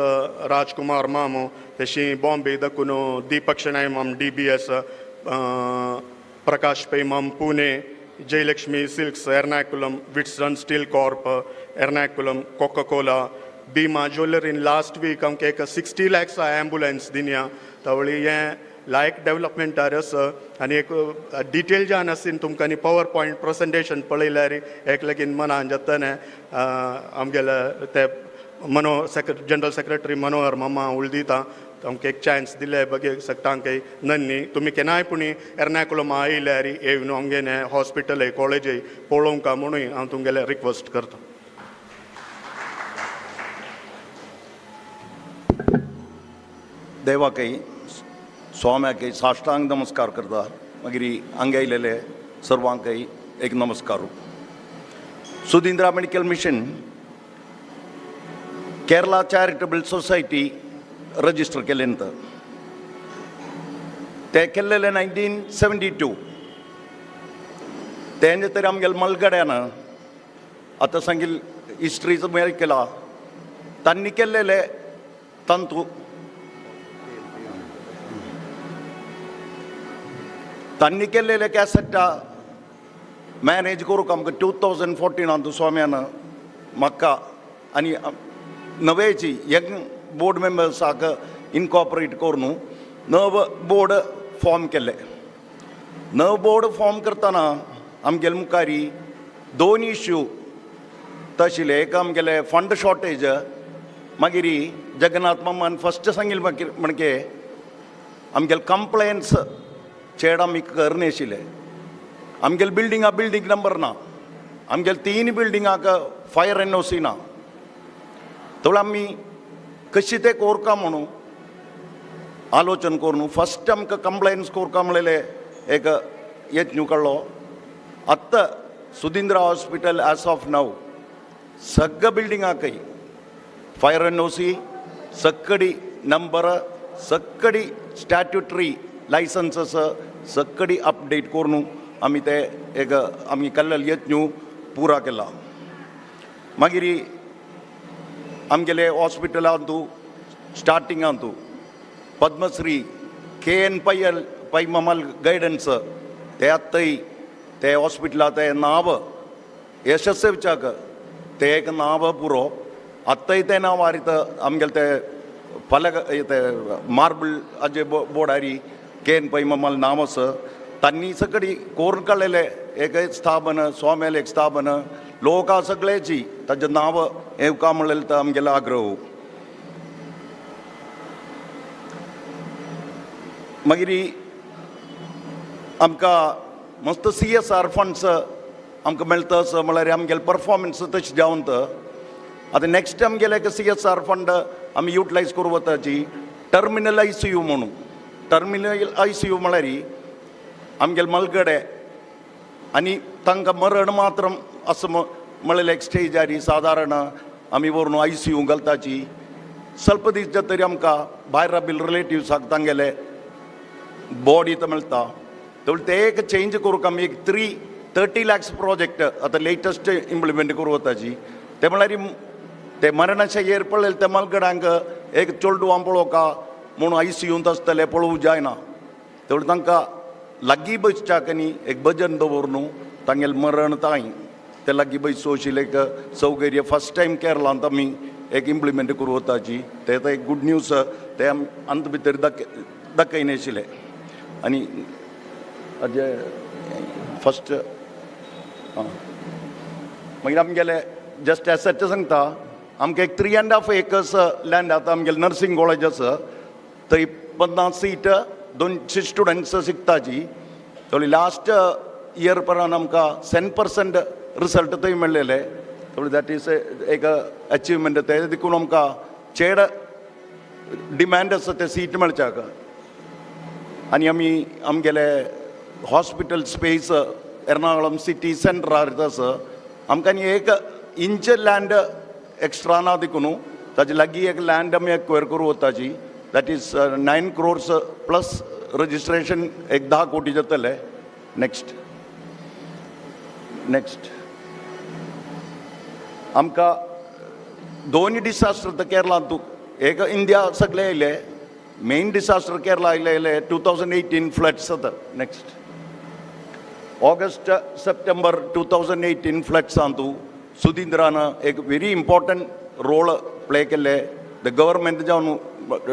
राजकुमार मामो तशी बॉम्बे दाखून दीपक शेणाय माम DBS प्रकाश पै माम Pune Jayalakshmi silks Ernakulam Witson steel corp Ernakulam Coca Cola Bhima ज्वेलरीन लास्ट वीक आमकां एक 60 lakhs एम्बुलन्स दिन्या तावळी हें लायक डेव्हलपमेंटार आसा आनी एक डिटेल जान आसीन तुमकां आनी पावर पॉयंट प्रेजेंटेशन पळयल्यार एक लगीन मनान जाताने आमगेले ते जनरल सेक्रेटरी मनोहर मामा उलयता आमकां एक चान्स दिले बगे तांकां नन्नी तुमी केन्नाय पुणी एर्नाकुलम आयल्यार येवन आमगेले हॉस्पिटल कॉलेज पळोवंक म्हणून हांव तुमगेले रिक्वेस्ट करता. देवाकय स्वाम्याकय साष्टांग नमस्कार करता मागीर हांगा आयलेले सर्वांकय एक नमस्कार. Sudhindra medical mission Kerala charitable society register केलें ते केल्लेले 1972 तेंचे तरी आमगेले मलगड्यान आतां सांगिल हिस्ट्रीचो मेळ केला तांणी केल्लेले तंतू तांणी केल्लेले कॅसेटा मॅनेज करूंक आमकां 2014 स्वाम्यान म्हाका आनी नवेची यंग बोर्ड मेंबर्साक इनकॉर्पोरेट करून नव बोर्ड फॉर्म केले. नव बोर्ड फॉर्म करतना आमगेले मुखारी 2 इश्यू तशिले एक आमगेले फंड शॉर्टेज मागीर जगन्नाथ मामान फस्ट सांगिल म्हणजे आमगेले कंप्लेंट्स चेड आमी करना आशिल्ले. आमगेले बिल्डींग नंबर ना आमगेले 3 बिल्डिंगाक फायर NOC ना थोडं आमी कशी ते कोरका म्हणून आलोचन करून फस्ट आमकां कंप्लेन्स कोरका म्हणलेले एक यत्न कळ्ळो आत्तां Sudhindra hospital as of now सगळ्या बिल्डिंगाकय फायर NOC सक्कडी नंबर सक्कडी स्टॅट्युटरी लायसन्सस सक्कडी अपडेट करून आमी ते एक आमी केल्लेले यत्न पुरा केला. मागीर आमगेले हॉस्पिटलांतू स्टार्टिंगांतू पद्मश्री KN पै ममाल गायडन्स ते आत्ताय ते हॉस्पिटलाचें नांव यशस्वीच्याक ते एक नांव पुरो आत्ताय ते नांवार आमगेले ते फलक ते मार्बल हाजे बोर्डारी KN पै ममाल नांव आसा तांणी सकडी कोरून काडलेले एक स्थापन स्वाम्याल एक स्थापन लोकां सगळेची ताजें नांव येवका म्हणलेलें तो आमगेलो आग्रह. मागीर आमकां मस्त CSR फंड्स आमकां मेळटा म्हळ्यार आमगेले परफॉर्मन्स तशें जावन आतां नेक्स्ट आमगेले CSR फंड आमी युटिलायज करूं वताची टर्मिनल ICU म्हणून. टर्मिनल ICU म्हळ्यार आमगेले मलगडे आनी तांकां मरण मात्र असं म्हणलेलें एक स्टेजार सादारण आमी व्हरून ICU घालताची ಸ್ವಲ್ಪ दीस तरी आमकां भायर राबिल्ले रिलेटिव्साक तांगेले बॉडी तो मेळटा तेवढे ते एक चेंज करूंक आमी एक 30 lakhs प्रोजेक्ट आतां लेटस्ट इम्प्लिमेंट करूं वताची. ते म्हळ्यार ते मरणाशयेर पळयले ते मलगड्यांक एक चोल्डूआं पळोवका म्हणून ICUंत आसतले पळोवंक जायना तेवढे तांकां लागीं बसच्याक न्ही एक भजन दवरून तांगेलें मरण तांय ते लागीं बसचो आशिल्लें एक सौकर्य फस्ट टायम केरलांत आमी एक इम्प्लिमेंट करूं वताची. ते एक गूड न्यूज ते अंत भितर दाखयनाशिल्ले. आनी हाजे फस्ट मागीर आमगेले जस्ट एसेट सांगता आमकां एक 3.5 acres लँड आतां आमगेलें नर्सिंग कॉलेज आसा थंय 50 सीट 200 स्टुडंट्स शिकताची. थोडी लास्ट इयर पर्यंत आमकां 100% रिजल्ट थंय मेळ्ळेले थोडी दॅट इज एक अचिवमेंट. ते देखून आमकां चेड डिमांड आसा ते सीट मेळच्याक. आनी आमी आमगेले हॉस्पिटल स्पेस एर्नाकुलम सिटी सेंटरार आसा आमकां आनी 1 इंच लँड एक्स्ट्रा ना दिकुनु ताची लागीं एक लँड आमी एक्वायर करूं वताची that is 9 crores plus registration एक 10 कोटी जातले. नेक्स्ट आमकां दोन्ही डिसास्टर तर केरळांत एक इंडिया सगळे येयले. मेन डिसास्टर केरळा आयले 2018 फ्लड्स जाता. नेक्स्ट ऑगस्ट सप्टेंबर 2018 फ्लड्सांत सुधींद्रान एक व्हेरी इम्पॉर्टंट रोल प्ले केले. द गव्हर्मेंट जावन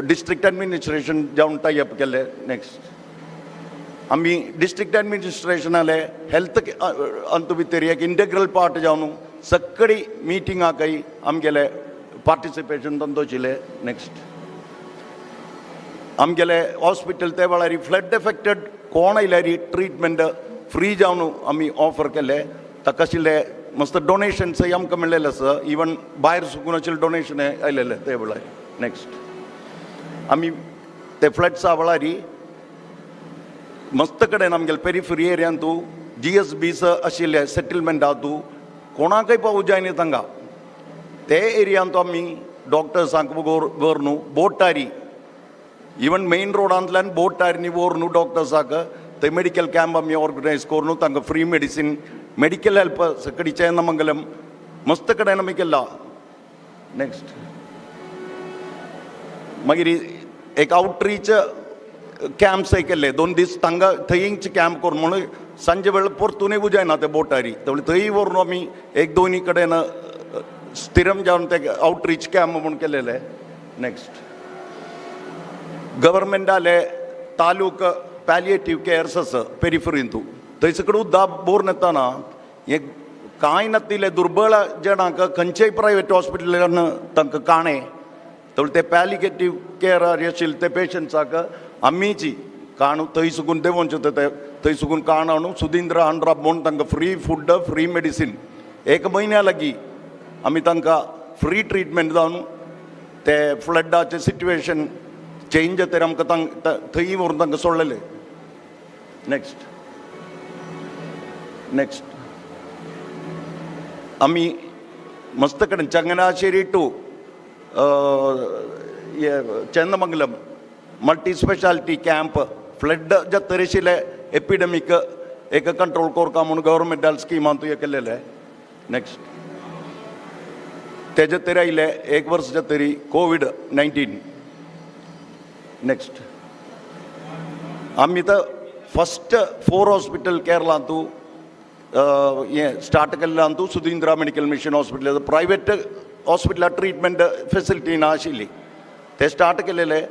डिस्ट्रिक्ट एडमिनिस्ट्रेशन जावन टायअप केले. नेक्स्ट आमी डिस्ट्रिक्ट एडमिनिस्ट्रेशनाले हेल्थ अंत भितर एक इंटेग्रल पार्ट जावन सगळी मिटिंगाकय आमगेले पार्टिसिपेशन तंदोचिले. नेक्स्ट आमगेले हॉस्पिटल ते वेळार फ्लड एफेक्टेड कोण आयल्यार ट्रीटमेंट फ्री जावन आमी ऑफर केले. ताका आशिल्ले मस्त डोनेशन्सय आमकां मेळ्ळेले आसा. इवन भायर सुकून आशिल्ले डोनेशन आयलेले ते वेळार. नेक्स्ट आमी ते फ्लड्सा वेळार मस्त कडेन आमगेले पेरिफरी एरियांत GSBs आशिल्ले सेटलमेंटांत कोणाकय पावूं जायना तांकां. ते एरियांत आमी डॉक्टर्सांक व्हरून बोटारी इवन मेन रोडांतल्यान बोटारीनी व्हरून डॉक्टर्सांक थंय मेडिकल कॅम्प आमी ऑर्गनायज करून तांकां फ्री मेडिसीन मेडिकल हेल्प सकडी चेन्नमंगलम मस्त कडेन आमी केला. नेक्स्ट मागीर एक आउटरीच कॅम्प्सय केले 2 दीस तांकां थंयच कॅम्प करून म्हणून सांजे वेळ परतूनय उजायना ते बोटारी थंय व्हरून आमी एक दोनी कडेन स्थिरम जावन ते आउटरीच कॅम्प म्हणून केलेले. नेक्स्ट गव्हर्मेंटाले तालूक पॅलिएटिव्ह केअर्स आसा पेरिफरींत थंय सकड उद्दा बोर येताना एक कांय नातिले दुर्बळ जणांक खंयचेय प्रायवेट हॉस्पिटलान तांकां काणे ते पॅलिएटिव्ह केअर आशिल्ले ते पेशंट्साक आमीची काण थंय सुकून देवोंचे थंय सुकून काण हाडून सुधींद्र अंड्राप म्हणून तांकां फ्री फूड फ्री मेडिसीन 1 म्हयन्या लागीं आमी तांकां फ्री ट्रिटमेंट जावन ते फ्लडाचें सिट्युएशन चेंज जातकीर आमकां थंय व्हरून तांकां सोडलेले. नेक्स्ट आमी मस्त कडेन Changanassery to Chennamangalam multi speciality camp flood जातकीर आशिल्ले एपिडेमीक एक कंट्रोल करता म्हणून गव्हर्मेंटान स्किमांत हे केलेले. नेक्स्ट तेजे तरी आयले 1 वर्स जातकीर COVID-19. नेक्स्ट आमी तर फस्ट 4 हॉस्पिटल केरळांत हे स्टार्ट केल्ल्यान Sudhindra medical mission hospital private हॉस्पिटलांत ट्रिटमेंट फेसिलिटी ना आशिल्ली ते स्टार्ट केलेले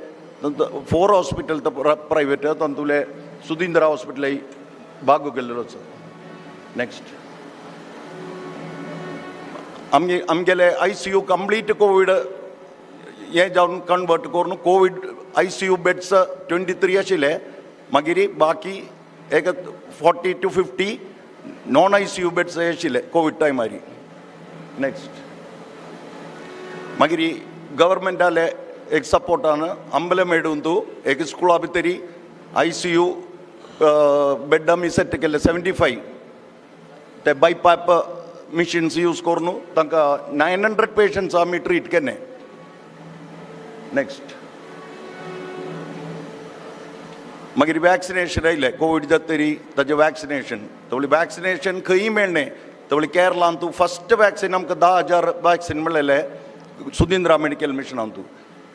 4 हॉस्पिटल प्रायवेट तातूंतले सुधींद्रा हॉस्पिटलय भाग केल्लो आसा. नेक्स्ट आमगेले ICU कंप्लीट कोवीड हे जावन कन्वर्ट करून कोवीड ICU बेड्स 23 आशिल्ले. मागीर बाकी एक 40 to 50 नॉन ICU बेड्स आशिल्ले कोवीड टायमार. नेक्स्ट मागीर गव्हर्मेंटाले एक सपोर्टान अंबले मेडून एक स्कुला भितर ICU बेड आमी सेट केले 75 ते बायपाप मिशिन्स यूज करून तांकां 900 पेशंट्स आमी ट्रीट केले. नेक्स्ट मागीर वॅक्सिनेशन आयले कोवीड जातकीर ताजें वॅक्सिनेशन वॅक्सिनेशन खंय मेळ्ळें तवळी केरळांत फस्ट वॅक्सीन आमकां 10,000 वॅक्सीन मेळ्ळेले सुधींद्रा मेडिकल मिशनांत.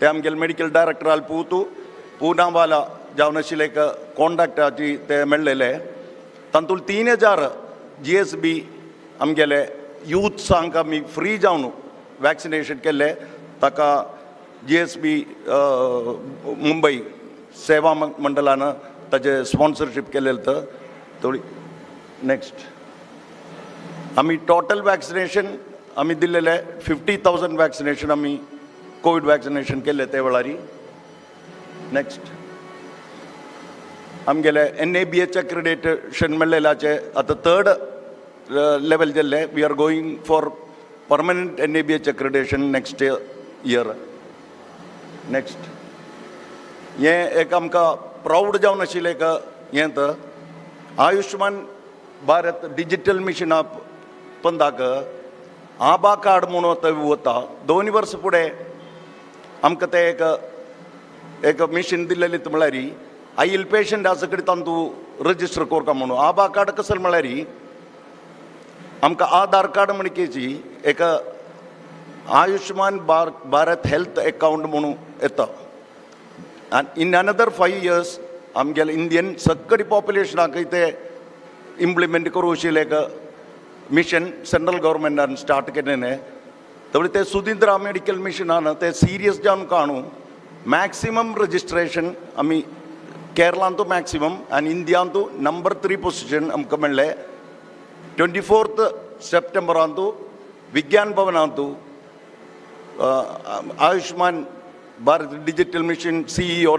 ते आमगेले मेडिकल डायरेक्टर पूनावाला जावन आशिल्ले एक कॉन्डक्टाची ते मेळ्ळेले. तातूंत 3,000 GSB आमगेले युथ्सांक आमी फ्री जावन वॅक्सिनेशन केले. ताका GSB मुंबय सेवा मंडळान ताजे स्पॉन्सरशीप केलेले थोडी. नेक्स्ट आमी टोटल वॅक्सिनेशन आमी दिल्लेले 50,000 वॅक्सिनेशन आमी कोवीड वॅक्सिनेशन केले ते वेळार. नेक्स्ट आमगेले NABH एक्रिडेटेशन मेळ्ळेल्याचे आतां 3rd लेवल जाल्ले. We are going for permanent NABH accreditation next year. Next हे एक आमकां प्राऊड जावन आशिल्लें एक हें तर आयुष्मान भारत डिजिटल मिशना पंदाक आबा कार्ड म्हणून आता होता 2 वर्स पुढे आमकां ते एक मिशीन दिल्लेली म्हळ्यार आईल पेशंट आसा कडेन तांतू रजिस्टर करता म्हणून आबा कार्ड कसं म्हळ्यार आमकां आधार कार्ड म्हणकेची एक आयुष्मान भारत हेल्थ अकाउंट म्हणून येता आनी इन अनदर 5 years आमगेले इंडियन सगळे पॉप्युलेशनाक ते इम्प्लिमेंट करूं अशें एक मिशन सेंट्रल गव्हर्मेंटान स्टार्ट केलेलें त्यामुळे ते सुदिंद्रा मेडिकल मिशनान ते सिरियस जावन काणू मॅक्सिमम रजिस्ट्रेशन आमी केरळांतू मॅक्सिमम आनी इंडियांतू नंबर 3 पोजिशन आमकां मेळ्ळें 24 सप्टेंबरांतू विज्ञान भवनांतू Ayushman Bharat digital mission CEO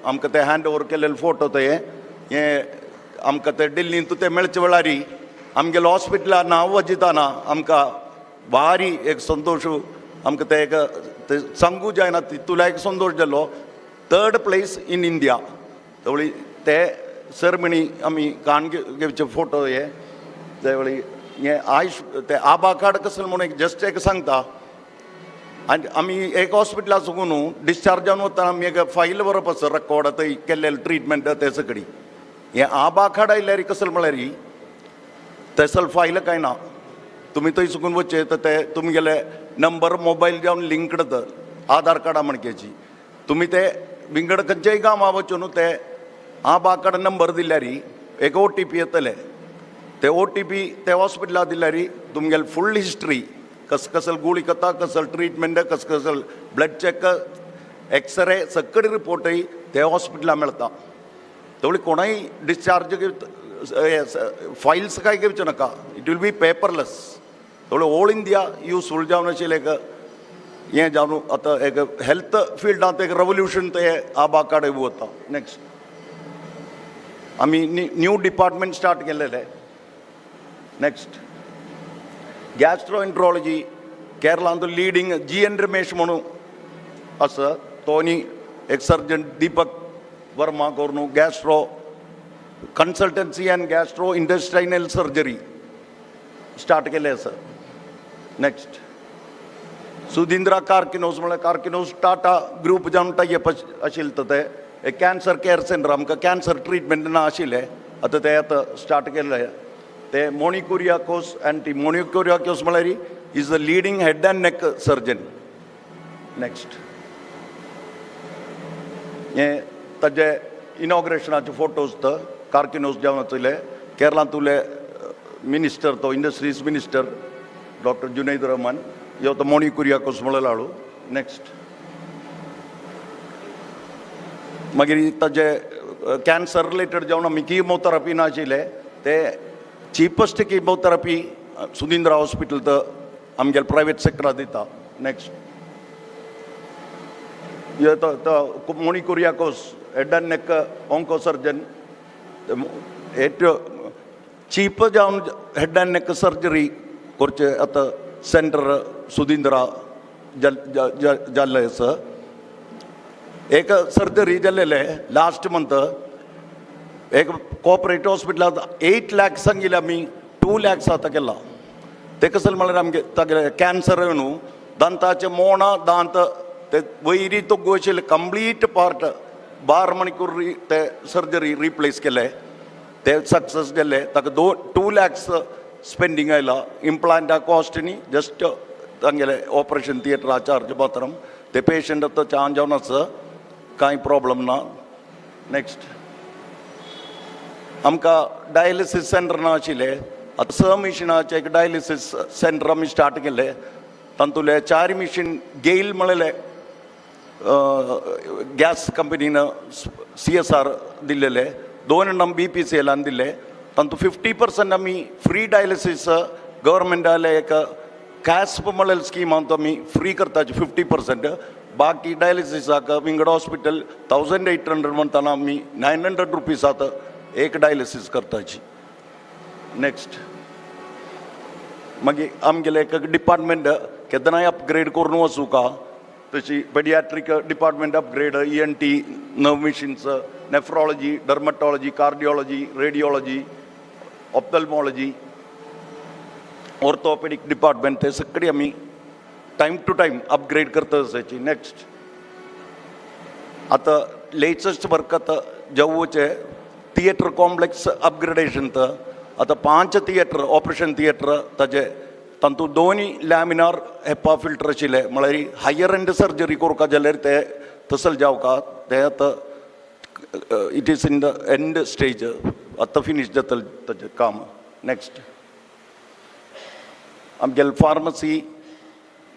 आमकां ते हँड ओवर केलेले फोटो ते हे आमकां ते दिल्लींतू ते मेळचे वेळार आमगेले हॉस्पिटलान हांव वचिताना आमकां भारी एक संतोश आमकां ते एक ते सांगू जायना तितूला एक संतोश जालो 3rd place इन इंडिया त्यावेळी ते सरमणी आमी काण घेवचे फोटो हे त्यावेळी हे ते आबा कार्ड कसं म्हणून एक जस्ट एक सांगता आनी आमी एक हॉस्पिटला साकून डिस्चार्ज जावन वता आमी एक फायल बरोवप आसा रेकॉर्ड थंय केल्लेले ट्रिटमेंट ते सगळी हे आबा कार्ड आयल्यार कसं म्हळ्यार तसल फायल कांय ना तुमी थंय साकून वचचे तर ते तुमगेले नंबर मोबायल जावन लिंक्ड आधार कार्डा म्हणकेची तुमी ते विंगड खंयच्याय गांवां वचून ते आबा कार्ड नंबर दिल्यार एक OTP येतले ते OTP ते हॉस्पिटलाक दिल्यार तुमगेले फूल हिस्ट्री कसल गुळी खाता कसल ट्रिटमेंट कसल ब्लड चेक एक्सरे सगळे रिपोर्टय ते हॉस्पिटलाक मेळटा त्यावेळी कोणाय डिस्चार्ज फायल्स काय घेवचे नाका इट वील बी पेपरलेस त्यावेळी ऑल इंडिया यूजफूल जावन अशें एक हें जावन आतां एक हेल्थ फिल्डांत एक रेवल्युशन ते आबा कार्ड वता नेक्स्ट आमी न्यू डिपार्टमेंट स्टार्ट केलेले नेक्स्ट गॅस्ट्रोएंट्रोलॉजी केरळांत लिडींग GN रमेश म्हणून आसा तोनी एक सर्जन दीपक वर्मा करून gastro consultancy and gastro intestinal surgery start केले आसा नेक्स्ट सुदिंद्रा कार्किनोस म्हळ्यार कार्किनोस टाटा ग्रुप जावन टायअप आशिल्लो ते एक कॅन्सर केअर सेंटर आमकां कॅन्सर ट्रिटमेंट ना आशिल्लें आतां ते आतां स्टार्ट केल्ले ते मोनिकुरियाकोस एंटी मोनिकुरियाकोस म्हळ्यार is the leading head and neck surgeon next हे ताजे इनॉग्रेशनाचे फोटोज तर कार्किनोस जावन वचले केरळांत उरले मिनिस्टर तो industries minister doctor Junaid Rahman यो तो मोनिकुरियाकोस म्हळ्यार हाडू नेक्स्ट मागीर ताजे कॅन्सर रिलेटेड जावन आमी किमोथेरपी नाशिल्ले ते चीपस्ट किमोथेरपी सुदिंद्रा हॉस्पिटल तर आमगेले प्रायवेट सेक्टराक दिता नेक्स्ट हे तो मोनिकुरियाकोस head and neck onco surgeon chip जावन हेड एंड नेक सर्जरी करचे आतां सेंटर सुदिंद्रा जाल्ले आसा एक सर्जरी जाल्लेले लास्ट मंथ एक कॉपरेटिव्ह हॉस्पिटलांत 8 लाख सांगिल्ले आमी 2 lakhs आतां केला ते कसं म्हळ्यार आमगे तागे कॅन्सर न्हू दांताचे मोणा दांत ते वयरी तो गोशिल्ले कंप्लीट पार्ट 12 मणिकूर ते सर्जरी रिप्लेस केले ते सक्सेस जाल्ले ताका 2 lakhs स्पेंडींग आयला इम्प्लांटा कॉस्ट न्ही जस्ट तांगेले ऑपरेशन थिएटरा चार्ज मात्रम ते पेशंट आतां छान जावन आसा कांय प्रॉब्लम ना नेक्स्ट आमकां डायलिसीस सेंटर ना आशिल्ले आतां 6 मिशनाचे एक डायलिसीस सेंटर आमी स्टार्ट केले तातूंतले 4 मिशीन गेल म्हळेले गॅस कंपनीनं CSR दिल्लेले 2 BPCLान दिले तातूंत 50% आमी फ्री डायलिसीस गव्हर्मेंटाले एक कॅस्प म्हळेले स्किमांत आमी फ्री करताचे 50% बाकी डायलिसीसाक विंगड हॉस्पिटल 1800 म्हणटाना आमी 900 रुपीसात एक डायलिसीस करताची नेक्स्ट मागीर आमगेले एक डिपार्टमेंट केदनाय अपग्रेड करून वचूं का तशी paediatric department upgrade ENT 9 machines nephrology dermatology cardiology radiology ophthalmology orthopaedic department ते सगळी आम्ही टाइम टू टाइम अपग्रेड करत असायची. नेक्स्ट आता लेटेस्ट वर्क आता जवळचे थिएटर कॉम्प्लेक्स अपग्रेडेशन तर आता 5 थिएटर ऑपरेशन थिएटर ताजे तातूं दोन्ही लॅमिनार हेपा फिल्टर आशिल्ले म्हळ्यार हायर एंड सर्जरी करता जाल्यार ते तसल जावका ते आतां it is in the end stage आतां फिनिश जातलें ताजें काम. नेक्स्ट आमगेले फार्मसी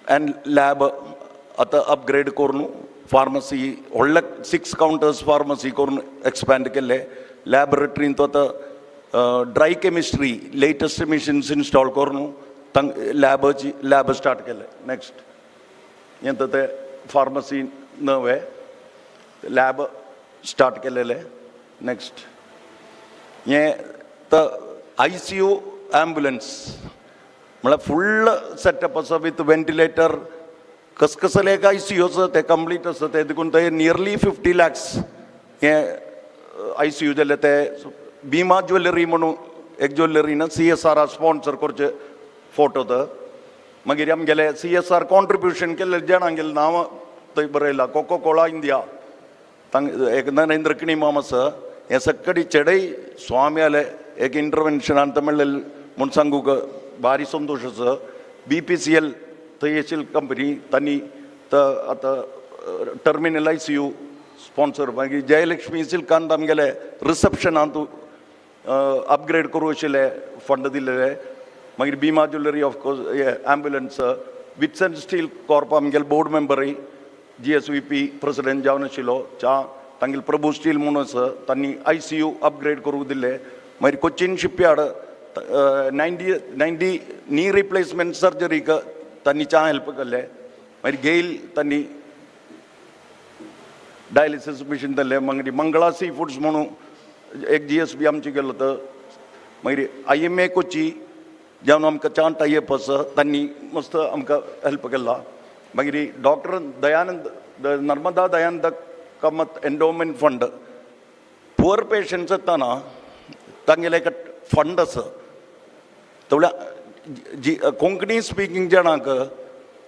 एंड लॅब आतां अपग्रेड करून फार्मसी व्हडले 6 काउंटर्स फार्मसी करून एक्सपॅन्ड केले. लॅबोरेटरीन तो आतां ड्राय केमिस्ट्री लेटेस्ट मिशिन्स इन्स्टॉल करून लॅब स्टार्ट केले. नेक्स्ट हें ते फार्मसी नवे लॅब स्टार्ट केलेले. नेक्स्ट हें तर ICU ॲम्ब्युलन्स म्हळ्यार फुल्ल सेटअप आसा विथ वेंटिलेटर कसले एक ICU आसा ते कंप्लीट आसा ते देखून ते नियरली 50 lakhs हे ICU जाल्यार ते भीमा ज्वेलरी म्हणून एक ज्वेलरीन CSR स्पॉन्सर करचे फोटो तर मागीर आमगेले CSR कॉन्ट्रिब्युशन केले जाणांगेले नांव थंय बरयलां कोको कोला इंडिया एक नरेंद्र किणीमाम आसा हे सगळी चेडय स्वामी आले एक इंटरवेन्शन ಅಂತ म्हणलें म्हूण सांगूक भारी संतोष आसा. BPCL थंय येशील कंपनी तांणी आतां टर्मिनल ICU स्पॉन्सर मागीर जयलक्ष्मी सिल्कांत आमगेले रिसेप्शनांत अपग्रेड करूं आशिल्ले फंड दिल्ले. मागीर Bhima jewellery of course ambulance Whitson steel Corp आमगेले बोर्ड मेंबरय GSVP प्रेसिडेंट जावन आशिल्लो तांगेले प्रभू स्टील म्हणून आसा तांणी ICU अपग्रेड करूंक दिल्ले. मागीर कोचीन शिपयार्ड 90 नी रिप्लेसमेंट सर्जरीक तांणी हेल्प केले. मागीर गेल तांणी डायलिसीस मशीन दिल्ले. मागीर मंगळा सी फूड्स म्हणून एक GSB आमचे गेलो तर मागीर IMA कोची जावन आमकां टायअप आसा तांणी मस्त आमकां हेल्प केला. मागीर doctor Dayanand Narmada Dayanand Kamat endowment fund poor patients येताना तांगेले एक फंड आसा तेवढ्या कोंकणी स्पीकिंग जाणांक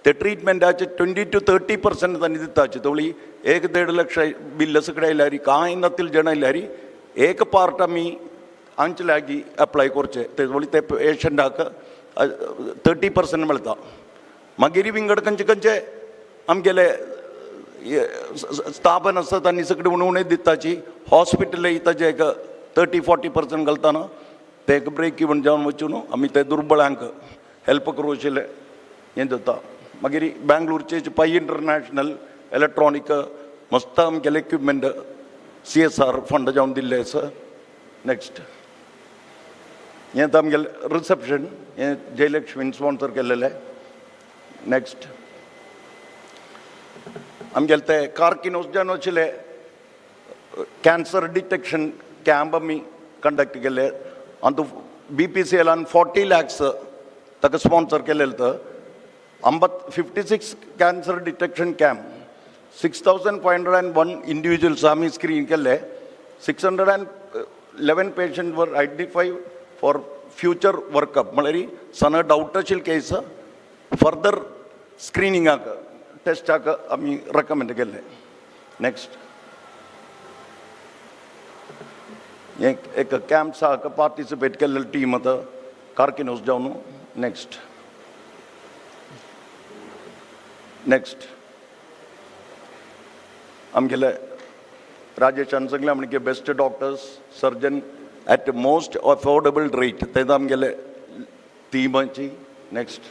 ते ट्रिटमेंटाचे 20 to 30% तांणी दिताचे. तेवढी 1-1.5 लाख बिल सगळे आयल्यार कांय नातील जण आयल्यार एक पार्ट आमी हांचे लागीं एप्लाय करचे ते पेशंटाक 30% मेळटा. मागीर विंगड खंयचे आमगेले स्थापन आसा तांणी सगळी उणें दिताची. हॉस्पिटलय ताजे एक 30-40% घालतना ते एक ब्रेक इवन जावन वचून आमी ते दुर्बळांक हेल्प करूं आशिल्ले हें जाता. मागीर बेंगलोरचे पै इंटरनॅशनल इलेक्ट्रॉनीक मस्त आमगेले इक्विपमेंट CSR फंड जावन दिल्ले आसा. नेक्स्ट हें आमगेलें रिसेप्शन हें जयलक्ष्मीन स्पॉन्सर केल्लेलें. नेक्स्ट आमगेले ते कार्किनोजान आशिल्ले कॅन्सर डिटेक्शन कॅम्प आमी कंडक्ट केले. हातूंत BPCLान 40 lakhs ताका स्पॉन्सर केलेले तर 56 कॅन्सर डिटेक्शन कॅम्प 6501 इंडिविज्युअल्स आमी स्क्रीन केले. 611 पेशंट वर आयडेंटिफाय फॉर फ्युचर वर्कअप म्हळ्यार सन डावट आशिल्ले केस फर्दर स्क्रिनिंगाक टेस्टाक आमी रेकमेंड केले. नेक्स्ट एक कॅम्प्साक पार्टिसिपेट केल्ले टीम आतां कार्किनोज जावन. नेक्स्ट आमगेले राजेशान सांगलें आमगे best doctors surgeon at most affordable rate ते आमगेले टीमाची. नेक्स्ट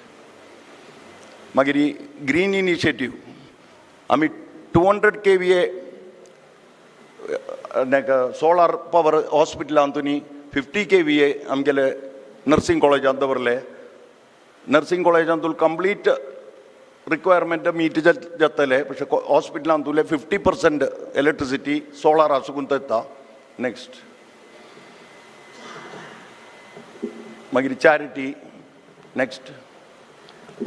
मागीर ग्रीन इनिशिएटीव आमी 200 kVA सोलार पावर हॉस्पिटलांतूनी 50 kVA आमगेले नर्सिंग कॉलेजांत दवरले. नर्सिंग कॉलेजांतून कंप्लीट रिक्वायरमेंट मीट जातले പക്ഷേ हॉस्पिटलांतूले 50% इलेक्ट्रिसिटी सोलार आसून येता. नेक्स्ट मागीर चॅरिटी. नेक्स्ट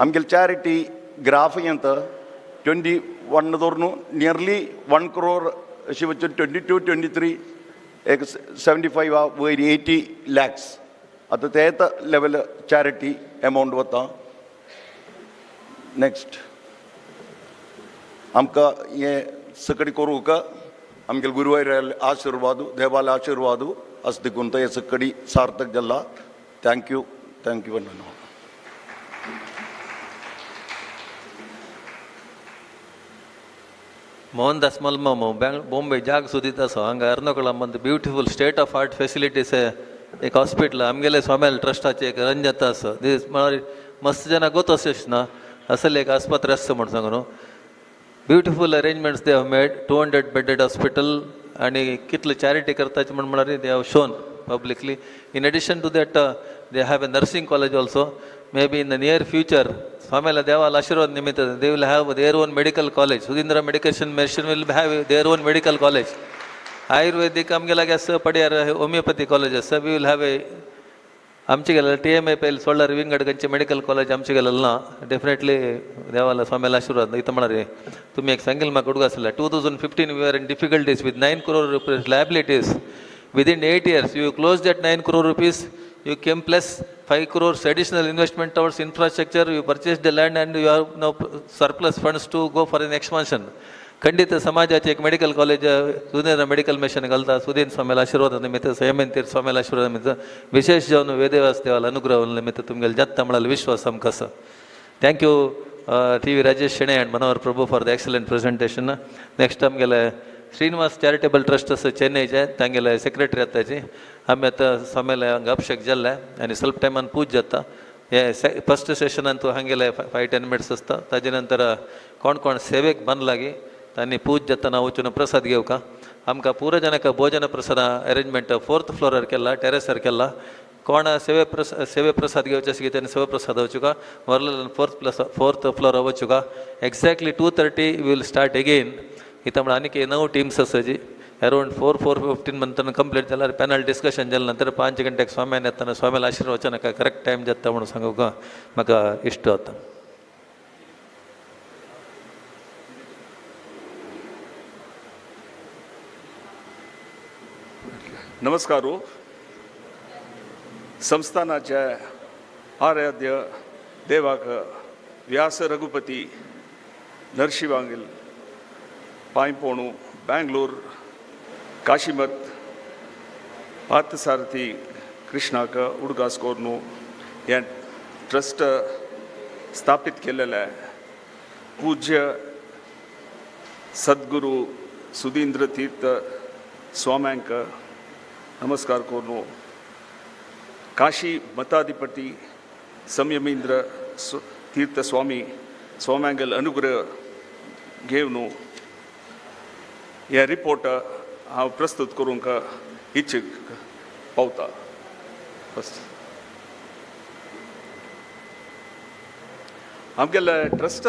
आमगेले चॅरिटी ग्राफ येता 21 दवरून नियरली 1 crore अशी वचून 22-23 एक 75 वयर 80 lakhs आतां ते येता लेवल चॅरिटी अमाउंट वता. नेक्स्ट आमकां हे सकडी करूंक आमगे गुरुवार आशिर्वाद देवाले आशिर्वाद अस देखून हे सकडी सार्थक जाला. थँक्यू धन्यवाद. ಮೋಹನ್ ದಾಸ್ ಮಲ್ಮಮ್ಮ ಬಾಂಬೆ ಜಾಗ ಸುದೀತ ಸೊ ಹಂಗೆ ಅರ್ನಕೊಳ ಒಂದು beautiful state of art facilities एक हॉस्पिटल आमगेले स्वाम्याल ट्रस्टाचे एक रंजन आस दीस मस्त जना गोत ना असले एक आस्पत्रे आसता म्हण सांगू न्हू. Beautiful arrangements they have made 200 bedded hospital आनी कितले चॅरिटी करताचे म्हण they have shown publicly. In addition to that they have a nursing college also. May be in the near future स्वाम्याला देवाल आशीर्वाद निमित्त they will have their own medical college. Sudhindra medication medicine will have their own medical college. Ayurvedic आमगे लागे आसा पड्यार होमिओपॅथी कॉलेज आसा. वी विल हॅव ए आमचे गेलें TMA पयलीं सोडल्यार विंगडकरचें मेडिकल कॉलेज आमचे गेलें ना. डेफिनेटली देवाला स्वाम्याला आशीर्वाद इथं म्हणाल तुम्ही एक सांगेल म्हाका उडको आसलें 2015 we are in difficulties with 9 crore rupees liabilities. Within 8 years you closed that 9 crore rupees. You came plus 5 crores additional investment towards infrastructure. You purchased the land and you have now surplus funds to go for an expansion. खंडित समाजाचे एक medical college Sudhindra medical mission घालता. सुधीन स्वाम्याला आशीर्वाद निमित्त संयमेन तीर्थ स्वाम्याला आशीर्वाद निमित्त विशेष जावन वेदव्यास देवाला अनुग्रह निमित्त तुमगेले जाता म्हणाल विश्वास आमकां आसा. Thank you TV Rajesh Shenoy and Manohar Prabhu for the excellent presentation. Next आमगेले श्रीनिवास चॅरिटेबल ट्रस्ट आसा चेन्नईचे तांगेले सेक्रेटरी आताची. आमी आतां स्वाम्याला हांगा अभिषेक जाल्ले आनी ಸ್ವಲ್ಪ टायमान पूज जाता. हे फस्ट सेशनान तूं हांगेले 5-10 minutes आसता. ताजे नंतर कोण कोण सेवेक बांदलागी तांणी पूज जातना वचून प्रसाद घेवका. आमकां पुरो जनक भोजन प्रसाद अरेंजमेंट 4th फ्लोरार केला टेरेसार केला. कोण सेवे प्रसाद घेवचे आसा त्यांनी सेवे प्रसाद वचुका वरलेल्यान 4th फ्लोर वचुका. Exactly 2:30 we will start again. इथं म्हण आनीक 9 टीम्स आसा जी अराउंड 4-4:15 नंतर कंप्लीट जाल्यार पॅनल डिस्कशन जालें नंतर 5 गंटेक स्वाम्यान येताना स्वाम्याला आशीर्वचनाका करेक्ट टायम जाता म्हणून सांगूका म्हाका इश्ट जाता. नमस्कार. संस्थानाचे आराध्य देवाक व्यास रघुपती नरशिवांगील पायपोणू बेंगलोर काशीमत पार्थसारथी कृष्णाक उडगास कोरनू हे ट्रस्ट स्थापित केलेले पूज्य सद्गुरू सुधींद्र तीर्थ स्वाम्यांक नमस्कार कोरनू. काशी मताधिपती संयमेंद्र तीर्थ स्वाम्यांगल अनुग्रह घेवन हे रिपोर्ट हांव प्रस्तुत करूंक इच्छीक पावता. आमगेले ट्रस्ट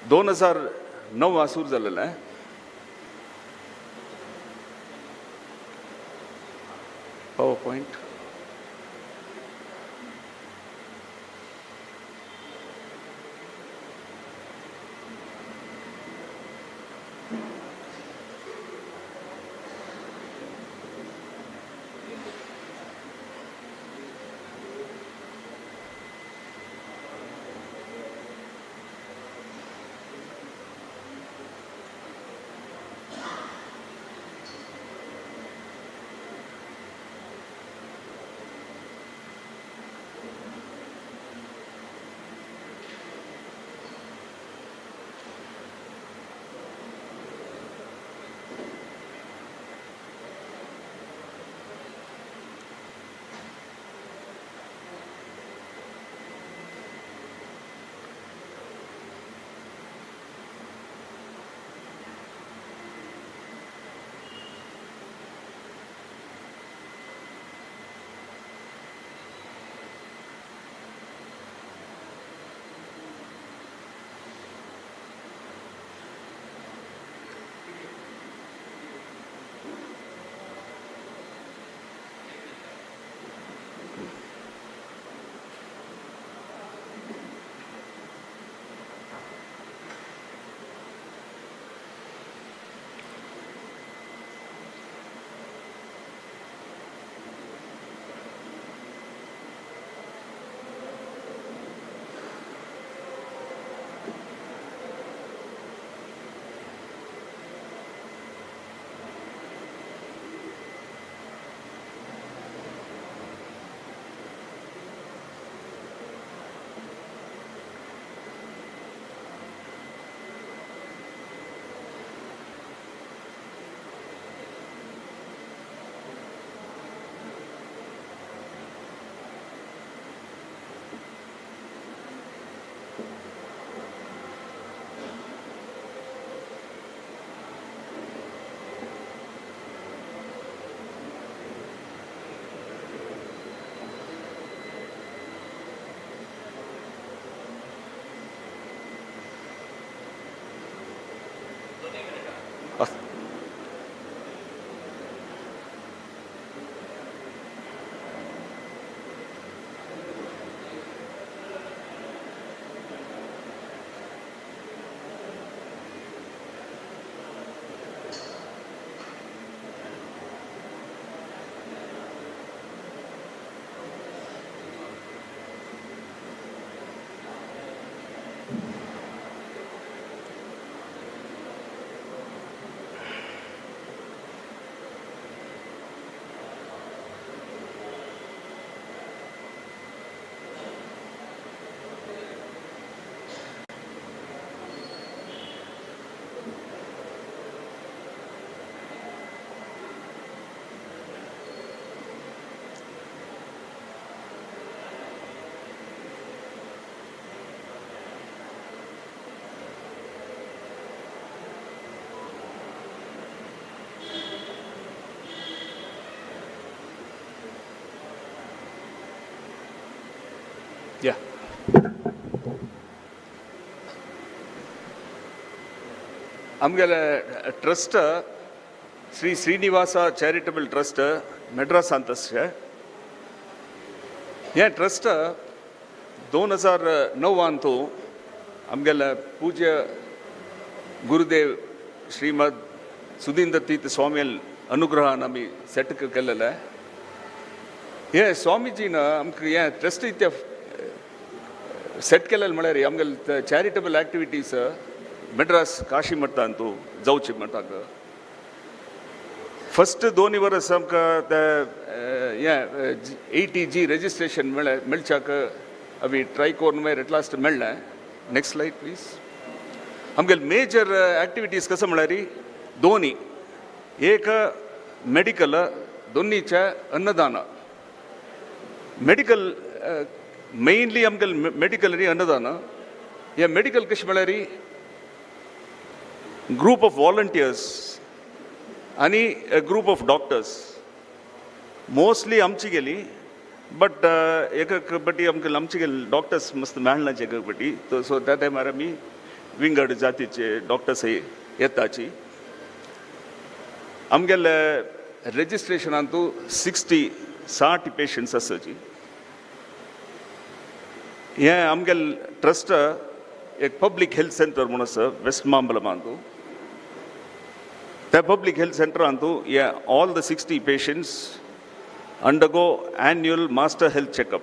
2009 सुरू जालेलें. पावर पॉइंट आमगेले trust Shri Srinivas charitable trust Madras अंतस्चे हे ट्रस्ट 2009 अंतू आमगेले पूज्य गुरुदेव श्रीमद सुधींद्र तीर्थ स्वामी अनुग्रहान आमी सेट केलेले हे स्वामीजीन आमकां हे ट्रस्ट इत्या सेट केलेले म्हळ्यार आमगेले चॅरिटेबल एक्टिविटीज मेड्रास काशी मठ अंतू जावची मठाक फर्स्ट 2 वर्स आमकां ते हे ATG रजिस्ट्रेशन मेळच्याक आमी ट्राय करून मागीर एट लास्ट मेळ्ळें. Next slide please. आमगेले मेजर एक्टिविटीज कसो म्हळ्यार दोनी एक मेडिकल दोनीचे अन्नदान मेडिकल मेनली आमगेले मेडिकल आनी अन्नदान हे मेडिकल कशें म्हळ्यार ग्रूप ऑफ वॉलंटियर्स आनी ग्रूप ऑफ डॉक्टर्स मोस्टली आमची गेली बट एक बटी आमकां आमचे गेले डॉक्टर्स मस्त मेळनाचे एक बटी सो त्या टायमार आमी विंगड जातीचे डॉक्टर्स येताची आमगेले रजिस्ट्रेशनान तू 60 पेशंट्स आसाची हे आमगेले ट्रस्ट एक पब्लीक हेल्थ सेंटर म्हणून आसा वेस्ट मांबलमांतू त्या पब्लीक हेल्थ सेंटरान तू हे all the 60 patients undergo annual master health checkup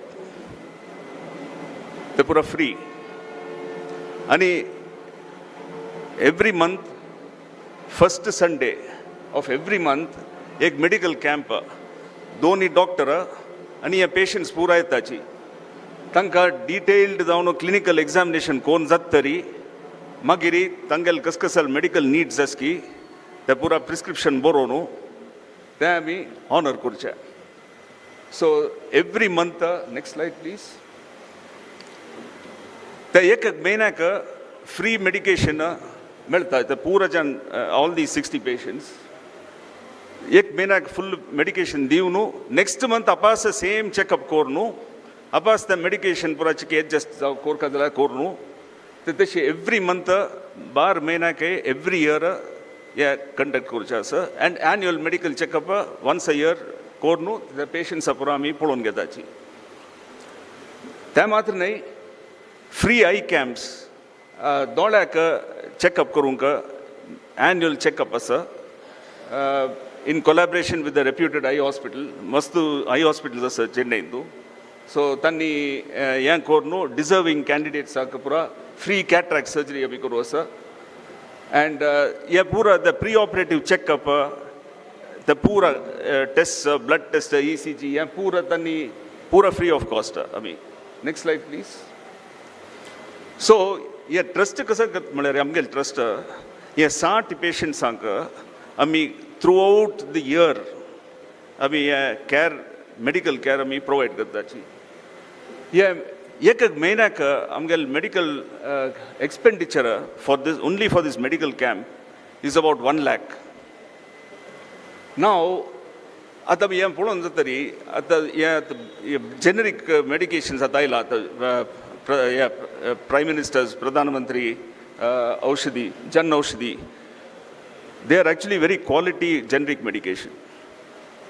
ते पुरा फ्री आनी every month first Sunday off every month एक मेडिकल कॅम्प दोनी डॉक्टर आनी हे पेशंट्स पुरा येताची तांकां डिटेल्ड जावन क्लिनिकल एग्जामिनेशन कोण जाता तरी मागीर तांगेले कसकसल मेडिकल नीड्स आस की ते पुरा प्रिस्क्रिप्शन बरोवन ते आमी ऑनर करचे. So every month next slide please. ते एक म्हयन्याक फ्री मेडिकेशन मेळटा ते पुरा जन ऑल दी 60 पेशंट्स एक म्हयन्याक फुल मेडिकेशन दिवन नेक्स्ट मंथ आपास सेम चेकअप करून आपास ते मेडिकेशन पुराची एडजस्ट जाव कोरका जाल्यार करून ते तशें एवरी मंथ 12 म्हयन्याक एवरी इयर हे कंडक्ट करचे आसा and annual medical checkup once a year करून ते पेशंट्सा पुरो आमी पळोवन घेताची. ते मात्र न्हय फ्री आई कॅम्प्स दोळ्याक चेकअप करूंक एन्युअल चेकअप आसा in collaboration with the reputed eye hospital मस्त आई हॉस्पिटल्स आसा चेन्नईंतू सो तांणी हें करून डिजर्विंग कॅन्डिडेट्साक पुरा फ्री कॅट्रॅक्ट सर्जरी आमी करूं आसा एंड हे पुरा द प्री ऑपरेटिव्ह चेकअप ते पुरा टेस्ट ब्लड टेस्ट ECG हे पुरा तांणी पुरा फ्री ऑफ कॉस्ट आमी. Next slide please. सो हे ट्रस्ट कसो म्हळ्यार आमगेले ट्रस्ट हे 60 पेशंट्सांक आमी थ्रू आउट द इयर आमी हे कॅर मेडिकल कॅर आमी प्रोवायड करताची. हे एक म्हयन्याक आमगेले medical expenditure for this only for this medical camp is about 1 lakh. Now आतां आमी हें पळोवन जातरी आतां हे जेनेरीक मेडिकेशन्स आतां आयला आतां प्रायम मिनिस्टर्स प्रधानमंत्री Aushadhi Jan Aushadhi they are actually very quality generic medication.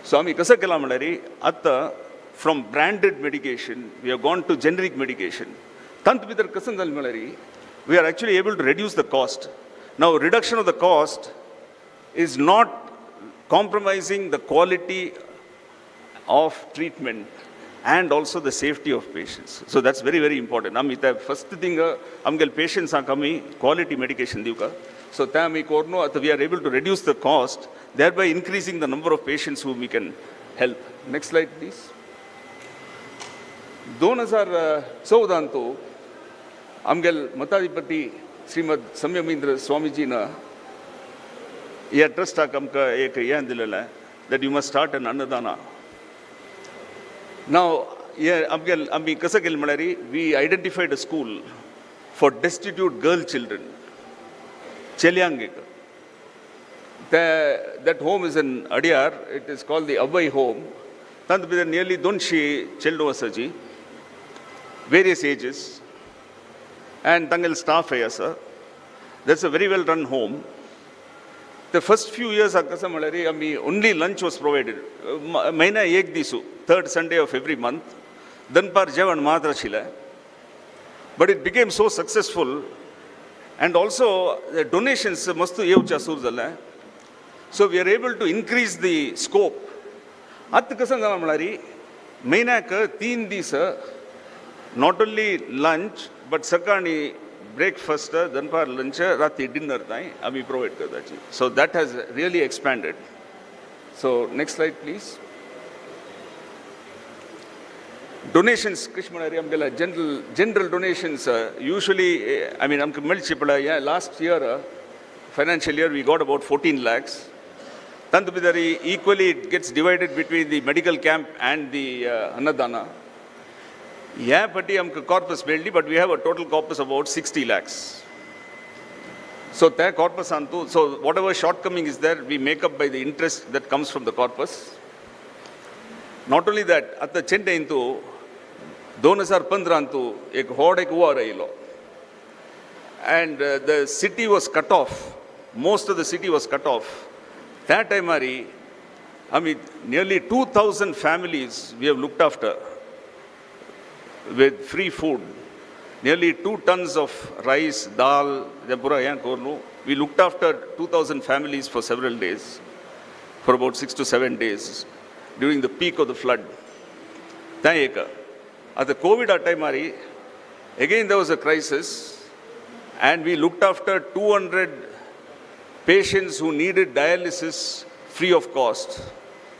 So आमी कसं केलां म्हळ्यार आतां from branded medication we have gone to generic medication. तांत भितर कसं जालें म्हळ्यार we are actually able to reduce the cost. Now reduction of the cost is not compromising the quality of treatment and also the safety of patients. So that's very, very important. Ami the first thing amgel patients are coming quality medication diuka. So tami korno at we are able to reduce the cost, thereby increasing the number of patients whom we can help. Next slide please. 2014 तो आमगेल मताधिपती श्रीमद संयमेंद्र स्वामीजी ना ये ट्रस्ट आमकां एक हें दिलेलें that you must start an annadana. Now ये आमी कसं केलें म्हळ्यार we identified a school for destitute girl children चेल्यांक एक that home is in Adyar. It is called the Abhay home. तांत भितर nearly 200 children आसाची various ages and तांगेल staff आसा. That's a very well run home. The first few years कसं म्हणलं रे आम्ही only lunch was provided. महिना एक दिसू, third Sunday of every month. दनपार जेवण मात्र आशिल्लें. But it became so successful, and also the donations मस्त येवच्या सुरू जालें. So we are able to increase the scope. आतां कसं जालां म्हणल्यार महिन्याक 3 दीस not only lunch but सकाळी breakfast, दनपार lunch, राती dinner ताईं आमी provide करताची. So that has really expanded. So next slide please. Donations, Krishmanari, आमगेला general donations usually, I mean, आमकां मेळची पडला. Yeah, last year, financial year, we got about 14 lakhs. Tantu bidari, equally it gets divided between the medical camp and the Annadana. Yeah, patti आमकां corpus मेळ्ळी, but we have a total corpus of about 60 lakhs. So that corpus antu, so whatever shortcoming is there, we make up by the interest that comes from the corpus. Not only that, at the Chennai into 2015 antu ek horde ek war railo, and the city was cut off. Most of the city was cut off. That time, I mean, nearly 2,000 families we have looked after with free food. Nearly 2 tons of rice, dal, we looked after 2,000 families for several days, for about 6 to 7 days, during the peak of the flood. At the COVID time, again there was a crisis, and we looked after 200 patients who needed dialysis free of cost.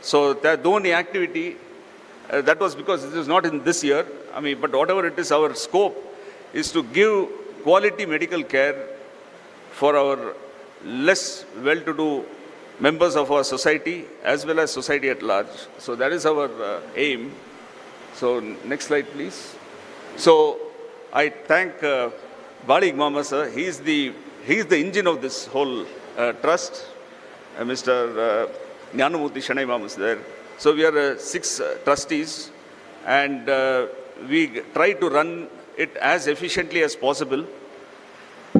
So that the only activity, that was because it is not in this year, I mean, but whatever it is, our scope is to give quality medical care for our less well-to-do members of our society as well as society at large. So that is our aim. So next slide please. So I thank Balig Mama sir. He is the engine of this whole trust. Mr. Jnanamurthy Shanai Mama is there. So we are 6 trustees, and we try to run it as efficiently as possible.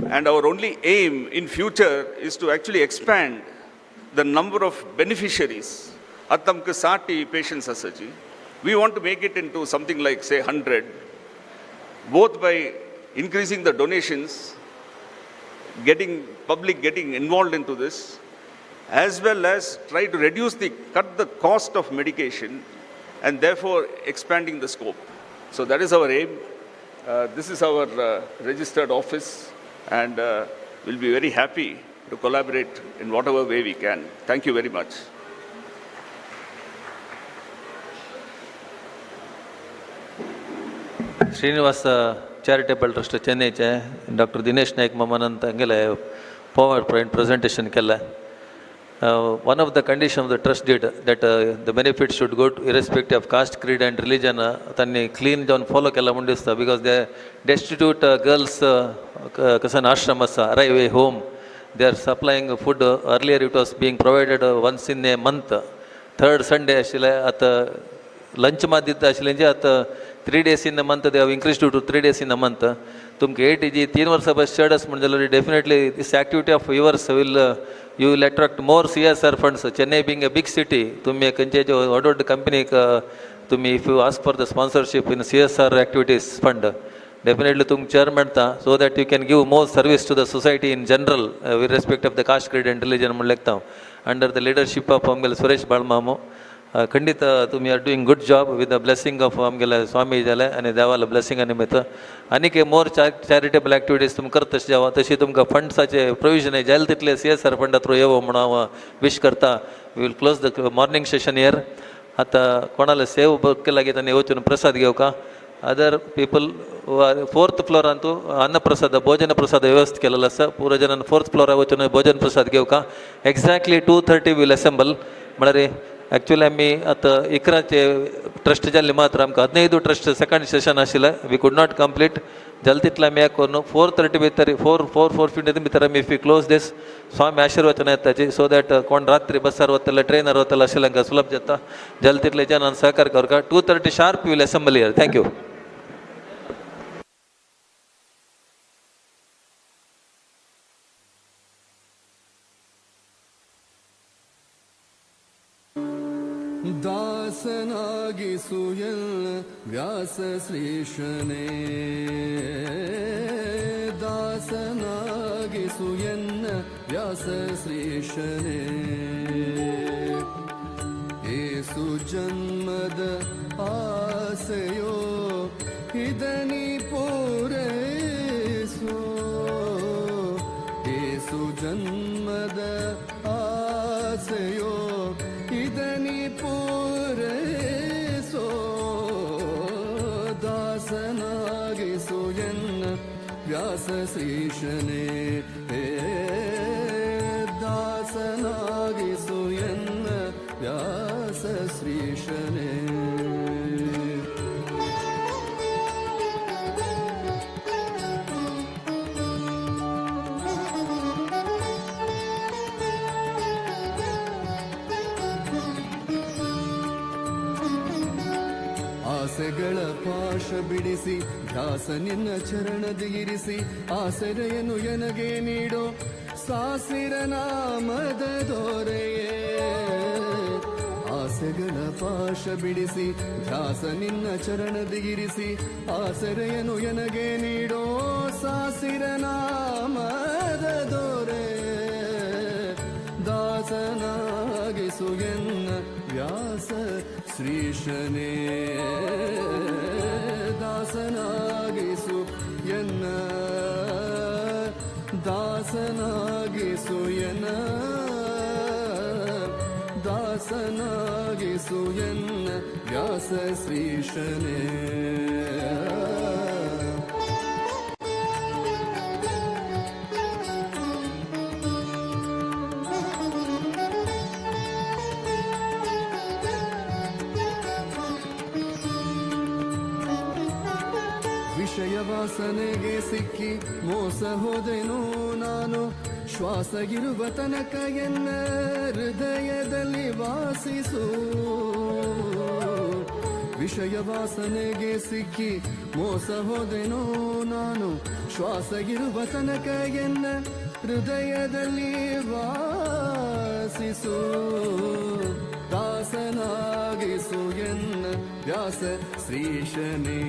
And our only aim in future is to actually expand the number of beneficiaries. Atamka 60 patients asaji. We want to make it into something like, say, 100, both by increasing the donations, getting public getting involved into this, as well as try to cut the cost of medication, and therefore expanding the scope. So that is our aim. This is our registered office, and we'll be very happy to collaborate in whatever way we can. Thank you very much. Srinivasa charitable trust ಚೆನ್ನೈचे ಡಾಕ್ಟರ್ ದಿನೇಶ್ ನಾಯ್ಕ್ ಮಮ್ಮನ್ ಅಂತ ಹಂಗೆಲ್ಲ ಪವರ್ ಪಾಯಿಂಟ್ ಪ್ರೆಸೆಂಟೇಷನ್ ಕೆಲ್ಲ one of the condition of the trust did that the benefit should go to irrespective of caste, creed and religion tanni clean down follow kella mundista, because the destitute girls kasan ashramas arrive home, they are supplying food. Earlier it was being provided once in a month, third Sunday ashile at lunch madidda ashile at 3 days in a month. They have increased to 3 days in a month. तुमके 8 जी 3 वर्ष बस स्टेटस म्हणजे definitely this activity of yours will you will attract more CSR funds. Chennai being a big city, तुम्ही खंयचे व्हड व्हड कंपनीक तुम्ही if you ask for the sponsorship in CSR activities fund, definitely तुमक चेअर मेळटा, so that you can give more service to the society in general with respect of the caste, creed and religion म्हणून लेखता अंडर द लिडरशिप ऑफ आमगेले सुरेश बाळमामो. खंडित तुम्ही are doing good job with the blessing of आमगेले स्वामी जाले आनी देवाला ब्लेसिंगा निमित्त आनीक मोर चॅरिटेबल एक्टिविटीज तुमी करता तशी जावा, तशी तुमकां फंड्साचे प्रोविजन जाय तितले CSR फंडा थ्रू येवो म्हणून हांव विश करता. We will close the morning session here. आतां कोणाला सेव केला लागीं तांणी येवचून प्रसाद घेवका. अदर पीपल 4th फ्लोरांतू अन्नप्रसाद भोजन प्रसाद व्यवस्थित केलेलो आसा. पुरो जनान 4th फ्लोरार वचून भोजन प्रसाद घेवका. Exactly 2:30 will assemble. म्हळ्यार एक्चुअली आमी आतां 11चे ट्रस्ट जाल्ले मात्र आमकां 15 ट्रस्ट सेकंड सेशन आशिल्लें. We could not complete. जालें तितलें आमी हें करून 4:30 भितर 4:50 भितर आमी if you close this Swami आशिर्वचन येताची, सो दॅट कोण रात्री बसार वतले ट्रेनर वतले आशिल्ल्यांक सुलभ जाता. जालें तितले जनान सहकार करता. 2:30 sharp will assemble here. Thank you. ದಾಸನಾಗಿಸು ಎನ್ನ ವ್ಯಾಸ ಶ್ರೀಶನೇ ದಾಸನಾಗಿಸು ಎನ್ನ ವ್ಯಾಸ ಶ್ರೀಶನೇ ಏಸು ಜನ್ಮದ ಆಸೆಯೋ ಇದನಿ ಪೂರೈಸೋ ಏಸು ಜನ್ಮದ ಆಸೆಯೋ ಇದನಿ ಪೂರೈಸೋ ದಾಸನಾಗಿಸು ಎನ್ನ ವ್ಯಾಸ ಶ್ರೀಶನೇ ದಾಸನಾಗಿಸು ಎನ್ನ ವ್ಯಾಸ ಶ್ರೀಶನೇ ಆಸೆಗಳ ಪಾಶ ಬಿಡಿಸಿ ದಾಸ ನಿನ್ನ ಚರಣದಿ ಇರಿಸಿ ಆಸರೆಯನ್ನು ಎನಗೆ ನೀಡೋ ಸಾಸಿರ ನಾಮದ ದೊರೆಯೇ ಆಸೆಗಳ ಪಾಶ ಬಿಡಿಸಿ ದಾಸ ನಿನ್ನ ಚರಣದಿ ಇರಿಸಿ ಆಸರೆಯನ್ನು ಎನಗೆ ನೀಡೋ ಸಾಸಿರ ನಾಮದ ದೊರೆ ದಾಸನಾಗಿಸು ಎನ್ನ ವ್ಯಾಸ ಶ್ರೀಶನೇ ದಾಸನಾಗಿಸು ಎನ್ನ ದಾಸನಾಗಿಸು ಎನ್ನ ದಾಸನಾಗಿಸು ಎನ್ನ ವ್ಯಾಸ ಶ್ರೀಶನೇ ವಿಷಯ ವಾಸನೆಗೆ ಸಿಕ್ಕಿ ಮೋಸ ಹೋದೆನು ನಾನು ಶ್ವಾಸಗಿರುವ ತನಕ ಎನ್ನ ಹೃದಯದಲ್ಲಿ ವಾಸಿಸು ವಿಷಯ ವಾಸನೆಗೆ ಸಿಕ್ಕಿ ಮೋಸ ಹೋದೆನು ನಾನು ಶ್ವಾಸಗಿರುವ ತನಕ ಎನ್ನ ಹೃದಯದಲ್ಲಿ ವಾಸಿಸು ದಾಸನಾಗಿಸು ಎನ್ನ ವ್ಯಾಸ ಶ್ರೀಶನೇ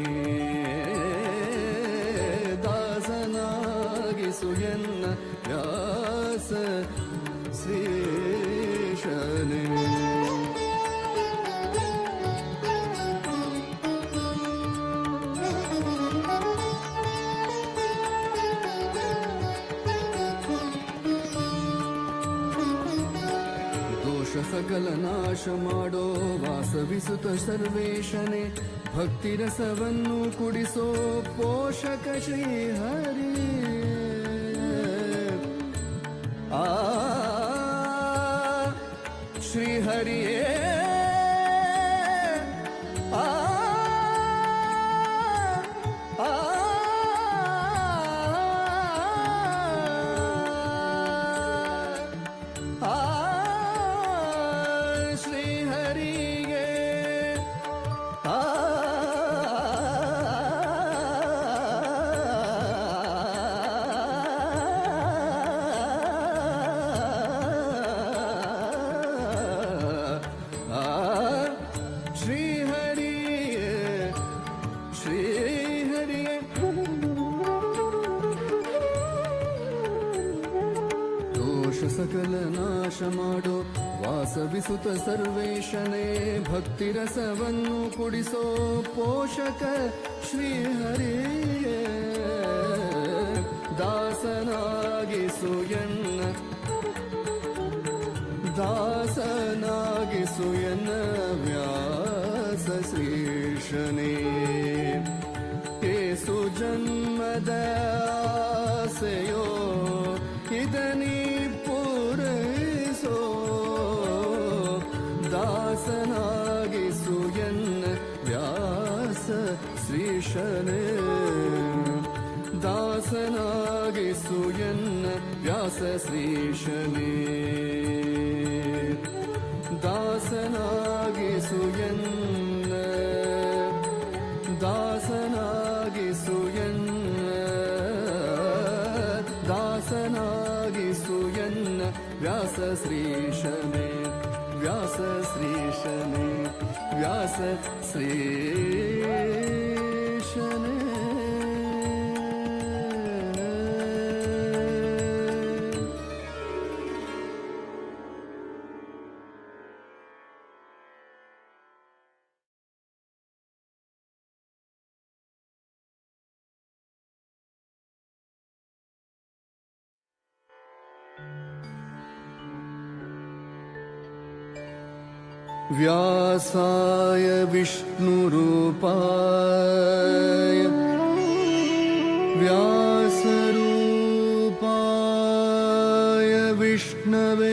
ದಾಸನಾಗಿಸು ಎನ್ನ ವ್ಯಾಸ ಶ್ರೀಶನೇ ಸಕಲ ನಾಶ ಮಾಡೋ ವಾಸವಿಸುತ್ತ ಸರ್ವೇಶನೇ ಭಕ್ತಿ ರಸವನ್ನು ಕುಡಿಸೋ ಪೋಷಕ ಶ್ರೀಹರಿ ಶ್ರೀಹರಿಯೇ ಸಕಲ ನಾಶ ಮಾಡೋ ವಾಸವಿಸುತ್ತ ಸರ್ವೇಶನೇ ಭಕ್ತಿ ರಸವನ್ನು ಕುಡಿಸೋ ಪೋಷಕ ಶ್ರೀಹರಿಯೇ ದಾಸನಾಗಿಸು ಎನ್ನ ದಾಸನಾಗಿಸು ಎನ್ನ ವ್ಯಾಸ ಶ್ರೀಶನೇ ಏಸು ಜನ್ಮದ ಆಸೆಯೋ ಇದನಿ ಪೂರೈಸೋ ದಾಸನಾಗಿಸು ಎನ್ನ ವ್ಯಾಸ ಶ್ರೀಶನೇ ದಾಸನಾಗಿಸು ಎನ್ನ ವ್ಯಾಸ ಶ್ರೀಶನೇ ದಾಸನಾಗಿಸು ಎನ್ನ ದಾಸನಾಗಿಸು ಎನ್ನ ದಾಸನಾಗಿಸು ಎನ್ನ ವ್ಯಾಸ ಶ್ರೀಶನೇ ವ್ಯಾಸ ಶ್ರೀಶನೇ व्यास श्रीशने व्यासाय विष्णुरूपाय व्यासरूपाय विष्णवे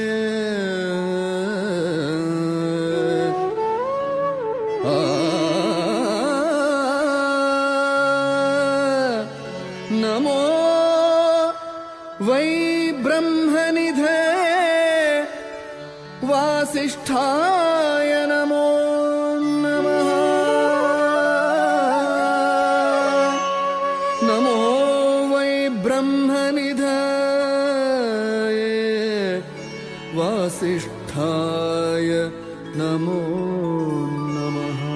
नमो वै ब्रह्मनिधे वासिष्ठाय नमो नमः नमो वै ब्रह्मनिधये वासिष्ठाय नमो नमः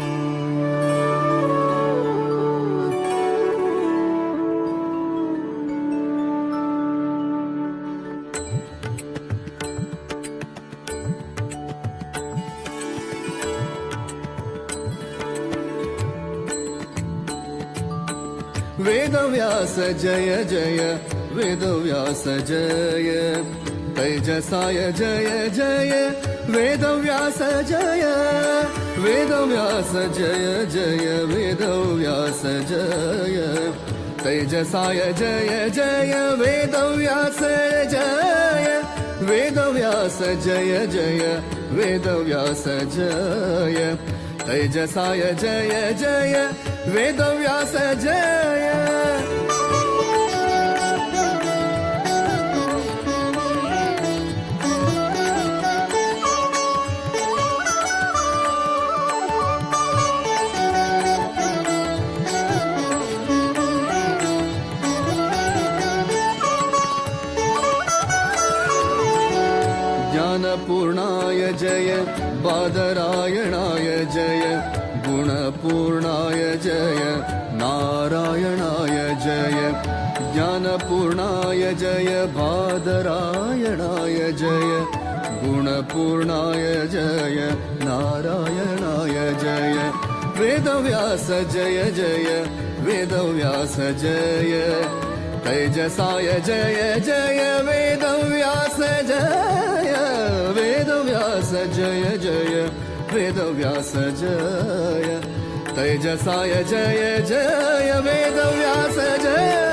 वेदव्यास जय जय वेदव्यास जय तेजसाय जय जय वेदव्यास जय वेदव्यास जय जय वेदव्यास जय तेजसाय जय जय वेदव्यास जय वेदव्यास जय जय वेदव्यास जय तेजसाय जय जय वेदव्यास जय ज्ञानपूर्णाय जय बादरायणाय जय गुणपूर्णाय जय नारायणाय जय ज्ञानपूर्णाय जय बादरायणाय जय गुणपूर्णाय जय नारायणाय जय वेदव्यास जय जय वेदव्यास जय तेजसाय जय जय वेदव्यास जय वेदव्यास जय जय वेदव्यास जय तेजसाय जय जय वेदव्यास जय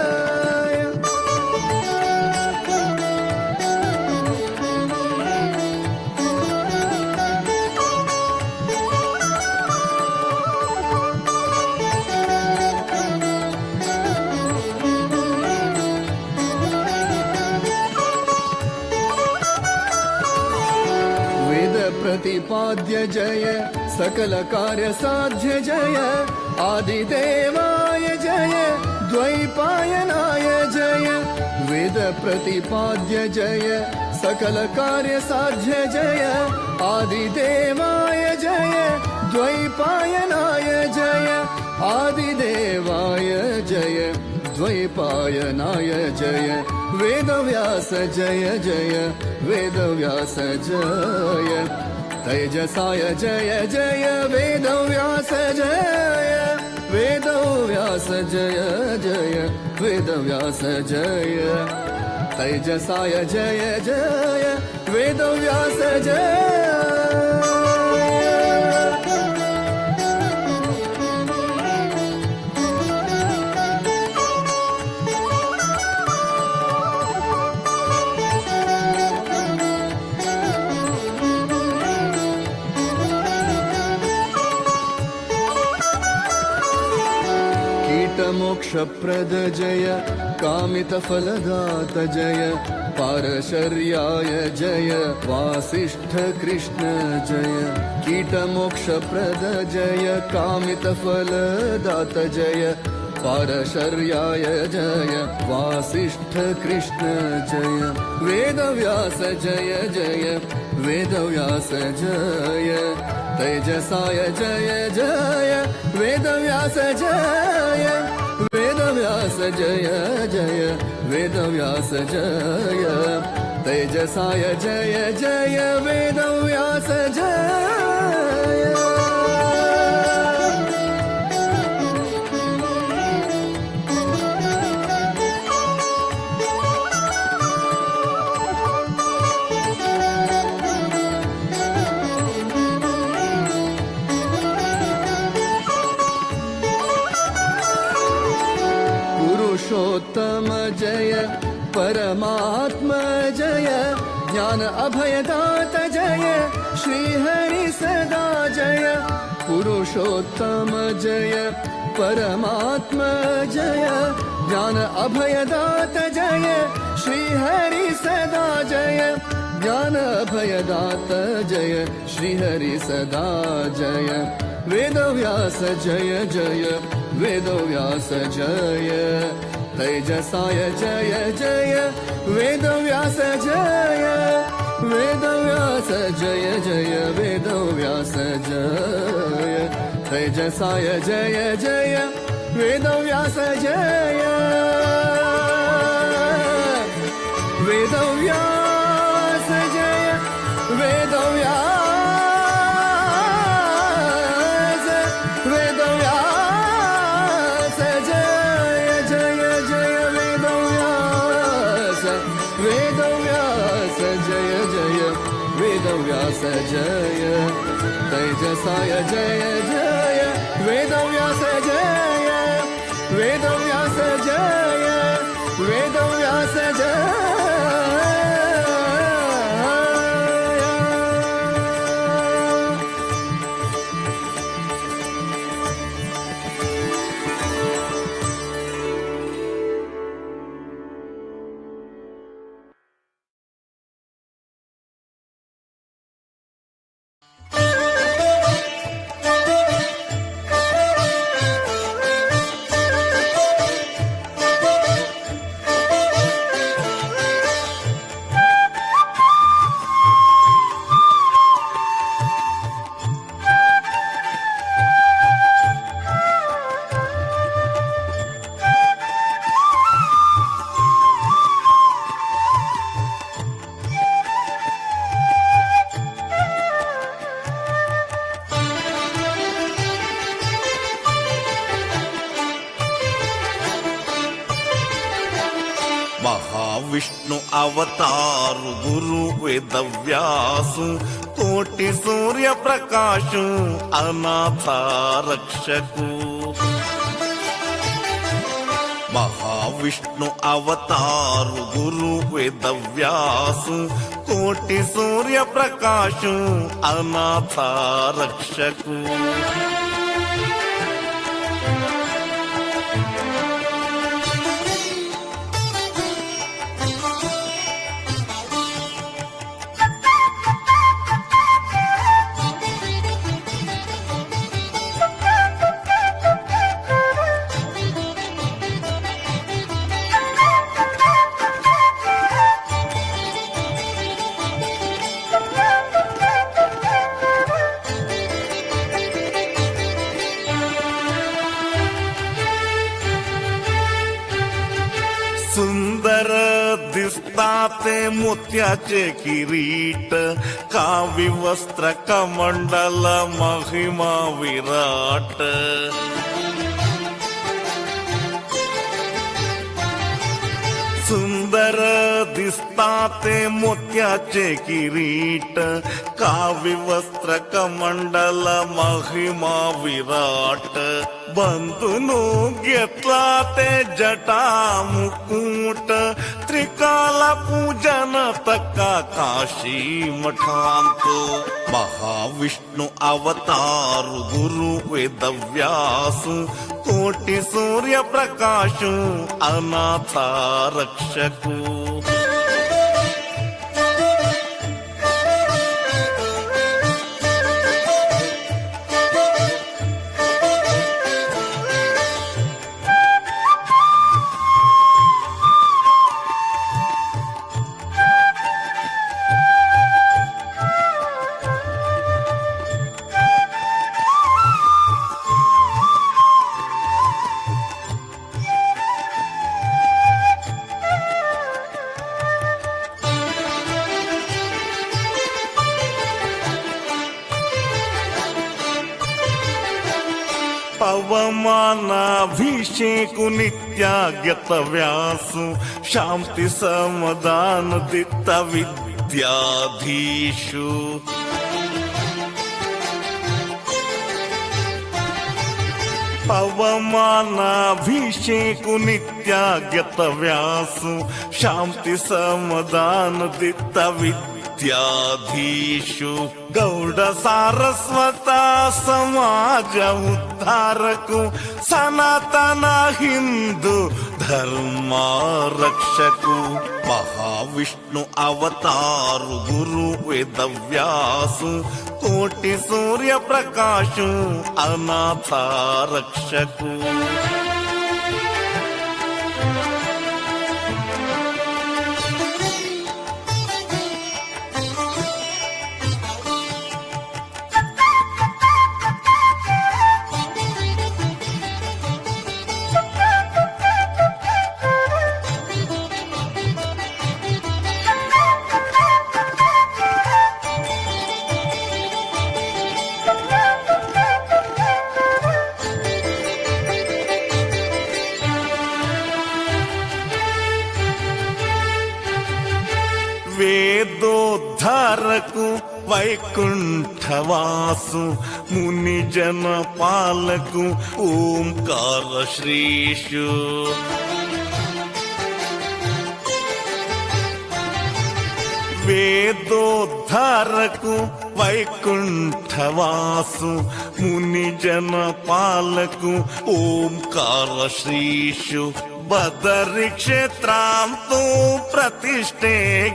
प्रतिपाद्य जय सकल कार्य साध्य जय आदिदेवाय जय द्वैपायनाय जय वेद प्रतिपाद्य जय सकल कार्य साध्य जय आदिदेवाय जय द्वैपायनाय जय आदिदेवाय जय द्वैपायनाय जय वेदव्यास जय जय वेदव्यास जय तेजसाय जय जय वेदव्यास जय वेदव्यास जय जय वेदव्यास जय तेजसाय जय जय वेदव्यास जय मोक्षप्रद जय कामितफलदात जय पारशर्याय जय वासिष्ठ कृष्ण जय कीटमोक्षप्रद जय कामितफलदात जय पारशर्याय जय वासिष्ठ कृष्ण जय वेदव्यास जय जय वेदव्यास जय तेजसाय जय जय वेदव्यास जय वेदव्यास जय जय वेदव्यास जय तेजसाय जय जय वेदव्यास जय पुरुषोत्तम जय परमात्मा जय ज्ञान अभयदात जय श्रीहरि सदा जय पुरुषोत्तम जय परमात्मा जय ज्ञान अभयदात जय श्रीहरि सदा जय ज्ञान अभयदात जय श्रीहरि सदा जय वेदव्यास जय जय वेदव्यास जय तेजसाय जय जय वेदव्यास जय वेदव्यास जय जय वेदव्यास जय तेजसाय जय जय वेदव्यास जय वेदव्यास जय वेदव्यास वेदव्यास जय जय जय वेदव्यास वेदव्यास जय जय वेदव्यास जय तेजसाय जय जय वेदव्यास जय वेदव्यास जय वेदव्यास जय महाविष्णु अवतारु गुरु वेदव्यासु कोटि सूर्य प्रकाशु अनाथ रक्षकु महाविष्णु अवतारु गुरु वेदव्यासु कोटि सूर्य प्रकाशु अनाथ रक्षकु सुंदर दिसताते मोत्याचे किरीट कावी वस्त्र कमंडल महिमा विराट सुंदर दिसताते मोत्याचे किरीट कावी वस्त्र कमंडल महिमा विराट बंधुनु घेतला ते जटा मुकुट त्रिकाला पूजन तक्का काशी मठांतो महाविष्णु अवतारु गुरु वेदव्यासु कोटि सूर्य प्रकाशु अनाथ रक्षकु ಪವಮಾನಾಭಿಷೇಕು ನಿತ್ಯಾಗ್ಯತ ವ್ಯಾಸು ಶಾಂತಿ ಸಮದಾನ ದಿತ್ತ ವಿದ್ಯಾಧೀಶು ಪವಮಾನಾಭಿಷೇಕು ನಿತ್ಯಾಗ್ಯತ ವ್ಯಾಸು ಶಾಂತಿ ಸಮದಾನ ದಿತ್ತ ವಿದ್ಯಾಧೀಶು ಗೌಡ ಸಾರಸ್ವತ ಸಮಾಜ ಉದ್ಧಾರಕು ಸನಾತನ ಹಿಂದೂ ಧರ್ಮ ರಕ್ಷಕು ಮಹಾವಿಷ್ಣು ಅವತಾರು ಗುರು ವೇದವ್ಯಾಸು ಕೋಟಿ ಸೂರ್ಯ ಪ್ರಕಾಶು ಅನಾಥ ರಕ್ಷಕು ವೇದೋದ್ಧಾರಕು ವೈಕುಂಠವಾಸು ಮುನಿ ಜನ ಪಾಲಕು ಓಂಕಾರ ಶ್ರೀಶು ವೇದೋದ್ಧಾರಕು ವೈಕುಂಠವಾಸು ಮುನಿ ಜನ ಪಾಲಕು ಓಂಕಾರ ಶ್ರೀಶು ಬದರಿ ಕ್ಷೇತ್ರಾಂತೂ ಪ್ರತಿಷ್ಠೆ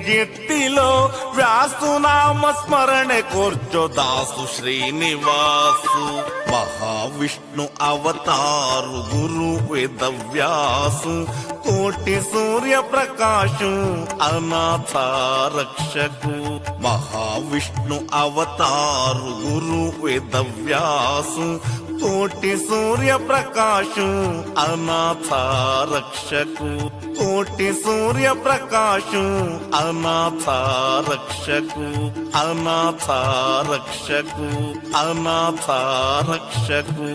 ಗಿತ್ತಿಲೋ ವ್ಯಾಸು ನಾಮ ಸ್ಮರಣೆ ಕೋರ್ಚೋ ದಾಸು ಶ್ರೀನಿವಾಸು ಮಹಾವಿಷ್ಣು ಅವತಾರು ಗುರು ವೇದವ್ಯಾಸು ಕೋಟಿ ಸೂರ್ಯ ಪ್ರಕಾಶು ಅನಾಥ ರಕ್ಷಕು ಮಹಾವಿಷ್ಣು ಅವತಾರು ಗುರು ವೇದವ್ಯಾಸು ಕೋಟಿ ಸೂರ್ಯ ಪ್ರಕಾಶು ಅನಾಥ ರಕ್ಷಕು ಕೋಟಿ ಸೂರ್ಯ ಪ್ರಕಾಶು ಅನಾಥ ರಕ್ಷಕು ಅನಾಥ ರಕ್ಷಕು ಅನಾಥ ರಕ್ಷಕು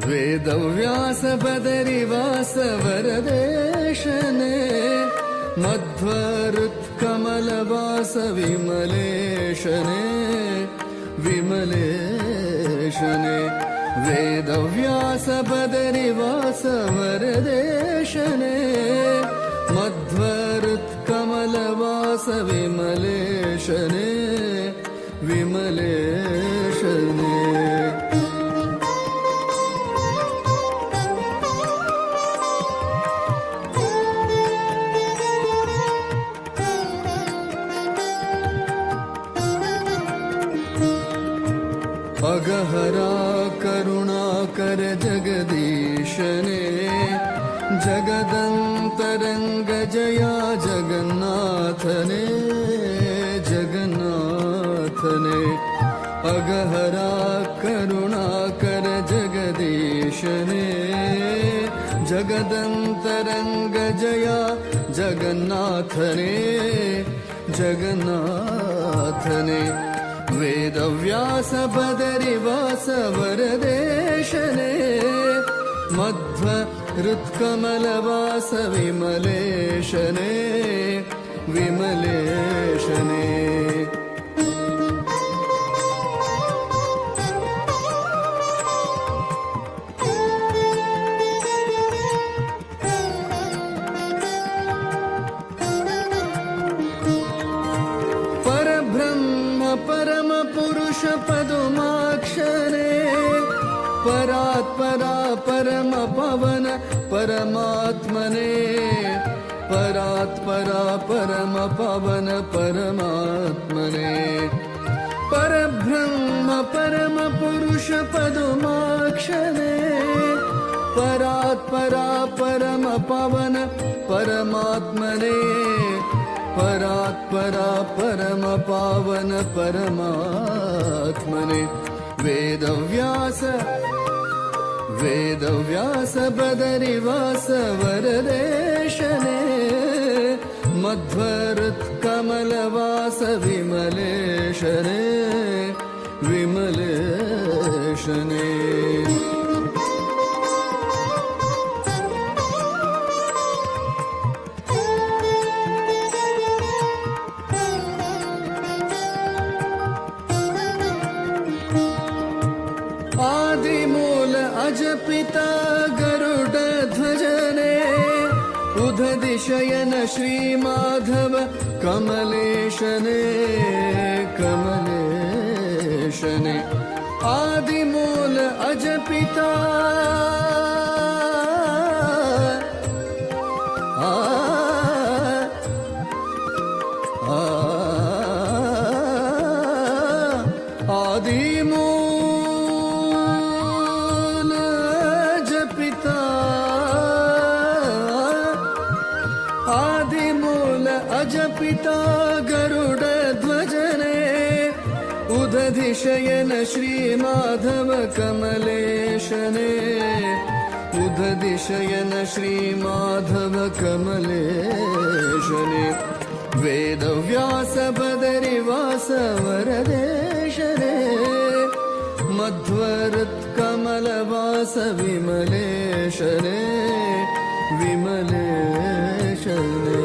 वेदव्यास बदरिवास वरदेशने मध्वरुत्कमलवास विमलेशने विमलेशने वेदव्यास बदरिवास वरदेशने मध्वरुत्कमलवास विमलेशने विमलेशने अगहरा करुणाकर जगदीशने जगदन्तरङ्ग जया जगन्नाथने जगन्नाथने अगहरा करुणाकर जगदीशने जगदन्तरङ्ग जया जगन्नाथने जगन्नाथने वेदव्यास बदरिवास वरदेशने मध्व हृत्कमलवास विमलेशने विमलेशने परब्रह्म परम पुरुष पदुमाक्षरे परात्परा परम पवन परमात्मने परात्परा परम पवन परमात्मने परब्रह्म परम पुरुष पदुमाक्षरे परात्परा परम पवन परमात्मने परात्परा परम पावन परमात्मने वेदव्यास बदरिवास वरदेशने मध्वरुत्कमलवास विमलेशने विमलेशने आदिमूल अजपिता गरुड ध्वजने उदधिशयन श्रीमाधव कमलेशने कमलेशने आदिमूल अजपिता आदिमूल जपिता आदिमूल अजपिता गरुड ध्वजने उदधिशयन श्रीमाधव कमलेशने उदधिशयन श्रीमाधव कमलेशने वेदव्यास बदरिवास वरदेशने मध्वरुत्कमलवास विमलेशने विमलेशने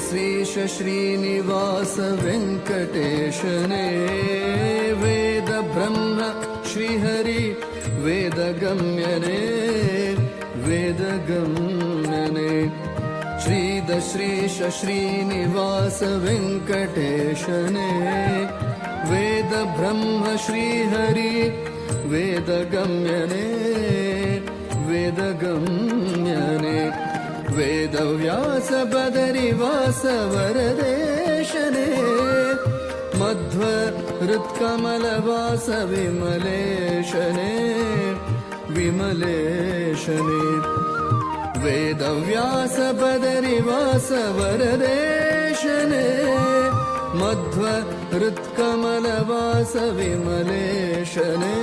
श्रीश श्रीनिवास वेंकटेशने वेद ब्रह्म श्रीहरि वेदगम्यने वेदगम्यने श्रीश श्रीनिवास वेंकटेशने वेद ब्रह्म श्रीहरि वेदगम्यने वेदगम्यने वेदव्यास बदरिवास वरदेशने मध्वरुत्कमलवास विमलेशने विमलेशने वेदव्यास बदरिवास वरदेशने मध्वरुत्कमलवास विमलेशने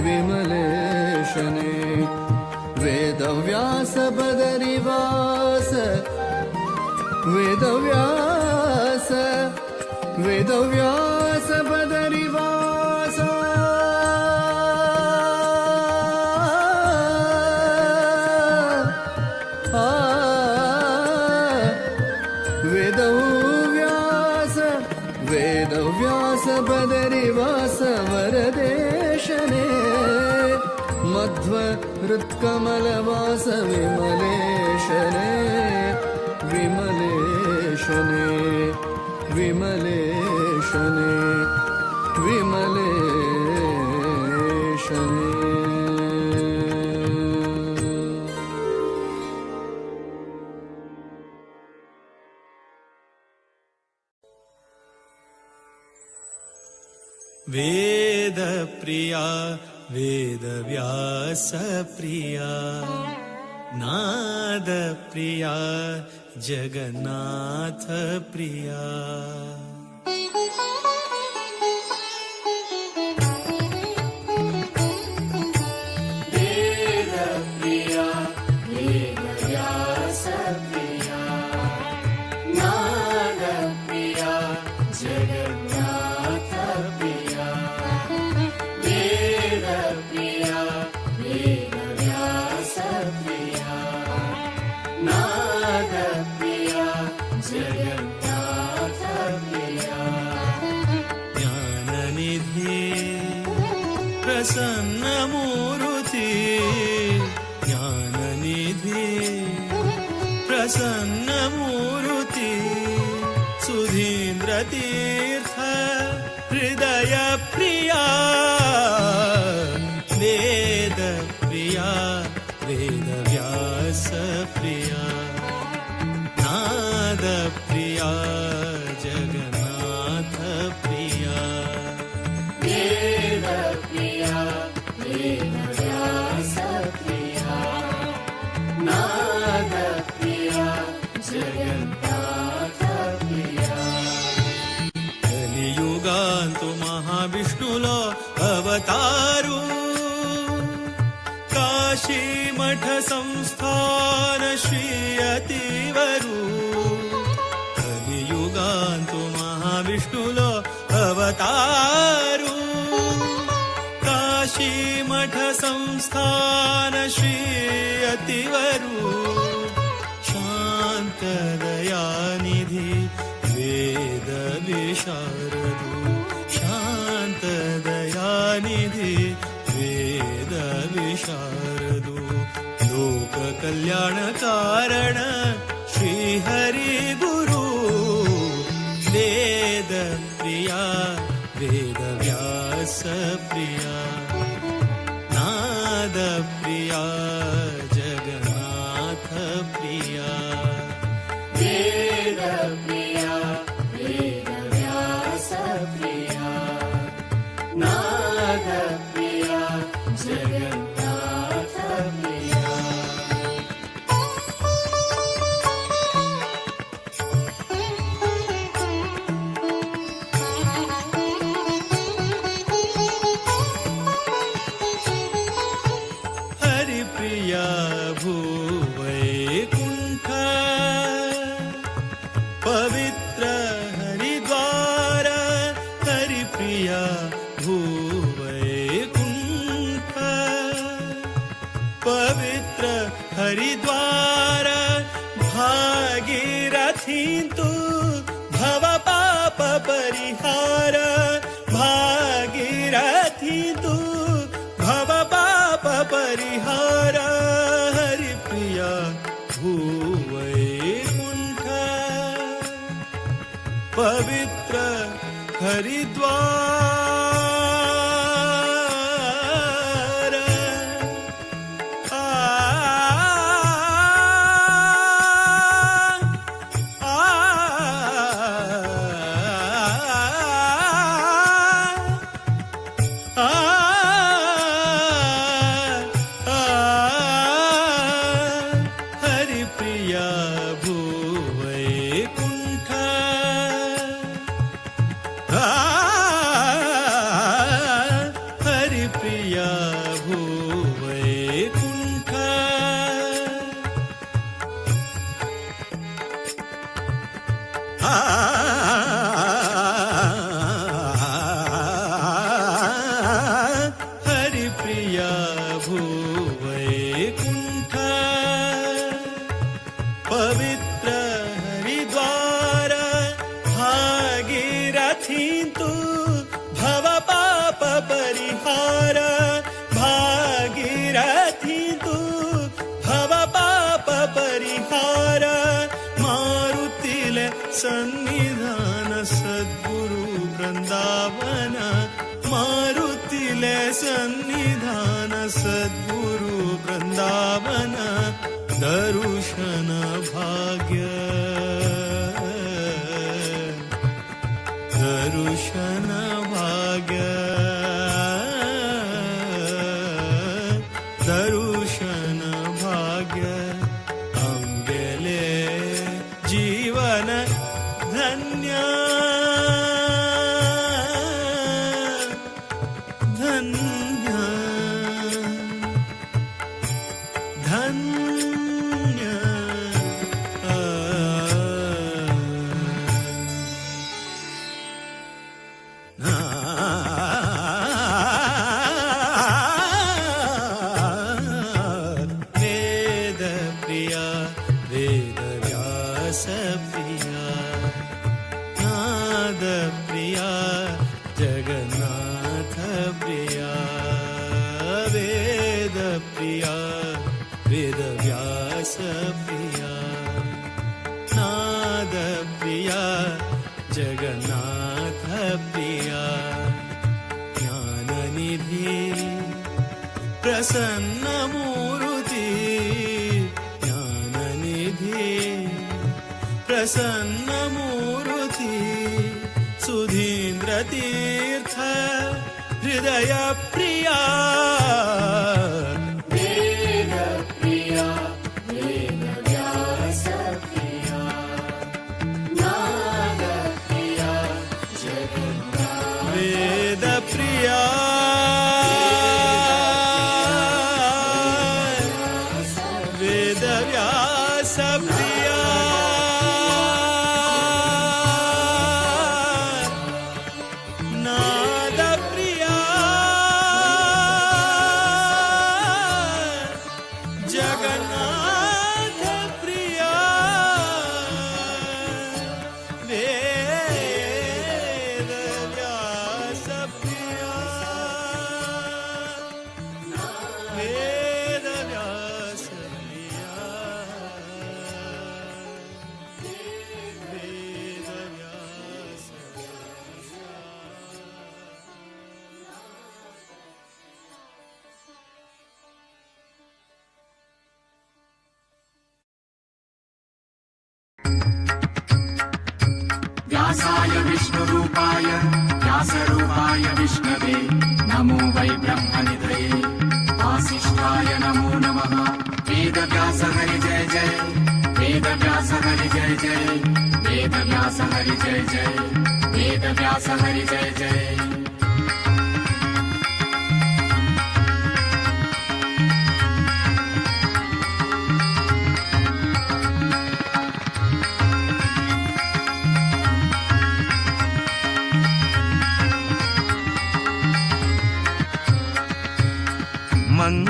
विमलेशने वेदव्यास बदरिवास वेदव्यास वेदव्यास बदरिवास वेदव्यास वेदव्यास बदरिवास वरदेशने मध्वरुत्कमलवास विमलेशने विमलेशने विमलेशने विमलेशने वेद प्रिया वेदव्यास प्रिया नाद प्रिया जगन्नाथ प्रिया प्रसन्नमूर्ति ज्ञाननिधि प्रसन्नमूर्ति सुधीन्द्रतीर्थ हृदय प्रिया वेद प्रिया वेदव्यास प्रिया नाद प्रिया जगन्नाथ प्रिया కలియుగాంతు మహావిష్ణులో అవతారు కాశీ మఠ సంస్థాన శ్రీ అతివరు కలియుగాంతు మహావిష్ణులో అవతారు काशी मठ संस्थान श्री अतिवरु शांत दयानिधि वेद विशारदु शांत दयानिधि वेद विशारदु लोक कल्याण कारण श्री हरि गुरु वेद प्रिया वेद व्यास प्रिया नाद प्रिया जगन्नाथ प्रिया वेद प्रिया वेद व्यास प्रिया नाद प्रिया जगन्नाथ प्रिया प्रिया भूवैकुण्ठ पवित्र हरिद्वार हरिप्रिया भूवैकुण्ठ पवित्र हरिद्वार भागीरथी तु भव पाप परिहार भागीरथी तु भव पाप परिहार हरिप्रिया भूवैकुण्ठ पवित्र हरिद्वार हरिप्रिया भूवैकुण्ठ हरिप्रिया भूवैकुण्ठ हरिप्रिया भूवैकुण्ठ पवित्र हरिद्वार भागीरथी तु भव पाप परिहार भागीरथी तु भव पाप परिहार मारुतिले सन्निधान सद्गुरु वृंदावन मारुतिले सन्निधान सद्गुरु वृंदावन दर्शन भाग्य दर्शन भाग्य दर्शन भाग्य धन्य धन्य धन्य वेद प्रिया वेद व्यास प्रिया नाद प्रिया जगन्नाथ प्रिया वेद प्रिया वेद व्यास प्रिया नाद प्रिया जगन्नाथ प्रिया ज्ञाननिधि प्रसन्नमूर्ति ज्ञाननिधि प्रसन्नमूर्ति सुधीन्द्रतीर्थ हृदय प्रिया वेद प्रिया वेद व्यास प्रिया नाद प्रिया जगन्नाथ वेद प्रिया वेद व्यास प्रिया नाद प्रिया जगन्नाथ प्रिया वेद व्यास प्रिया वेद व्यास प्रिया वेद व्यास व्यासाय विष्णुरूपाय व्यासरूपाय विष्णवे नमो वै ब्रह्मनिधये वासिष्ठाय नमो नमः वेदव्यास हरि जय जय वेदव्यास हरि जय जय वेदव्यास हरि जय जय वेदव्यास हरि जय जय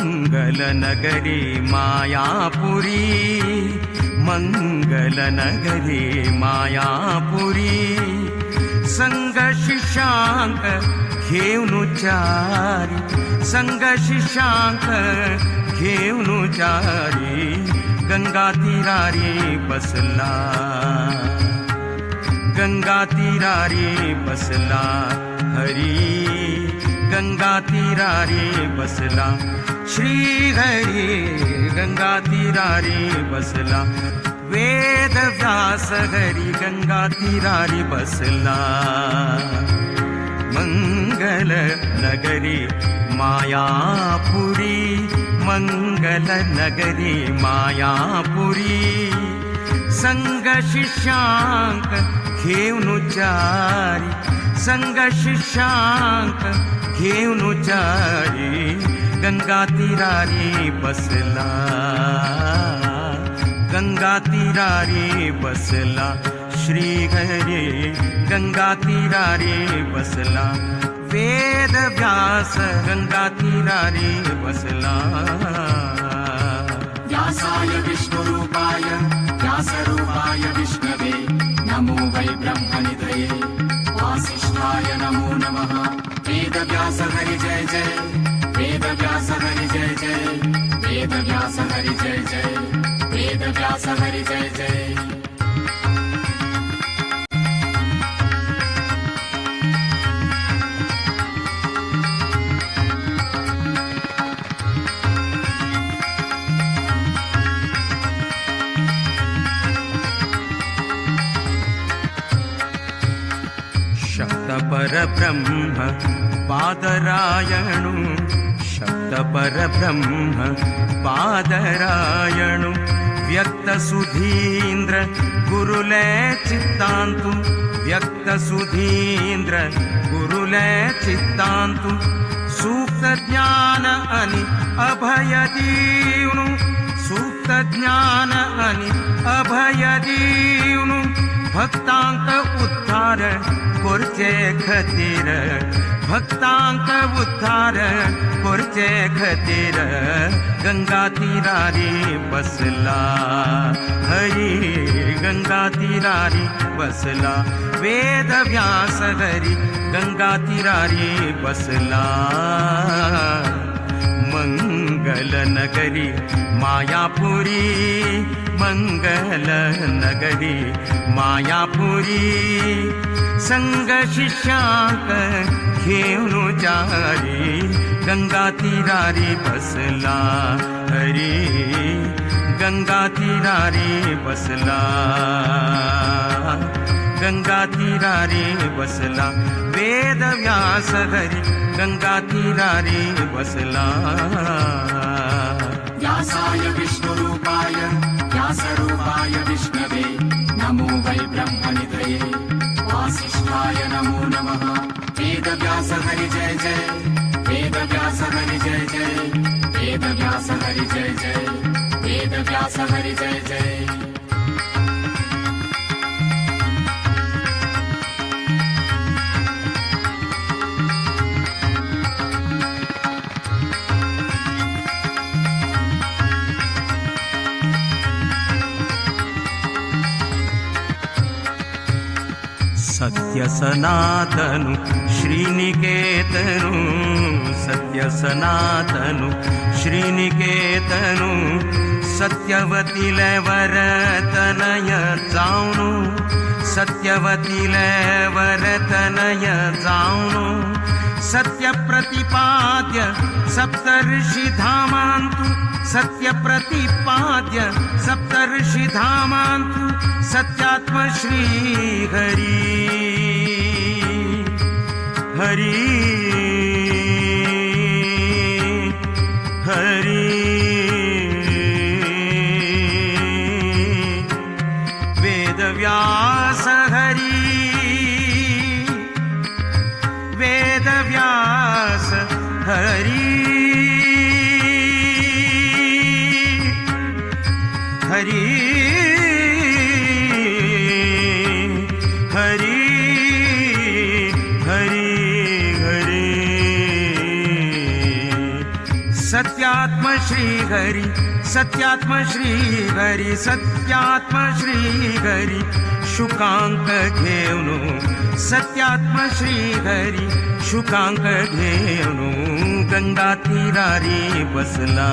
मङ्गलनगरी मायापुरी मङ्गलनगरी मायापुरी संगशिशांक घेऊनुचारी संगशिशांक घेऊनुचारी गंगा तीरारी बसला गंगा तीरारी बसला हरी गंगा तीरारी बसला श्री हरी गंगा तीरारी बसला वेद व्यास हरी गंगा तीरारी बसला मंगल नगरी मायापुरी मंगल नगरी मायापुरी संग शिष्यांक घेऊनुचारी संग शिष्यांक घेऊनुचारी गंगा तीरारी बसला गंगा तीरारी बसला श्री हरी गंगा तीरारी बसला वेद व्यास गंगा तीरारी बसला व्यासाय विष्णुरूपाय व्यासरूपाय विष्णवे नमो वै ब्रह्मनिधये वासिष्ठाय नमो नमः वेदव्यास हरि जय जय वेदव्यास हरि जय जय वेदव्यास हरि जय जय वेदव्यास हरि जय जय शब्द परब्रह्म पादरायणु शब्द परब्रह्म पादरायणु व्यक्त सुधीन्द्र गुरुले चित्तान्तु व्यक्त सुधींद्र गुरुले चित्तांतु सूक्त ज्ञान अनि अभय दीवनु सूक्त ज्ञान अनि अभय दीवनु भक्तांक उद्धार करचे खातीर भक्तांक उद्धार करचे खातीर गंगा तीरारी बसला हरी गंगा तीरारी बसला वेद व्यास हरी गंगा तीरारी बसला मंगल नगरी मायापुरी मंगल नगरी मायापुरी संग शिष्यांक घेऊन जारी गंगा तीरारी बसला हरी गंगा तीरारी बसला गंगा तीरारी बसला वेद व्यास हरी गंगा तीरारी बसला व्यासाय विष्णुरूपाय व्यासरूपाय विष्णवे नमो वै ब्रह्मनिधये वासिष्ठाय नमो नमः वेद व्यास हरि जय जय वेद व्यास हरि जय जय वेद व्यास हरि जय जय वेद व्यास हरि जय जय सत्य सनातनु श्रीनिकेतनु सत्य सनातनु श्रीनिकेतनु सत्यवतीले वरतनय जाऊनु सत्यवतीले वरतनय जाऊनु सत्य प्रतिपाद्य सप्तर्षि धामांतु सत्य प्रतिपाद्य सप्तर्षि धामांतु सत्यात्म श्री हरि हरि हरि वेद व्यास हरि वेद व्यास हरि हरि हरि हरि हरि सत्यात्म श्री हरि सत्यात्म श्री हरि सत्यात्म श्री हरि शुकांक घेऊनु सत्यात्म श्री हरि शुकांक घेऊनु गंगा तीरारी बसला